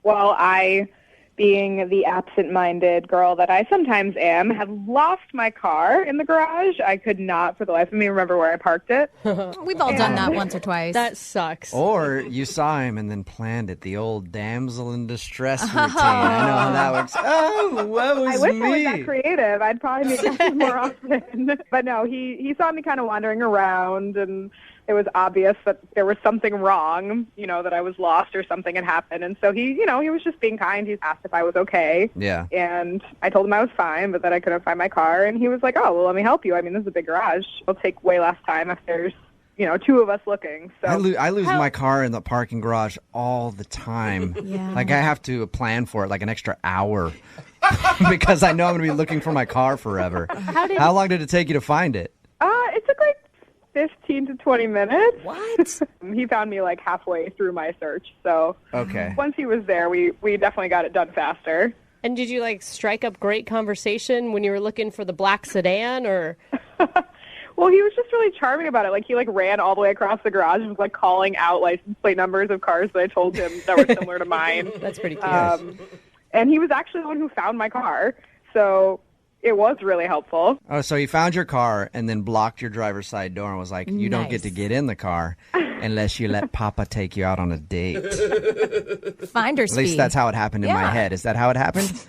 S21: Well, I, being the absent-minded girl that I sometimes am, had lost my car in the garage. I could not, for the life of me, remember where I parked it.
S13: We've all done that once or twice.
S2: That sucks.
S1: Or you saw him and then planned it, the old damsel in distress routine. I know how that works. Oh, what was
S21: I wish
S1: me?
S21: I was that creative. I'd probably make that more often. But no, he saw me kind of wandering around, and it was obvious that there was something wrong, that I was lost or something had happened. And so he was just being kind. He asked if I was okay.
S1: Yeah.
S21: And I told him I was fine, but that I couldn't find my car. And he was like, oh, well, let me help you. I mean, this is a big garage. It'll take way less time if there's, two of us looking. So
S1: I lose my car in the parking garage all the time.
S13: Yeah.
S1: Like I have to plan for it like an extra hour because I know I'm going to be looking for my car forever. How long did it take you to find it?
S21: It took like 15 to 20 minutes.
S2: What?
S21: He found me like halfway through my search. So
S1: Okay.
S21: once he was there, we definitely got it done faster.
S2: And did you strike up great conversation when you were looking for the black sedan, or?
S21: Well, he was just really charming about it. Like he ran all the way across the garage and was calling out license plate numbers of cars that I told him that were similar to mine.
S2: That's pretty cute.
S21: And he was actually the one who found my car. So it was really helpful.
S1: Oh, so he found your car and then blocked your driver's side door and was like, you don't get to get in the car unless you let Papa take you out on a date.
S13: Finder's
S1: At least
S13: fee.
S1: that's how it happened in my head. Is that how it happened?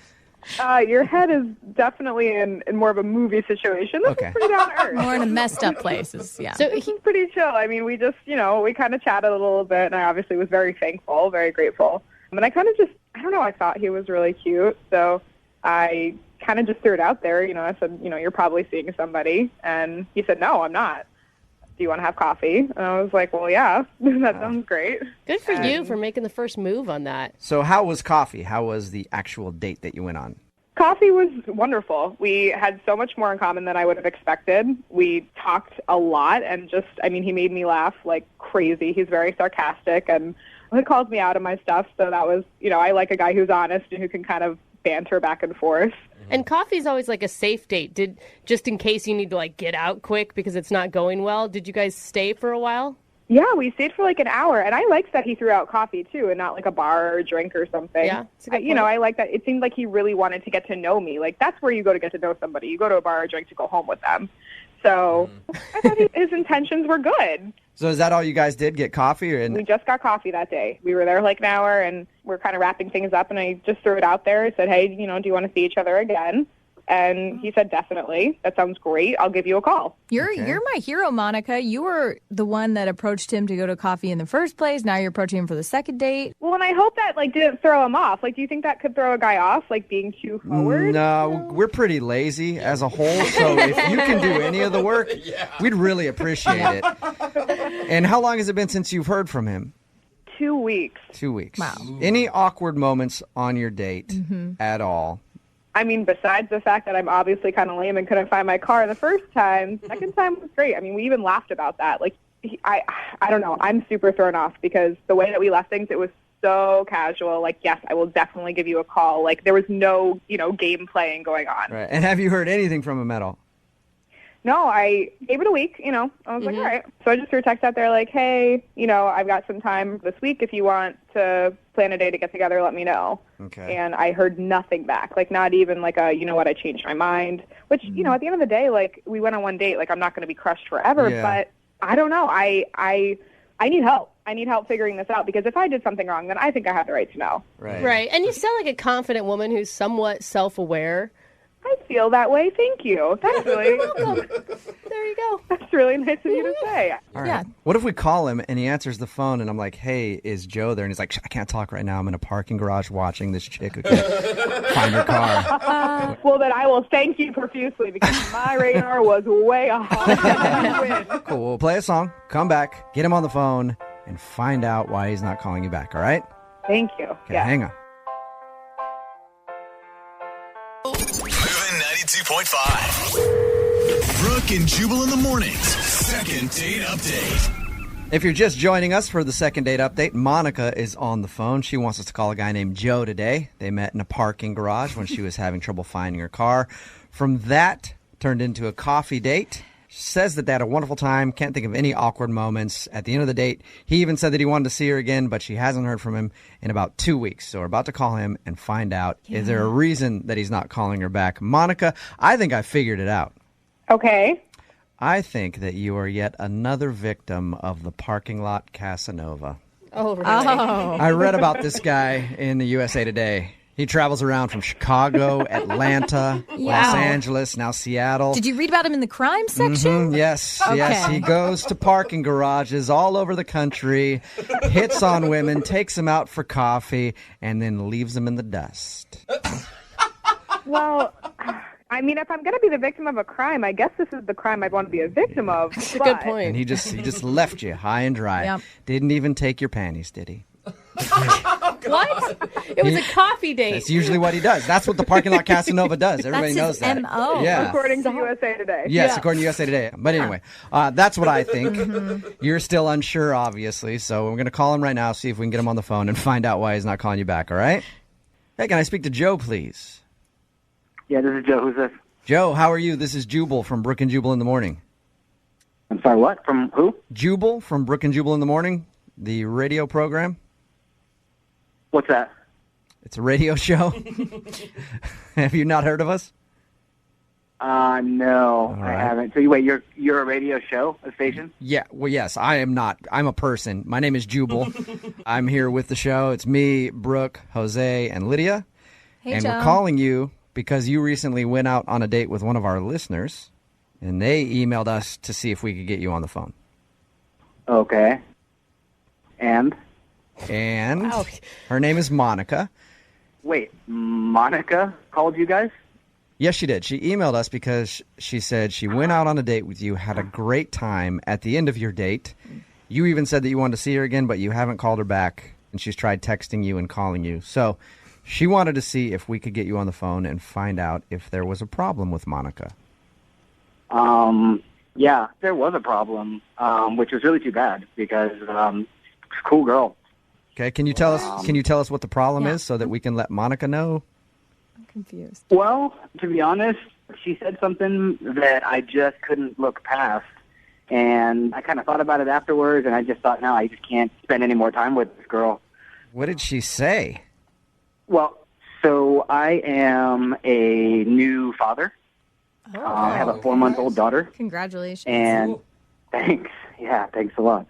S21: Your head is definitely in more of a movie situation. This is pretty down to earth.
S13: More in a messed up places, yeah.
S21: So he's pretty chill. I mean, we just, we kind of chatted a little bit, and I obviously was very thankful, very grateful. And I kind of just, I don't know, I thought he was really cute, so I kind of just threw it out there. I said, you're probably seeing somebody. And he said, no, I'm not. Do you want to have coffee? And I was like, well, yeah, that sounds great.
S2: Good for you for making the first move on that.
S1: So how was coffee? How was the actual date that you went on?
S21: Coffee was wonderful. We had so much more in common than I would have expected. We talked a lot, and he made me laugh like crazy. He's very sarcastic, and he calls me out on my stuff. So that was, I like a guy who's honest and who can kind of banter back and forth.
S2: And coffee's always like a safe date. Just in case you need to get out quick because it's not going well. Did you guys stay for a while?
S21: Yeah, we stayed for like an hour, and I liked that he threw out coffee too, and not like a bar or a drink or something.
S2: Yeah, it's a good point.
S21: I like that. It seemed like he really wanted to get to know me. Like that's where you go to get to know somebody. You go to a bar or a drink to go home with them. So I thought his intentions were good.
S1: So is that all you guys did, get coffee?
S21: We just got coffee that day. We were there like an hour, and we're kind of wrapping things up, and I just threw it out there. I said, hey, do you want to see each other again? And he said, definitely. That sounds great. I'll give you a call.
S13: You're my hero, Monica. You were the one that approached him to go to coffee in the first place. Now you're approaching him for the second date.
S21: Well, and I hope that didn't throw him off. Do you think that could throw a guy off, being too forward?
S1: No, we're pretty lazy as a whole, so if you can do any of the work, we'd really appreciate it. And how long has it been since you've heard from him?
S21: 2 weeks.
S1: 2 weeks.
S21: Wow.
S1: Any awkward moments on your date at all?
S21: I mean, besides the fact that I'm obviously kind of lame and couldn't find my car the first time, second time was great. I mean, we even laughed about that. I don't know. I'm super thrown off because the way that we left things, it was so casual. Yes, I will definitely give you a call. There was no, game playing going on.
S1: Right. And have you heard anything from him at all?
S21: No, I gave it a week, I was like, all right. So I just threw a text out there hey, I've got some time this week. If you want to plan a day to get together, let me know.
S1: Okay.
S21: And I heard nothing back, not even I changed my mind, which, at the end of the day, we went on one date, I'm not going to be crushed forever, but I don't know. I need help. I need help figuring this out because if I did something wrong, then I think I have the right to know.
S2: Right. And you sound like a confident woman who's somewhat self-aware.
S21: I feel that way. Thank you. That's really
S2: You're welcome. There you go.
S21: That's really nice of you to say.
S1: All right. Yeah. What if we call him and he answers the phone and I'm like, hey, is Joe there? And he's like, I can't talk right now. I'm in a parking garage watching this chick who can't find her car.
S21: Well, then I will thank you profusely because my radar was way off.
S1: Cool. We'll play a song, come back, get him on the phone, and find out why he's not calling you back. All right?
S21: Thank you.
S1: Okay, hang on.
S5: 92.5. Brooke and Jubal in the mornings. Second date update.
S1: If you're just joining us for the second date update, Monica is on the phone. She wants us to call a guy named Joe today. They met in a parking garage when she was having trouble finding her car. From that turned into a coffee date. Says that they had a wonderful time. Can't think of any awkward moments. At the end of the date, he even said that he wanted to see her again, but she hasn't heard from him in about 2 weeks. So we're about to call him and find out, is there a reason that he's not calling her back? Monica, I think I figured it out.
S21: Okay.
S1: I think that you are yet another victim of the parking lot Casanova.
S2: Oh, really?
S1: I read about this guy in the USA Today. He travels around from Chicago, Atlanta, Los Angeles, now Seattle.
S13: Did you read about him in the crime section?
S1: Yes,
S13: Okay.
S1: yes. He goes to parking garages all over the country, hits on women, takes them out for coffee, and then leaves them in the dust.
S21: Well, I mean, if I'm going to be the victim of a crime, I guess this is the crime I'd want to be a victim of.
S2: That's a good point.
S1: And he just left you high and dry.
S13: Yep.
S1: Didn't even take your panties, did he?
S2: What? It was a coffee date.
S1: That's usually what he does. That's what the parking lot Casanova does. Everybody knows that.
S13: MO.
S1: Yeah.
S21: According to USA Today.
S1: Yes, according to USA Today. But anyway, that's what I think. You're still unsure, obviously, so we're going to call him right now, see if we can get him on the phone and find out why he's not calling you back, all right? Hey, can I speak to Joe, please?
S9: Yeah, this is Joe. Who's this?
S1: Joe, how are you? This is Jubal from Brooke and Jubal in the Morning.
S9: I'm sorry, what? From who?
S1: Jubal from Brooke and Jubal in the Morning, the radio program.
S9: What's that?
S1: It's a radio show. Have you not heard of us?
S9: No,
S1: right.
S9: I haven't. So wait, you're a radio show, a station?
S1: Yeah, well, yes, I am not. I'm a person. My name is Jubal. I'm here with the show. It's me, Brooke, Jose, and Lydia.
S13: Hey,
S1: and
S13: Joe.
S1: we're calling you because you recently went out on a date with one of our listeners, and they emailed us to see if we could get you on the phone.
S9: Okay. And?
S1: And
S2: Wow.
S1: her name is Monica.
S9: Wait, Monica called you guys?
S1: Yes, she did. She emailed us because she said she went out on a date with you, had a great time. At the end of your date, you even said that you wanted to see her again, but you haven't called her back, and she's tried texting you and calling you. So she wanted to see if we could get you on the phone and find out if there was a problem with Monica.
S9: Yeah, there was a problem, which was really too bad because she's a cool girl.
S1: Okay, can you tell us what the problem is so that we can let Monica know?
S13: I'm confused.
S9: Well, to be honest, she said something that I just couldn't look past. And I kind of thought about it afterwards, and I just thought, no, I just can't spend any more time with this girl.
S1: What did she say?
S9: Well, so I am a new father. I have a 4-month-old daughter.
S13: Congratulations.
S9: And thanks. Yeah, thanks a lot.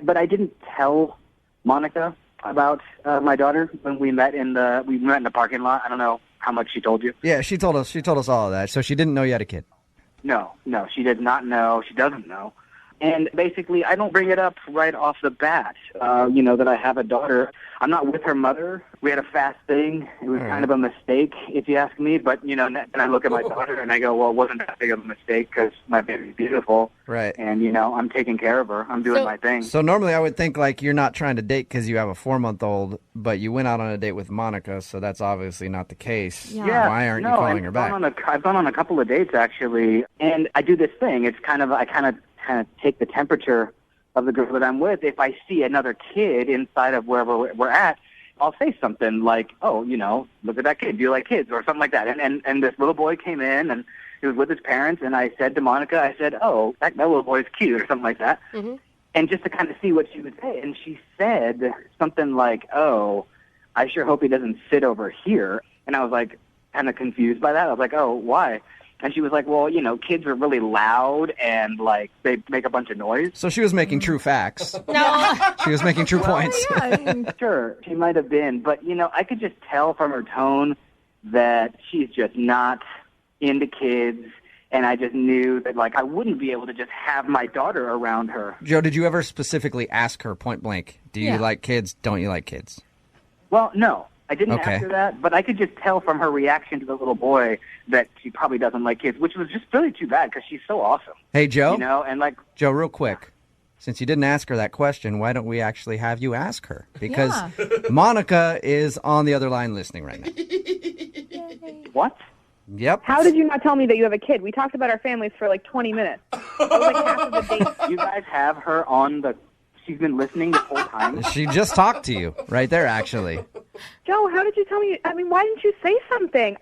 S9: But I didn't tell Monica about my daughter when we met in the parking lot. I don't know how much she told you.
S1: Yeah, she told us all of that. So she didn't know you had a kid.
S9: No, she did not know. She doesn't know. And basically, I don't bring it up right off the bat, that I have a daughter. I'm not with her mother. We had a fast thing. It was kind of a mistake, if you ask me. But, and I look at my daughter and I go, well, it wasn't that big of a mistake because my baby's beautiful.
S1: Right.
S9: And, I'm taking care of her. I'm doing my thing.
S1: So normally I would think like you're not trying to date because you have a 4-month-old, but you went out on a date with Monica, so that's obviously not the case.
S9: Yeah.
S1: Why aren't you calling her back?
S9: I've gone on a couple of dates, actually. And I do this thing. It's I kind of take the temperature of the girl that I'm with. If I see another kid inside of wherever we're at, I'll say something like, oh, look at that kid. Do you like kids? Or something like that. And this little boy came in, and he was with his parents, and I said to Monica, oh, that little boy's cute, or something like that. Mm-hmm. And just to kind of see what she would say. And she said something like, oh, I sure hope he doesn't sit over here. And I was like kind of confused by that. I was like, oh, why? And she was like, well, kids are really loud and, they make a bunch of noise.
S1: So she was making true facts.
S2: No.
S1: She was making true points.
S9: Sure, she might have been. But, I could just tell from her tone that she's just not into kids. And I just knew that, I wouldn't be able to just have my daughter around her.
S1: Joe, did you ever specifically ask her point blank, do you like kids, don't you like kids?
S9: Well, no. I didn't ask her that, but I could just tell from her reaction to the little boy that she probably doesn't like kids, which was just really too bad because she's so awesome.
S1: Hey, Joe?
S9: Joe,
S1: real quick. Since you didn't ask her that question, why don't we actually have you ask her? Because Monica is on the other line listening right now.
S9: What?
S1: Yep.
S21: How did you not tell me that you have a kid? We talked about our families for 20 minutes. That was half of the date.
S9: You guys have her on the... She's been listening this whole time.
S1: She just talked to you right there, actually.
S21: Joe, how did you tell me? I mean, why didn't you say something?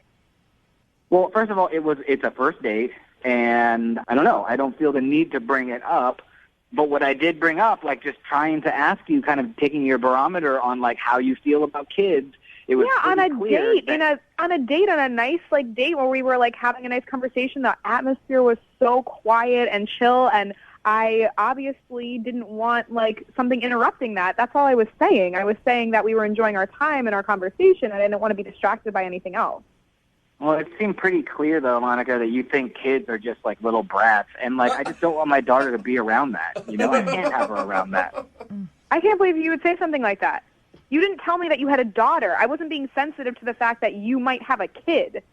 S9: Well, first of all, it's a first date, And I don't know. I don't feel the need to bring it up. But what I did bring up, like just trying to ask you, kind of taking your barometer on like how you feel about kids. It was
S21: on a
S9: clear
S21: date, on a nice like date where we were like having a nice conversation. The atmosphere was so quiet and chill, and I obviously didn't want like something interrupting that. That's all I was saying. I was saying that we were enjoying our time and our conversation, and I didn't want to be distracted by anything else.
S9: Well, it seemed pretty clear, though, Monica, that you think kids are just like little brats. And, like, I just don't want my daughter to be around that. You know, I can't have her around that.
S21: I can't believe you would say something like that. You didn't tell me that you had a daughter. I wasn't being sensitive to the fact that you might have a kid.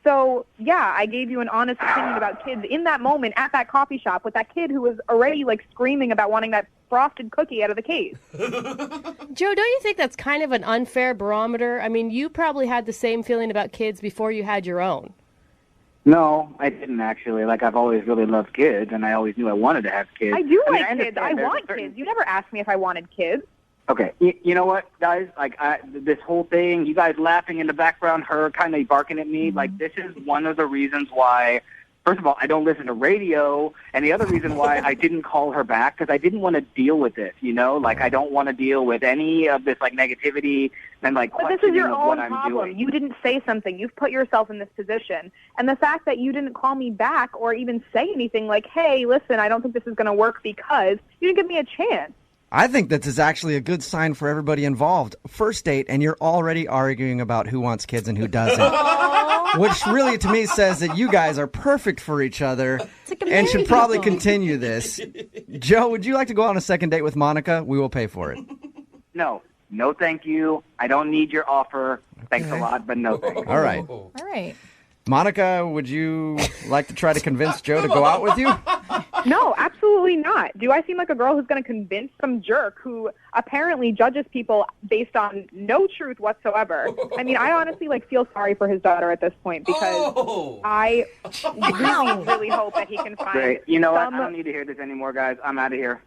S21: So, yeah, I gave you an honest opinion about kids in that moment at that coffee shop with that kid who was already, like, screaming about wanting that frosted cookie out of the case.
S2: Joe, don't you think that's kind of an unfair barometer? I mean, you probably had the same feeling about kids before you had your own.
S9: No, I didn't actually. Like, I've always really loved kids, and I always knew I wanted to have kids.
S21: I do
S9: mean,
S21: like kids. I want kids. You never asked me if I wanted kids.
S9: Okay, you know what, guys? Like, this whole thing, you guys laughing in the background, her kind of barking at me, like, this is one of the reasons why, first of all, I don't listen to radio, and the other reason why I didn't call her back, because I didn't want to deal with this, you know? Like, I don't want to deal with any of this, like, negativity and, like,
S21: But this is your
S9: questioning of
S21: own
S9: what I'm
S21: problem.
S9: doing.
S21: You didn't say something. You've put yourself in this position. And the fact that you didn't call me back or even say anything like, hey, listen, I don't think this is going to work because you didn't give me a chance.
S1: I think this is actually a good sign for everybody involved. First date, and you're already arguing about who wants kids and who doesn't. Which really, to me, says that you guys are perfect for each other and should probably continue this. Joe, would you like to go on a second date with Monica? We will pay for it.
S9: No, thank you. I don't need your offer. Thanks a lot, but no thanks.
S1: All right.
S13: All right.
S1: Monica, would you like to try to convince Joe to go out with you?
S21: No, absolutely not. Do I seem like a girl who's going to convince some jerk who apparently judges people based on no truth whatsoever? I mean, I honestly feel sorry for his daughter at this point because I really, really hope that he can find.
S9: Great. You know what? I don't need to hear this anymore, guys. I'm out of here.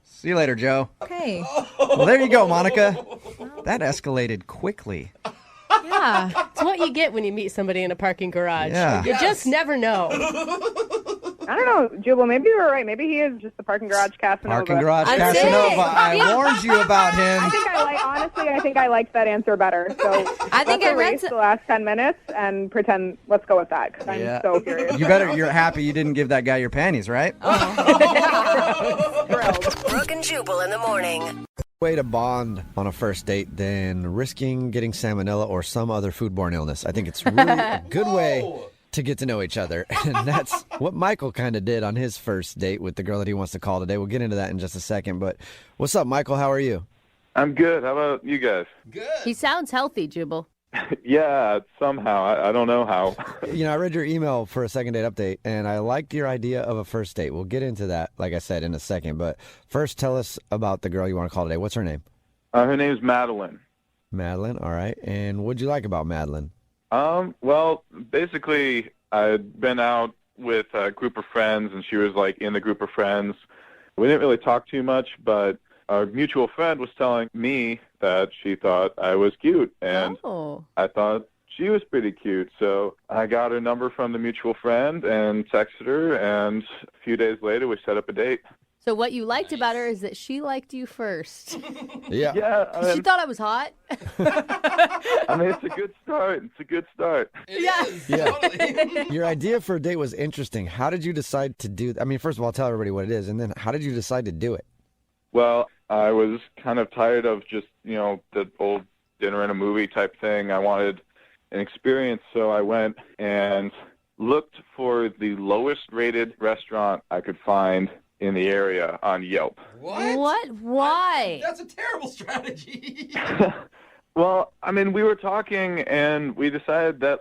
S1: See you later, Joe.
S13: Okay.
S1: Well, there you go, Monica. That escalated quickly.
S2: Yeah. It's what you get when you meet somebody in a parking garage.
S1: Yeah.
S2: You just never know.
S21: I don't know, Jubal. Maybe you were right. Maybe he is just the parking garage Casanova.
S1: Parking garage Casanova. I warned you about him.
S21: I think I liked that answer better. So
S13: I think
S21: let's
S13: I read
S21: erase the last 10 minutes and pretend. Let's go with that because I'm so curious.
S1: You're happy you didn't give that guy your panties, right?
S7: Brooke and Jubal in the morning.
S8: Way to bond on a first date than risking getting salmonella or some other foodborne illness. I think it's really a good way to get to know each other. And that's what Michael kind of did on his first date with the girl that he wants to call today. We'll get into that in just a second. But what's up, Michael? How are you?
S12: I'm good. How about you guys?
S2: Good. He sounds healthy, Jubal.
S12: Yeah, somehow. I don't know how.
S8: I read your email for a second date update, and I liked your idea of a first date. We'll get into that, like I said, in a second. But first, tell us about the girl you want to call today. What's her name?
S12: Her name's Madeline.
S8: Madeline, all right. And what'd you like about Madeline?
S12: Well, basically, I'd been out with a group of friends, and she was, in the group of friends. We didn't really talk too much, but our mutual friend was telling me that she thought I was cute, and I thought she was pretty cute. So I got her number from the mutual friend and texted her, and a few days later we set up a date.
S2: So what you liked about her is that she liked you first.
S12: Yeah.
S2: She thought I was hot.
S12: I mean, it's a good start.
S8: Yeah. Your idea for a date was interesting. How did you decide to do that? I mean, first of all, tell everybody what it is, and then how did you decide to do it?
S12: Well, I was kind of tired of just, the old dinner and a movie type thing. I wanted an experience, so I went and looked for the lowest rated restaurant I could find in the area on Yelp.
S2: What? Why?
S4: That's a terrible strategy.
S12: Well, I mean, we were talking and we decided that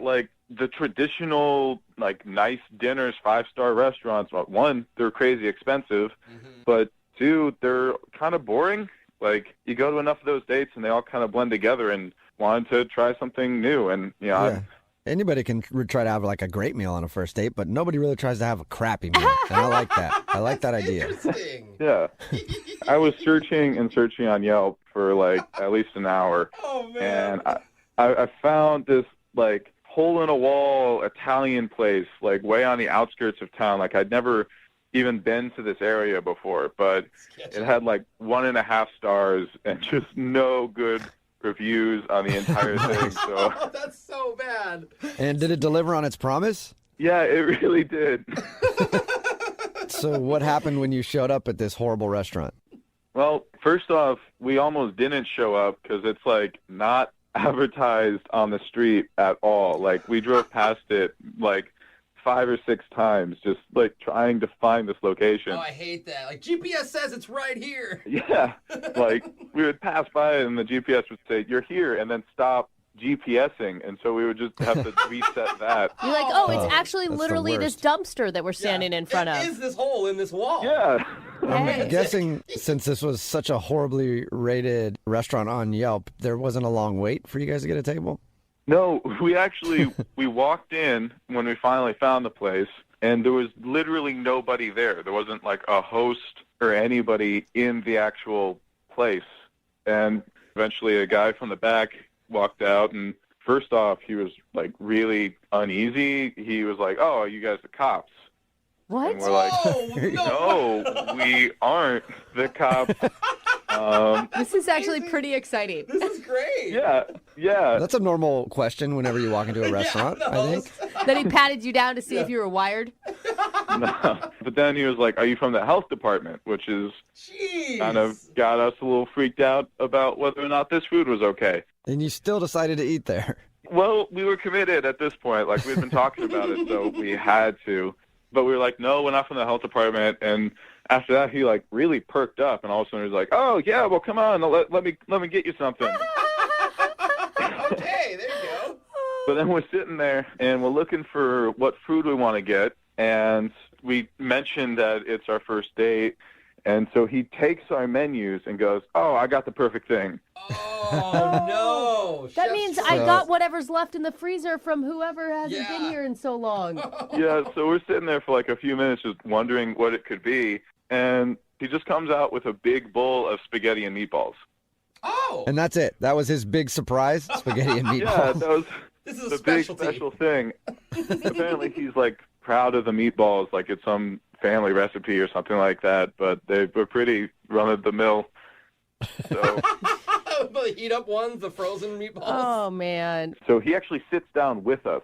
S12: the traditional nice dinners, 5-star restaurants, well, one, they're crazy expensive, but two, they're kind of boring. You go to enough of those dates and they all kind of blend together, and wanted to try something new. And
S8: anybody can try to have a great meal on a first date, but nobody really tries to have a crappy meal. And I like that. I like that idea.
S12: Yeah. I was searching and searching on Yelp for at least an hour. Oh, man. And I found this hole-in-a-wall Italian place, like way on the outskirts of town. Like I'd never even been to this area before, but it had like 1.5 stars and just no good reviews on the entire thing. So
S4: That's so bad.
S1: And did it deliver on its promise?
S12: yeah, it really did.
S1: So what happened when you showed up at this horrible restaurant?
S12: Well, first off, we almost didn't show up because it's like not advertised on the street at all. Like we drove past it like 5 or 6 times, just like trying to find this location.
S4: Oh, I hate that. Like GPS says it's right here.
S12: Yeah, like we would pass by it and the GPS would say, "You're here," and then stop GPSing, and so we would just have to reset that.
S2: You're like, oh, it's
S1: Oh,
S2: actually
S1: that's the
S2: literally this dumpster that we're standing in front of.
S4: It is this hole in this wall.
S12: Yeah.
S1: I'm guessing since this was such a horribly rated restaurant on Yelp, there wasn't a long wait for you guys to get a table?
S12: No, we walked in when we finally found the place, and there was literally nobody there. There wasn't like a host or anybody in the actual place. And eventually a guy from the back walked out, and first off, he was like really uneasy. He was like, "Oh, are you guys the cops?"
S2: What?
S12: And we're like, "No, we aren't the cops."
S2: This is actually pretty exciting.
S4: This is great.
S12: Yeah.
S1: That's a normal question whenever you walk into a restaurant, I think.
S2: Then he patted you down to see if you were wired.
S12: No. But then he was like, "Are you from the health department?" Which is kind of got us a little freaked out about whether or not this food was okay.
S1: And you still decided to eat there.
S12: Well, we were committed at this point. Like, we'd been talking about it, so we had to. But we were like, "No, we're not from the health department." And after that, he like really perked up, and all of a sudden he was like, "Oh yeah, well come on, let me get you something."
S4: Okay, there you go.
S12: But then we're sitting there and we're looking for what food we want to get, and we mentioned that it's our first date, and so he takes our menus and goes, "Oh, I got the perfect thing."
S4: Oh no!
S2: That means I got whatever's left in the freezer from whoever hasn't been here in so long.
S12: Yeah, so we're sitting there for like a few minutes just wondering what it could be, and he just comes out with a big bowl of spaghetti and meatballs.
S4: Oh!
S1: And that's it. That was his big surprise, spaghetti and meatballs.
S12: Yeah, that was
S4: This is
S12: the
S4: a
S12: big
S4: specialty.
S12: special thing. Apparently he's like proud of the meatballs, like it's some family recipe or something like that, but they were pretty run-of-the-mill. So
S4: The heat up ones, the frozen meatballs.
S2: Oh, man.
S12: So he actually sits down with us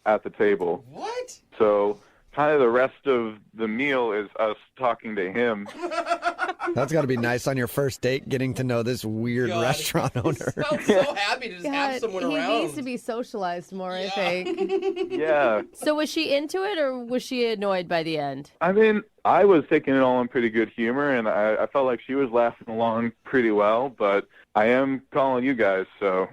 S12: at the table.
S4: What?
S12: So kind of the rest of the meal is us talking to him.
S1: That's got to be nice on your first date, getting to know this weird restaurant owner.
S4: I'm so happy to just have someone
S2: he
S4: around.
S2: needs to be socialized more, I think.
S12: Yeah.
S2: So was she into it, or was she annoyed by the end?
S12: I mean, I was taking it all in pretty good humor, and I felt like she was laughing along pretty well, but I am calling you guys, so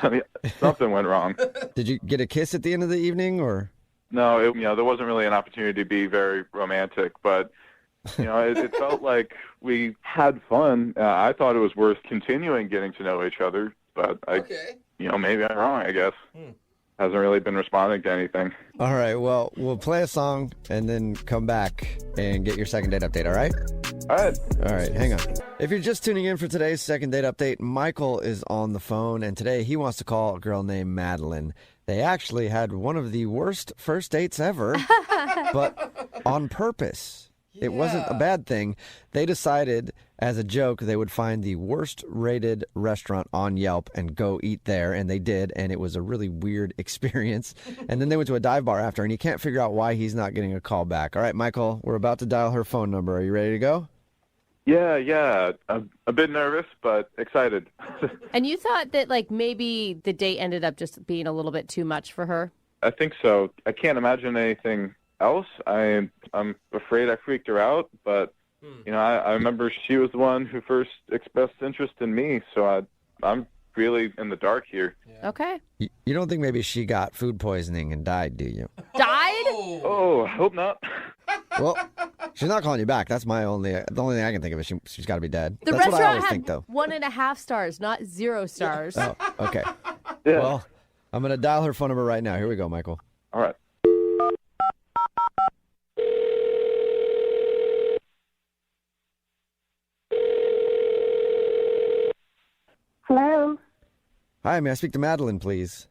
S12: I mean, something went wrong.
S1: Did you get a kiss at the end of the evening, or?
S12: No, there wasn't really an opportunity to be very romantic, but it felt like we had fun. I thought it was worth continuing getting to know each other, but maybe I'm wrong, I guess. Hasn't really been responding to anything.
S1: All right, well, we'll play a song and then come back and get your second date update, all right?
S12: All right.
S1: All right, hang on. If you're just tuning in for today's second date update, Michael is on the phone, and today he wants to call a girl named Madeline. They actually had one of the worst first dates ever, but on purpose. It wasn't a bad thing. They decided, as a joke, they would find the worst rated restaurant on Yelp and go eat there, and they did, and it was a really weird experience. And then they went to a dive bar after, and you can't figure out why he's not getting a call back. All right, Michael, we're about to dial her phone number. Are you ready to go?
S12: Yeah. I'm a bit nervous, but excited.
S2: And you thought that, like, maybe the date ended up just being a little bit too much for her?
S12: I think so. I can't imagine anything else. I'm afraid I freaked her out, but I remember she was the one who first expressed interest in me, so I'm really in the dark here.
S2: Okay.
S1: You don't think maybe she got food poisoning and died, do you?
S2: Died?
S12: Oh, I hope not.
S1: Well, she's not calling you back. That's the only thing I can think of is she's got to be dead.
S2: The
S1: That's what I
S2: restaurant
S1: always
S2: had
S1: think, though.
S2: 1.5 stars, not 0 stars.
S1: Oh, okay.
S12: Yeah.
S1: Well, I'm going to dial her phone number right now. Here we go, Michael.
S12: All right.
S6: Hello.
S1: Hi, may I speak to Madeline, please?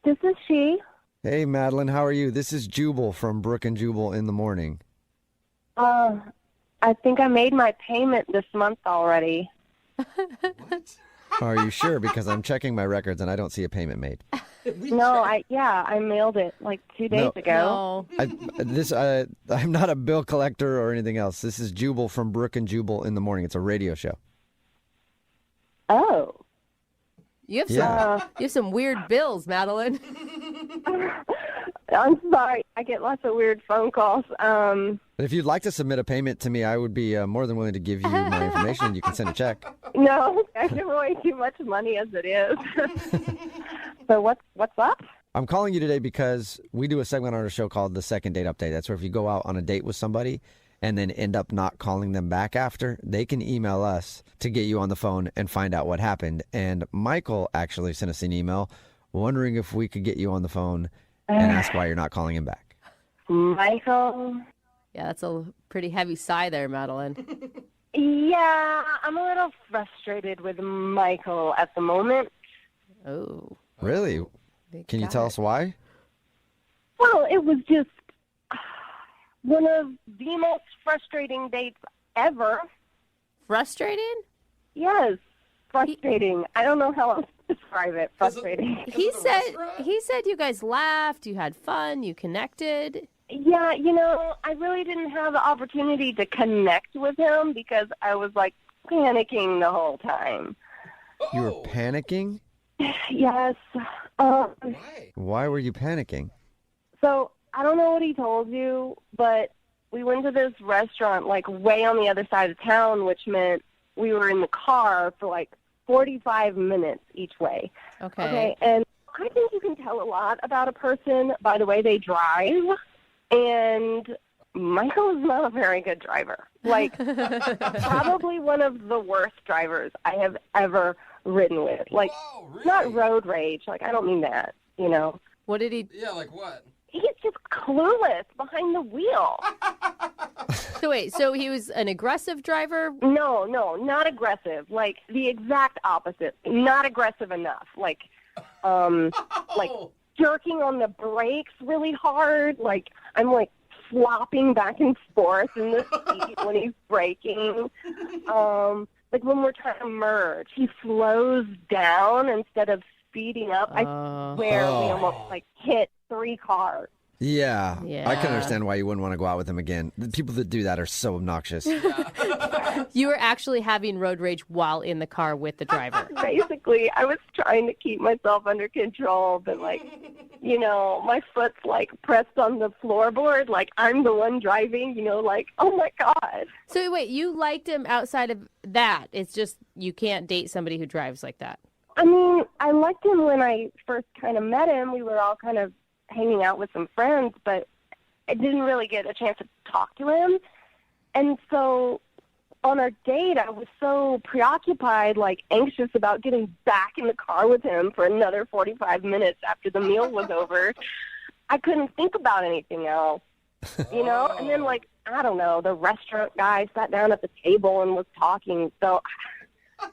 S10: This is she.
S1: Hey, Madeline, how are you? This is Jubal from Brooke and Jubal in the morning.
S10: I think I made my payment this month already.
S1: Are you sure? Because I'm checking my records and I don't see a payment made.
S10: No, I mailed it like 2 days ago.
S1: I'm not a bill collector or anything else. This is Jubal from Brooke and Jubal in the morning. It's a radio show.
S10: Oh.
S2: You have some weird bills, Madeline.
S10: I'm sorry. I get lots of weird phone calls.
S1: If you'd like to submit a payment to me, I would be more than willing to give you my information. You can send a check.
S10: No, I give away too much money as it is. So what's up?
S1: I'm calling you today because we do a segment on our show called the Second Date Update. That's where if you go out on a date with somebody and then end up not calling them back after, they can email us to get you on the phone and find out what happened. And Michael actually sent us an email wondering if we could get you on the phone and ask why you're not calling him back.
S10: Michael?
S2: Yeah, that's a pretty heavy sigh there, Madeline.
S10: Yeah, I'm a little frustrated with Michael at the moment.
S2: Oh.
S1: Really? Can you tell us why?
S10: Well, it was just one of the most frustrating dates ever.
S2: Frustrating?
S10: Yes, frustrating. I don't know how else to describe it. Frustrating.
S2: He said you guys laughed, you had fun, you connected.
S10: Yeah, I really didn't have the opportunity to connect with him because I was like panicking the whole time.
S1: You were panicking?
S10: Yes.
S1: Why were you panicking?
S10: So I don't know what he told you, but we went to this restaurant like way on the other side of town, which meant we were in the car for like 45 minutes each way. Okay. And I think you can tell a lot about a person by the way they drive. And Michael is not a very good driver. Like, probably one of the worst drivers I have ever ridden with. Like, not road rage. Like, I don't mean that,
S2: What did he...
S4: Yeah, like what?
S10: He's just clueless behind the wheel.
S2: So wait, so he was an aggressive driver?
S10: No, not aggressive. Like, the exact opposite. Not aggressive enough. Like jerking on the brakes really hard. Like, I'm like flopping back and forth in the seat when he's braking. Like when we're trying to merge, he slows down instead of speeding up. I swear we almost like hit 3 cars.
S1: Yeah, I can understand why you wouldn't want to go out with him again. The people that do that are so obnoxious.
S2: You were actually having road rage while in the car with the driver.
S10: Basically, I was trying to keep myself under control, but like, my foot's like pressed on the floorboard, like I'm the one driving, like, oh my God.
S2: So wait, you liked him outside of that. It's just you can't date somebody who drives like that.
S10: I mean, I liked him when I first kind of met him. We were all kind of hanging out with some friends, but I didn't really get a chance to talk to him. And so on our date, I was so preoccupied, like anxious about getting back in the car with him for another 45 minutes after the meal was over. I couldn't think about anything else, And then, like, I don't know, the restaurant guy sat down at the table and was talking. So,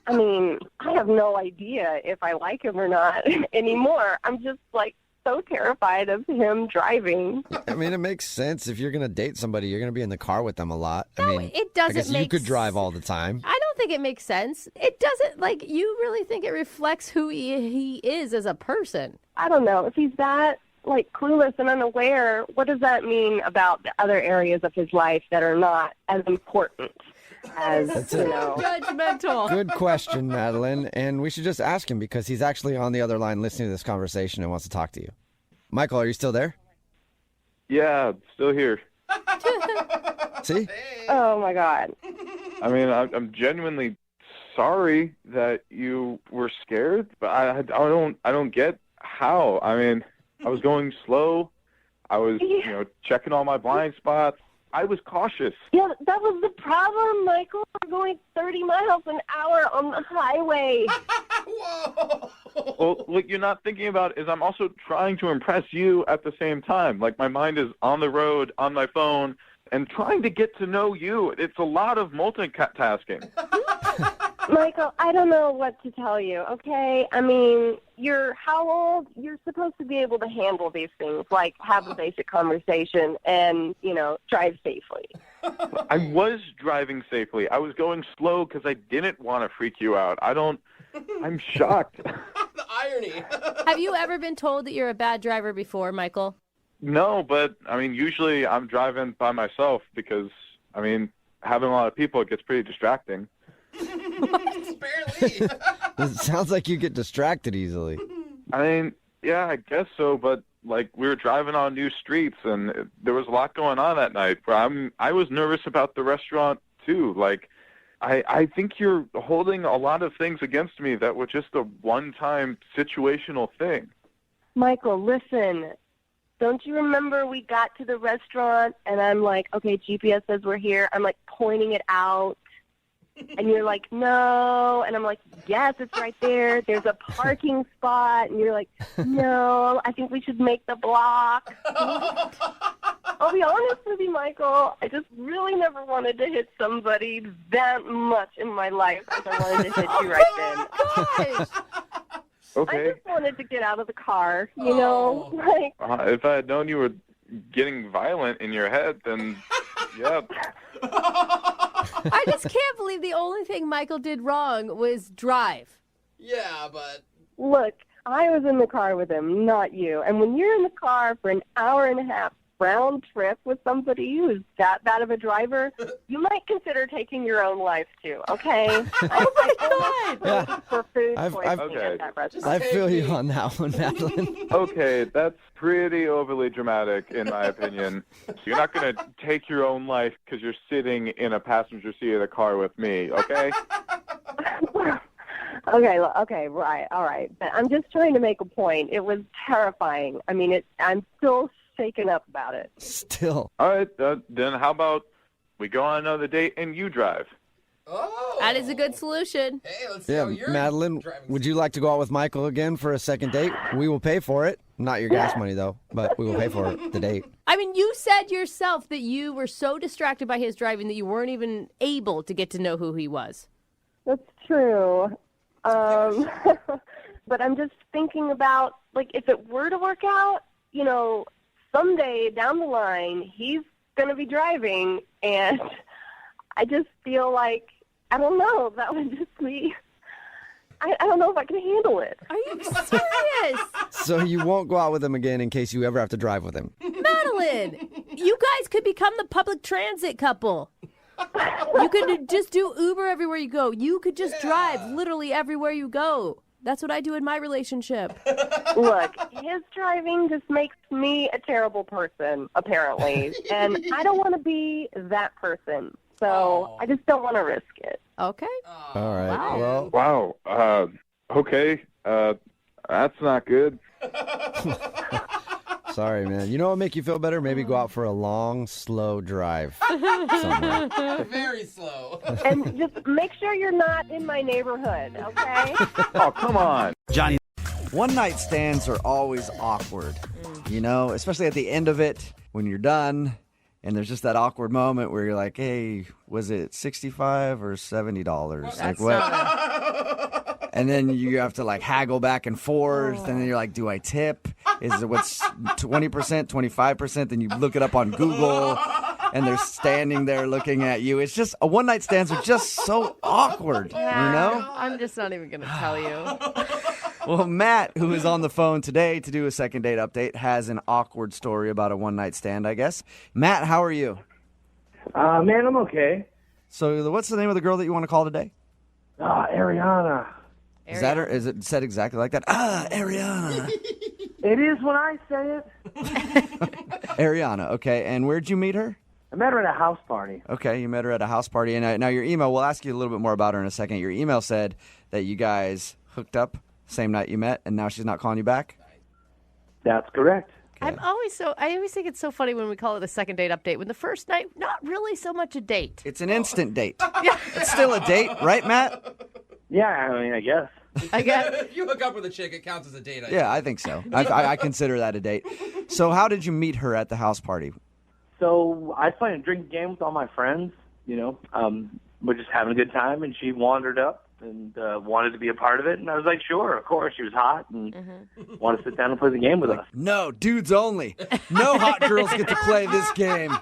S10: I mean, I have no idea if I like him or not anymore. I'm just, like, so terrified of him driving.
S1: I mean, it makes sense. If you're going to date somebody, you're going to be in the car with them a lot.
S2: No,
S1: I mean,
S2: it doesn't
S1: I guess
S2: make
S1: you could drive all the time.
S2: I don't think it makes sense. It doesn't, like, you really think it reflects who he is as a person.
S10: I don't know. If he's that, like, clueless and unaware, what does that mean about the other areas of his life that are not as important as,
S2: judgmental.
S1: Good question, Madeline. And we should just ask him because he's actually on the other line listening to this conversation and wants to talk to you. Michael, are you still there?
S12: Yeah, still here.
S1: See?
S10: Oh, my God.
S12: I mean, I'm genuinely sorry that you were scared, but I don't get how. I mean, I was going slow. I was, checking all my blind spots. I was cautious.
S10: Yeah, that was the problem, Michael. We're going 30 miles an hour on the highway.
S12: Whoa! Well, what you're not thinking about is I'm also trying to impress you at the same time. Like, my mind is on the road, on my phone, and trying to get to know you. It's a lot of multitasking.
S11: Michael, I don't know what to tell you, okay? I mean, you're how old? You're supposed to be able to handle these things, like have a basic conversation and, drive safely.
S12: I was driving safely. I was going slow because I didn't want to freak you out. I'm shocked.
S4: The irony.
S2: Have you ever been told that you're a bad driver before, Michael?
S12: No, but, usually I'm driving by myself because, having a lot of people, it gets pretty distracting.
S4: Barely.
S8: It sounds like you get distracted easily.
S12: Yeah, I guess so, but we were driving on new streets and there was a lot going on that night. But I was nervous about the restaurant too. I think you're holding a lot of things against me that were just a one-time situational thing.
S11: Michael, listen. Don't you remember we got to the restaurant and I'm like, okay, GPS says we're here. I'm pointing it out. And you're like, no. And I'm like, yes, it's right there. There's a parking spot. And you're like, no, I think we should make the block. I'll be honest with you, Michael. I just really never wanted to hit somebody that much in my life as I wanted to hit you right then.
S2: Gosh.
S12: Okay.
S11: I just wanted to get out of the car, you know?
S12: If I had known you were getting violent in your head, then, yeah.
S2: I just can't believe the only thing Michael did wrong was drive.
S4: Yeah, but...
S11: Look, I was in the car with him, not you. And when you're in the car for an hour and a half round trip with somebody who's that bad of a driver, you might consider taking your own life too, okay?
S2: Oh my God!
S8: Yeah.
S11: For food
S8: I've-
S11: poisoning
S12: Okay.
S11: at that restaurant.
S8: I feel you on that one, Madeline.
S12: Okay, that's pretty overly dramatic, in my opinion. You're not going to take your own life because you're sitting in a passenger seat of the car with me, okay?
S11: Okay, right, all right. But I'm just trying to make a point. It was terrifying. I'm still shaken up about it.
S8: Still.
S12: All right, then how about we go on another date and you drive?
S4: Oh.
S2: That is a good solution.
S4: Hey, let's see
S8: Yeah,
S4: how you're
S8: Madeline,
S4: driving.
S8: would you like to go out with Michael again for a second date? We will pay for it. Not your gas money, though, but we will pay for the date.
S2: You said yourself that you were so distracted by his driving that you weren't even able to get to know who he was.
S11: That's true. But I'm just thinking about, if it were to work out, someday down the line, he's going to be driving, and I just feel like, I don't know, that would just be, I don't know if I can handle it.
S2: Are you serious?
S8: So you won't go out with him again in case you ever have to drive with him.
S2: Madeline, you guys could become the public transit couple. You could just do Uber everywhere you go. You could just drive literally everywhere you go. That's what I do in my relationship.
S11: Look, his driving just makes me a terrible person, apparently. And I don't want to be that person. So I just don't want to risk it.
S2: Okay.
S8: All right.
S2: Wow.
S8: Well,
S12: Wow. Okay. That's not good.
S8: sorry, man. You know what will make you feel better? Maybe go out for a long, slow drive somewhere.
S4: Very slow.
S11: And just make sure you're not in my neighborhood, okay?
S12: Oh, come on.
S1: Johnny. One-night stands are always awkward, especially at the end of it when you're done. And there's just that awkward moment where you're like, hey, was it $65 or $70? Like what? And then you have to haggle back and forth. And then you're like, do I tip? Is it what's 20%, 25%? Then you look it up on Google and they're standing there looking at you. It's just, one-night stands are just so awkward,
S2: I'm just not even going to tell you.
S1: Well, Matt, who is on the phone today to do a second date update, has an awkward story about a one-night stand, I guess. Matt, how are you?
S22: Man, I'm okay.
S1: So what's the name of the girl that you want to call today?
S22: Ariana.
S1: Is that her? Is it said exactly like that? Ariana.
S22: It is when I say it.
S1: Ariana, okay. And where'd you meet her?
S22: I met her at a house party.
S1: Okay, you met her at a house party. And now your email, we'll ask you a little bit more about her in a second. Your email said that you guys hooked up same night you met, and now she's not calling you back?
S22: That's correct.
S2: I always think it's so funny when we call it a second date update. When the first night, not really so much a date.
S1: It's an instant date. It's still a date, right, Matt?
S22: Yeah, I guess.
S4: If you hook up with a chick, it counts as a date.
S1: I think so. I consider that a date. So how did you meet her at the house party?
S22: So I was playing a drinking game with all my friends. We're just having a good time, and she wandered up and wanted to be a part of it. And I was like, sure, of course. She was hot and wanted to sit down and play the game with us.
S1: No, dudes only. No hot girls get to play this game.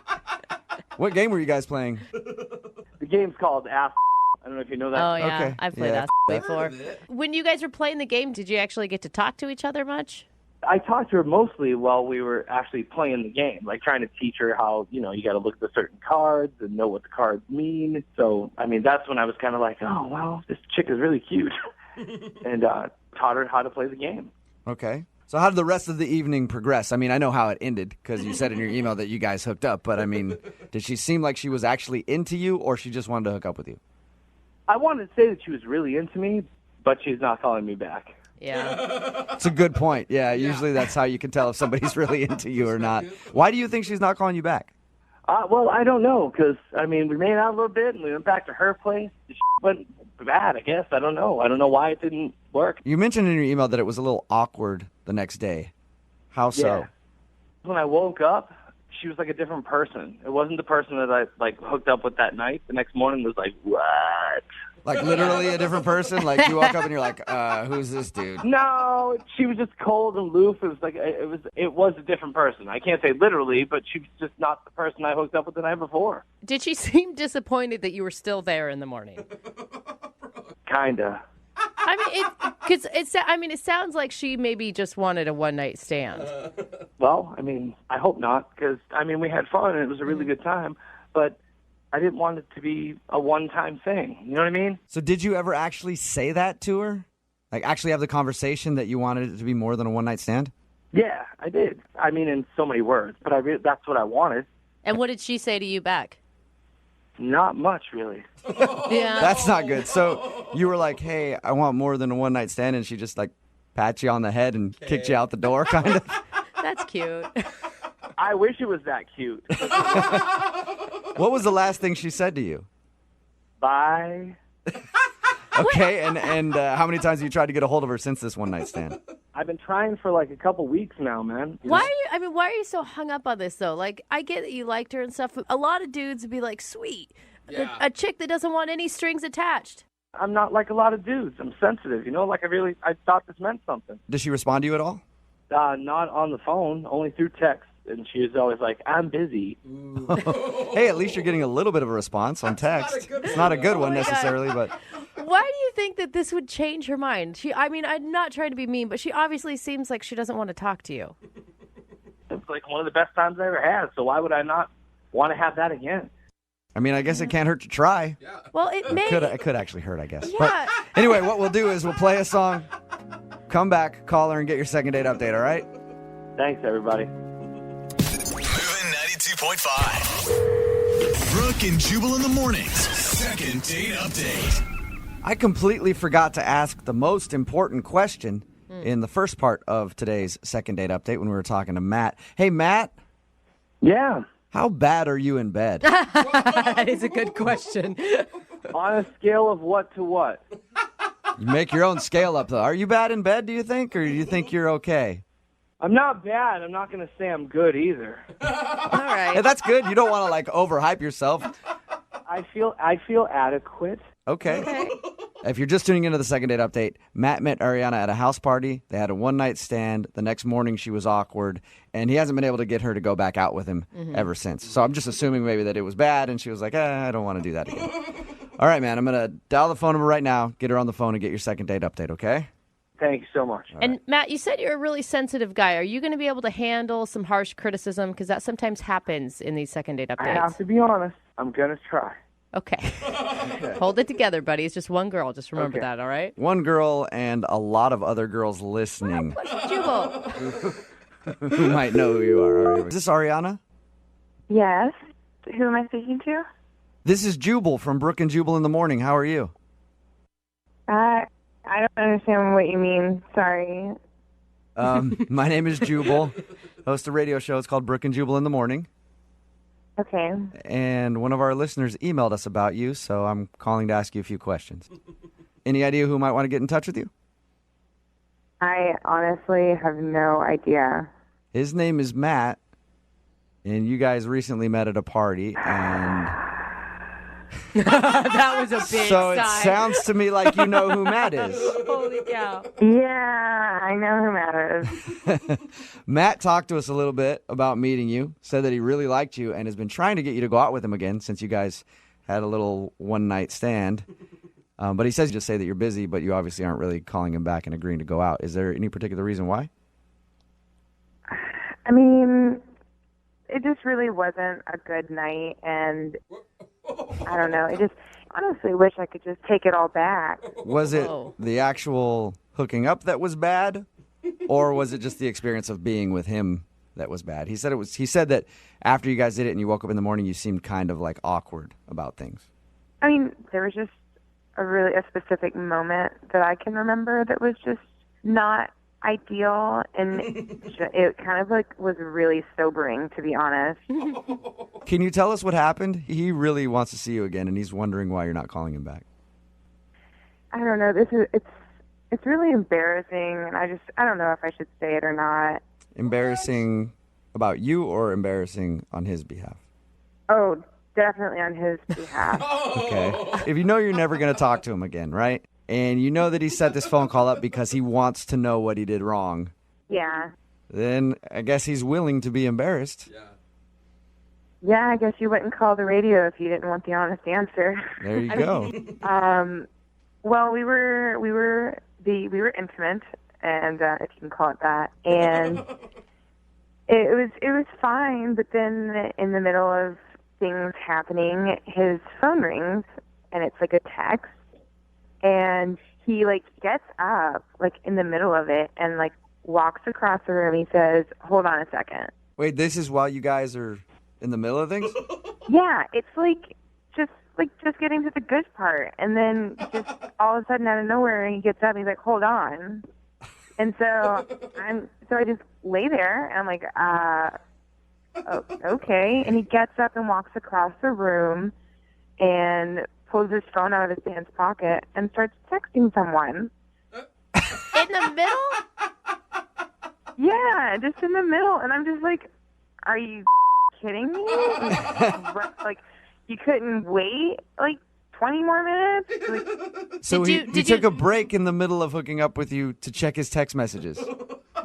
S1: What game were you guys playing?
S22: The game's called Ask. I don't know if you know that.
S2: Oh, yeah.
S1: Okay.
S2: I've played
S1: Yeah.
S2: that before. When you guys were playing the game, did you actually get to talk to each other much?
S22: I talked to her mostly while we were actually playing the game, like trying to teach her how, you got to look at the certain cards and know what the cards mean. So, I mean, that's when I was kind of like, oh, wow, this chick is really cute. And taught her how to play the game.
S1: Okay. So how did the rest of the evening progress? I mean, I know how it ended because you said in your email that you guys hooked up. But, I mean, did she seem like she was actually into you or she just wanted to hook up with you?
S22: I wanted to say that she was really into me, but she's not calling me back.
S2: Yeah.
S1: It's a good point. Yeah, usually that's how you can tell if somebody's really into you or not. Why do you think she's not calling you back?
S22: Well, I don't know, because, I mean, we made out a little bit, and we went back to her place. The went bad, I guess. I don't know. I don't know why it didn't work.
S1: You mentioned in your email that it was a little awkward the next day. How so?
S22: Yeah. When I woke up, she was like a different person. It wasn't the person that I, hooked up with that night. The next morning was like, what?
S1: Like literally a different person? Like you woke up and you're like, who's this dude?
S22: No, she was just cold and aloof. It was like it was a different person. I can't say literally, but she was just not the person I hooked up with the night before.
S2: Did she seem disappointed that you were still there in the morning?
S22: Kinda.
S2: I mean, it sounds like she maybe just wanted a one-night stand.
S22: Well, I mean, I hope not, because I mean, we had fun and it was a really good time, but I didn't want it to be a one-time thing. You know what I mean?
S1: So did you ever actually say that to her? Like actually have the conversation that you wanted it to be more than a one-night stand?
S22: Yeah, I did. I mean, in so many words, but that's what I wanted.
S2: And what did she say to you back?
S22: Not much, really.
S2: Yeah.
S1: That's not good. So you were like, hey, I want more than a one-night stand, and she just like pat you on the head and kicked you out the door, kind of?
S2: That's cute.
S22: I wish it was that cute.
S1: What was the last thing she said to you?
S22: Bye.
S1: Okay, and how many times have you tried to get a hold of her since this one-night stand?
S22: I've been trying for like a couple weeks now, man.
S2: Why are you so hung up on this, though? Like, I get that you liked her and stuff. A lot of dudes would be like, sweet, a chick that doesn't want any strings attached.
S22: I'm not like a lot of dudes. I'm sensitive, Like I thought this meant something.
S1: Did she respond to you at all?
S22: Not on the phone, only through text. And she was always like, I'm busy.
S1: Hey, at least you're getting a little bit of a response on text. It's not a good one necessarily, but...
S2: Why do you think that this would change her mind? I'm not trying to be mean, but she obviously seems like she doesn't want to talk to you.
S22: It's like one of the best times I ever had, so why would I not want to have that again?
S1: I mean, I guess it can't hurt to try.
S2: Well, it may.
S1: It could actually hurt, I guess.
S2: Yeah.
S1: But anyway, what we'll do is we'll play a song, come back, call her, and get your second date update, all right?
S22: Thanks, everybody.
S5: Moving 92.5. Brooke and Jubal in the mornings. Second date update.
S1: I completely forgot to ask the most important question in the first part of today's second date update when we were talking to Matt. Hey, Matt.
S22: Yeah.
S1: How bad are you in bed?
S2: That is a good question.
S22: On a scale of what to what?
S1: You make your own scale up, though. Are you bad in bed, do you think, or do you think you're okay?
S22: I'm not bad. I'm not going to say I'm good either.
S2: All right.
S1: Hey, that's good. You don't want to, overhype yourself.
S22: I feel adequate.
S1: Okay. If you're just tuning into the second date update, Matt met Ariana at a house party. They had a one-night stand. The next morning, she was awkward, and he hasn't been able to get her to go back out with him ever since. So I'm just assuming maybe that it was bad, and she was like, I don't want to do that again. All right, man, I'm going to dial the phone number right now, get her on the phone, and get your second date update, okay?
S22: Thank you so much.
S2: And Matt, you said you're a really sensitive guy. Are you going to be able to handle some harsh criticism? Because that sometimes happens in these second date updates.
S22: I have to be honest. I'm going to try.
S2: Okay. Hold it together, buddy. It's just one girl. Just remember that, all right?
S1: One girl and a lot of other girls listening.
S2: Jubal.
S1: Who might know who you are. All right. Is this Ariana?
S6: Yes. Who am I speaking to?
S1: This is Jubal from Brooke and Jubal in the morning. How are you?
S6: I don't understand what you mean. Sorry.
S1: My name is Jubal. Host a radio show. It's called Brooke and Jubal in the morning.
S6: Okay.
S1: And one of our listeners emailed us about you, so I'm calling to ask you a few questions. Any idea who might want to get in touch with you?
S6: I honestly have no idea.
S1: His name is Matt, and you guys recently met at a party, and
S2: That was a big
S1: So
S2: sigh.
S1: it sounds to me like you know who Matt is.
S2: Holy cow.
S10: Yeah, I know who Matt is.
S1: Matt talked to us a little bit about meeting you, said that he really liked you and has been trying to get you to go out with him again since you guys had a little one-night stand. But he says just say that you're busy, but you obviously aren't really calling him back and agreeing to go out. Is there any particular reason why?
S10: I mean, it just really wasn't a good night, and I don't know. I just honestly wish I could just take it all back.
S1: Was it the actual hooking up that was bad, or was it just the experience of being with him that was bad? He said it was. He said that after you guys did it and you woke up in the morning, you seemed kind of like awkward about things.
S10: I mean, there was just a specific moment that I can remember that was just not ideal, and it kind of like was really sobering, to be honest.
S1: Can you tell us what happened? He really wants to see you again, and he's wondering why you're not calling him back.
S10: I don't know. It's really embarrassing, and I don't know if I should say it or not.
S1: Embarrassing about you or embarrassing on his behalf?
S10: Oh, definitely on his behalf.
S1: Okay. If you know you're never going to talk to him again, right? And you know that he set this phone call up because he wants to know what he did wrong,
S10: Yeah.
S1: then I guess he's willing to be embarrassed.
S10: Yeah, I guess you wouldn't call the radio if you didn't want the honest answer.
S1: There you go.
S10: Well, we were intimate, and if you can call it that, and it was fine. But then in the middle of things happening, his phone rings, and it's like a text, and he like gets up like in the middle of it and like walks across the room. He says, "Hold on a second."
S1: Wait, this is while you guys are in the middle of things?
S10: Yeah, it's like just getting to the good part, and then just all of a sudden out of nowhere he gets up and he's like, "Hold on." And so I just lay there and I'm like, oh, okay. And he gets up and walks across the room and pulls his phone out of his pants pocket and starts texting someone.
S2: In the middle?
S10: Yeah, just in the middle. And I'm just like, are you kidding me? Like, you couldn't wait like 20 more minutes? Like,
S1: So he took a break in the middle of hooking up with you to check his text messages.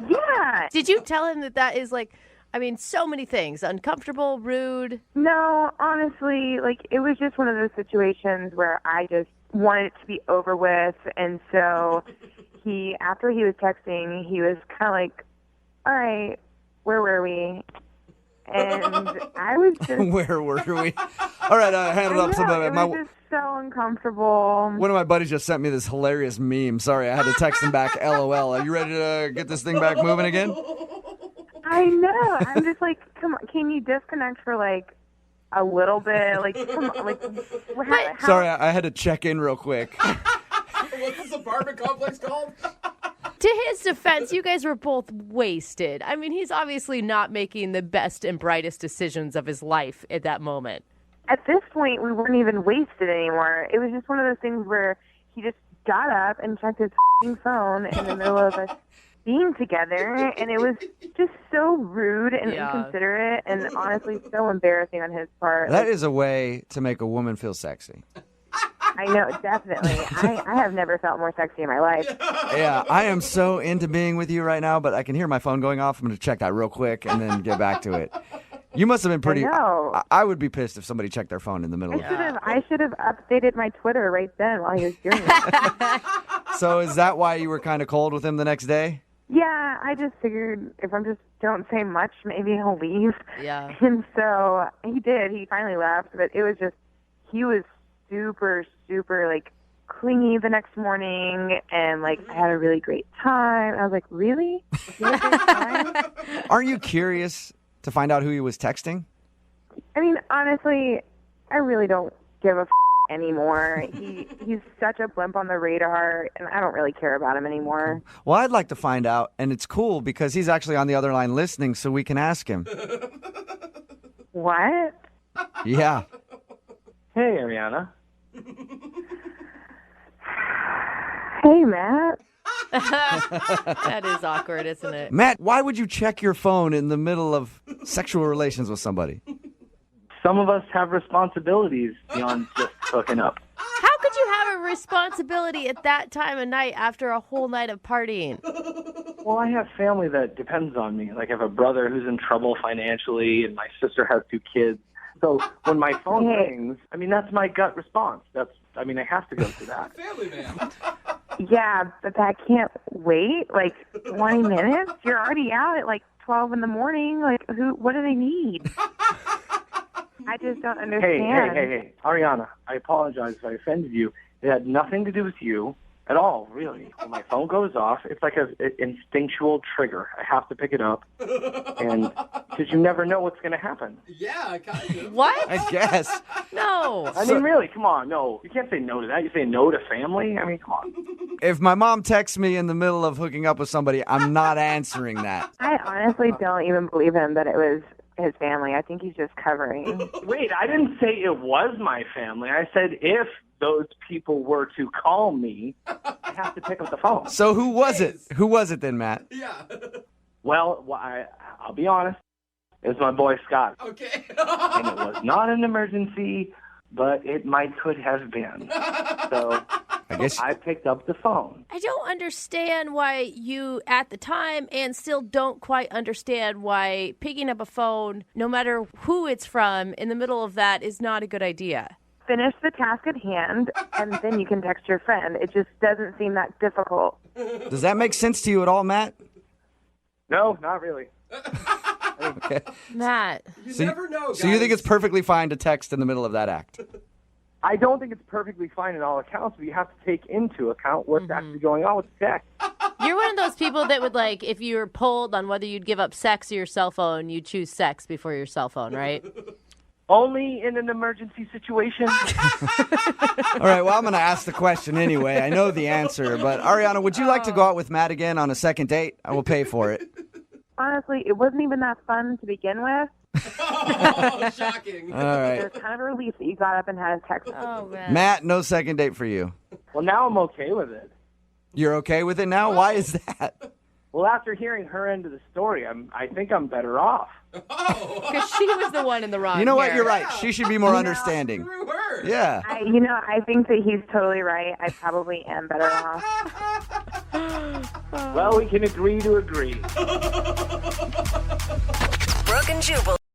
S10: yeah.
S2: Did you tell him that is like, I mean, so many things. Uncomfortable, rude.
S10: No, honestly, like, it was just one of those situations where I just wanted it to be over with. And so after he was texting, he was kind of like, all right, where were we? And I was just...
S1: Where were we? All right, I handled up some of it.
S10: It was just so uncomfortable.
S1: One of my buddies just sent me this hilarious meme. Sorry, I had to text him back, LOL. Are you ready to get this thing back moving again?
S10: I know. I'm just like, come on, can you disconnect for like a little bit? Like, come on, like, how...
S1: Sorry, I had to check in real quick.
S4: What's this apartment complex called?
S2: To his defense, you guys were both wasted. I mean, he's obviously not making the best and brightest decisions of his life at that moment.
S10: At this point, we weren't even wasted anymore. It was just one of those things where he just got up and checked his phone in the middle of us being together, and it was just so rude and inconsiderate and honestly so embarrassing on his part.
S1: That is a way to make a woman feel sexy.
S10: I know, definitely. I have never felt more sexy in my life.
S1: Yeah, I am so into being with you right now, but I can hear my phone going off. I'm going to check that real quick and then get back to it. You must have been pretty...
S10: I know.
S1: I would be pissed if somebody checked their phone in the middle of it.
S10: I should have updated my Twitter right then while he was doing it.
S1: So is that why you were kind of cold with him the next day?
S10: Yeah, I just figured if I just don't say much, maybe he'll leave.
S2: Yeah.
S10: And so he did. He finally left, but it was just, he was super, super, like, clingy the next morning, and, like, I had a really great time. I was like, really? You had a great time?
S1: Aren't you curious to find out who he was texting?
S10: I mean, honestly, I really don't give a anymore. He's such a blimp on the radar, and I don't really care about him anymore.
S1: Well, I'd like to find out, and it's cool because he's actually on the other line listening, so we can ask him.
S10: What?
S1: Yeah.
S22: Hey, Ariana.
S10: Hey, Matt.
S2: That is awkward, isn't it?
S1: Matt, why would you check your phone in the middle of sexual relations with somebody?
S22: Some of us have responsibilities beyond just hooking up.
S2: How could you have a responsibility at that time of night after a whole night of partying?
S22: Well, I have family that depends on me. Like I have a brother who's in trouble financially, and my sister has 2 kids. So when my phone rings, I mean, that's my gut response. I have to go through that.
S4: Family man.
S6: Yeah, but that can't wait like 20 minutes. You're already out at like 12 in the morning. Like, what do they need? I just don't understand.
S22: Hey, Ariana, I apologize if I offended you. It had nothing to do with you at all, really. When my phone goes off, it's like an instinctual trigger. I have to pick it up, and because you never know what's going to happen.
S4: Yeah, kind of.
S2: What?
S1: I guess.
S2: No.
S22: I mean, really, come on, no. You can't say no to that. You say no to family? I mean, come on.
S1: If my mom texts me in the middle of hooking up with somebody, I'm not answering that.
S6: I honestly don't even believe him that it was his family. I think he's just covering.
S22: Wait, I didn't say it was my family. I said if those people were to call me, I have to pick up the phone.
S1: So who was it? Who was it then, Matt?
S4: Yeah.
S22: Well, I'll be honest. It was my boy Scott.
S4: Okay.
S22: And it was not an emergency, but it could have been. So
S1: I guess
S22: I picked up the phone.
S2: I don't understand why you, at the time, and still don't quite understand why picking up a phone, no matter who it's from, in the middle of that is not a good idea.
S6: Finish the task at hand, and then you can text your friend. It just doesn't seem that difficult.
S1: Does that make sense to you at all, Matt?
S22: No, not really.
S1: Okay.
S2: Matt.
S4: You never know, guys.
S1: So you think it's perfectly fine to text in the middle of that act?
S22: I don't think it's perfectly fine in all accounts, but you have to take into account what's actually going on with the text.
S2: You're one of those people that would, like, if you were polled on whether you'd give up sex or your cell phone, you'd choose sex before your cell phone, right?
S22: Only in an emergency situation.
S1: All right, well, I'm going to ask the question anyway. I know the answer, but Ariana, would you like to go out with Matt again on a second date? I will pay for it.
S6: Honestly, it wasn't even that fun to begin with.
S4: Oh, shocking.
S1: All right.
S6: It was kind of a relief that you got up and had a text.
S2: Oh, man.
S1: Matt, no second date for you.
S22: Well, now I'm okay with it.
S1: You're okay with it now? Why is that?
S22: Well, after hearing her end of the story, I think I'm better off.
S2: Because she was the one in the wrong.
S1: You know what?
S2: here.
S1: You're right. She should be more understanding.
S4: Screw her.
S1: Yeah.
S6: I think that he's totally right. I probably am better off.
S22: Well, we can agree to agree.
S7: Brooke and Jubal.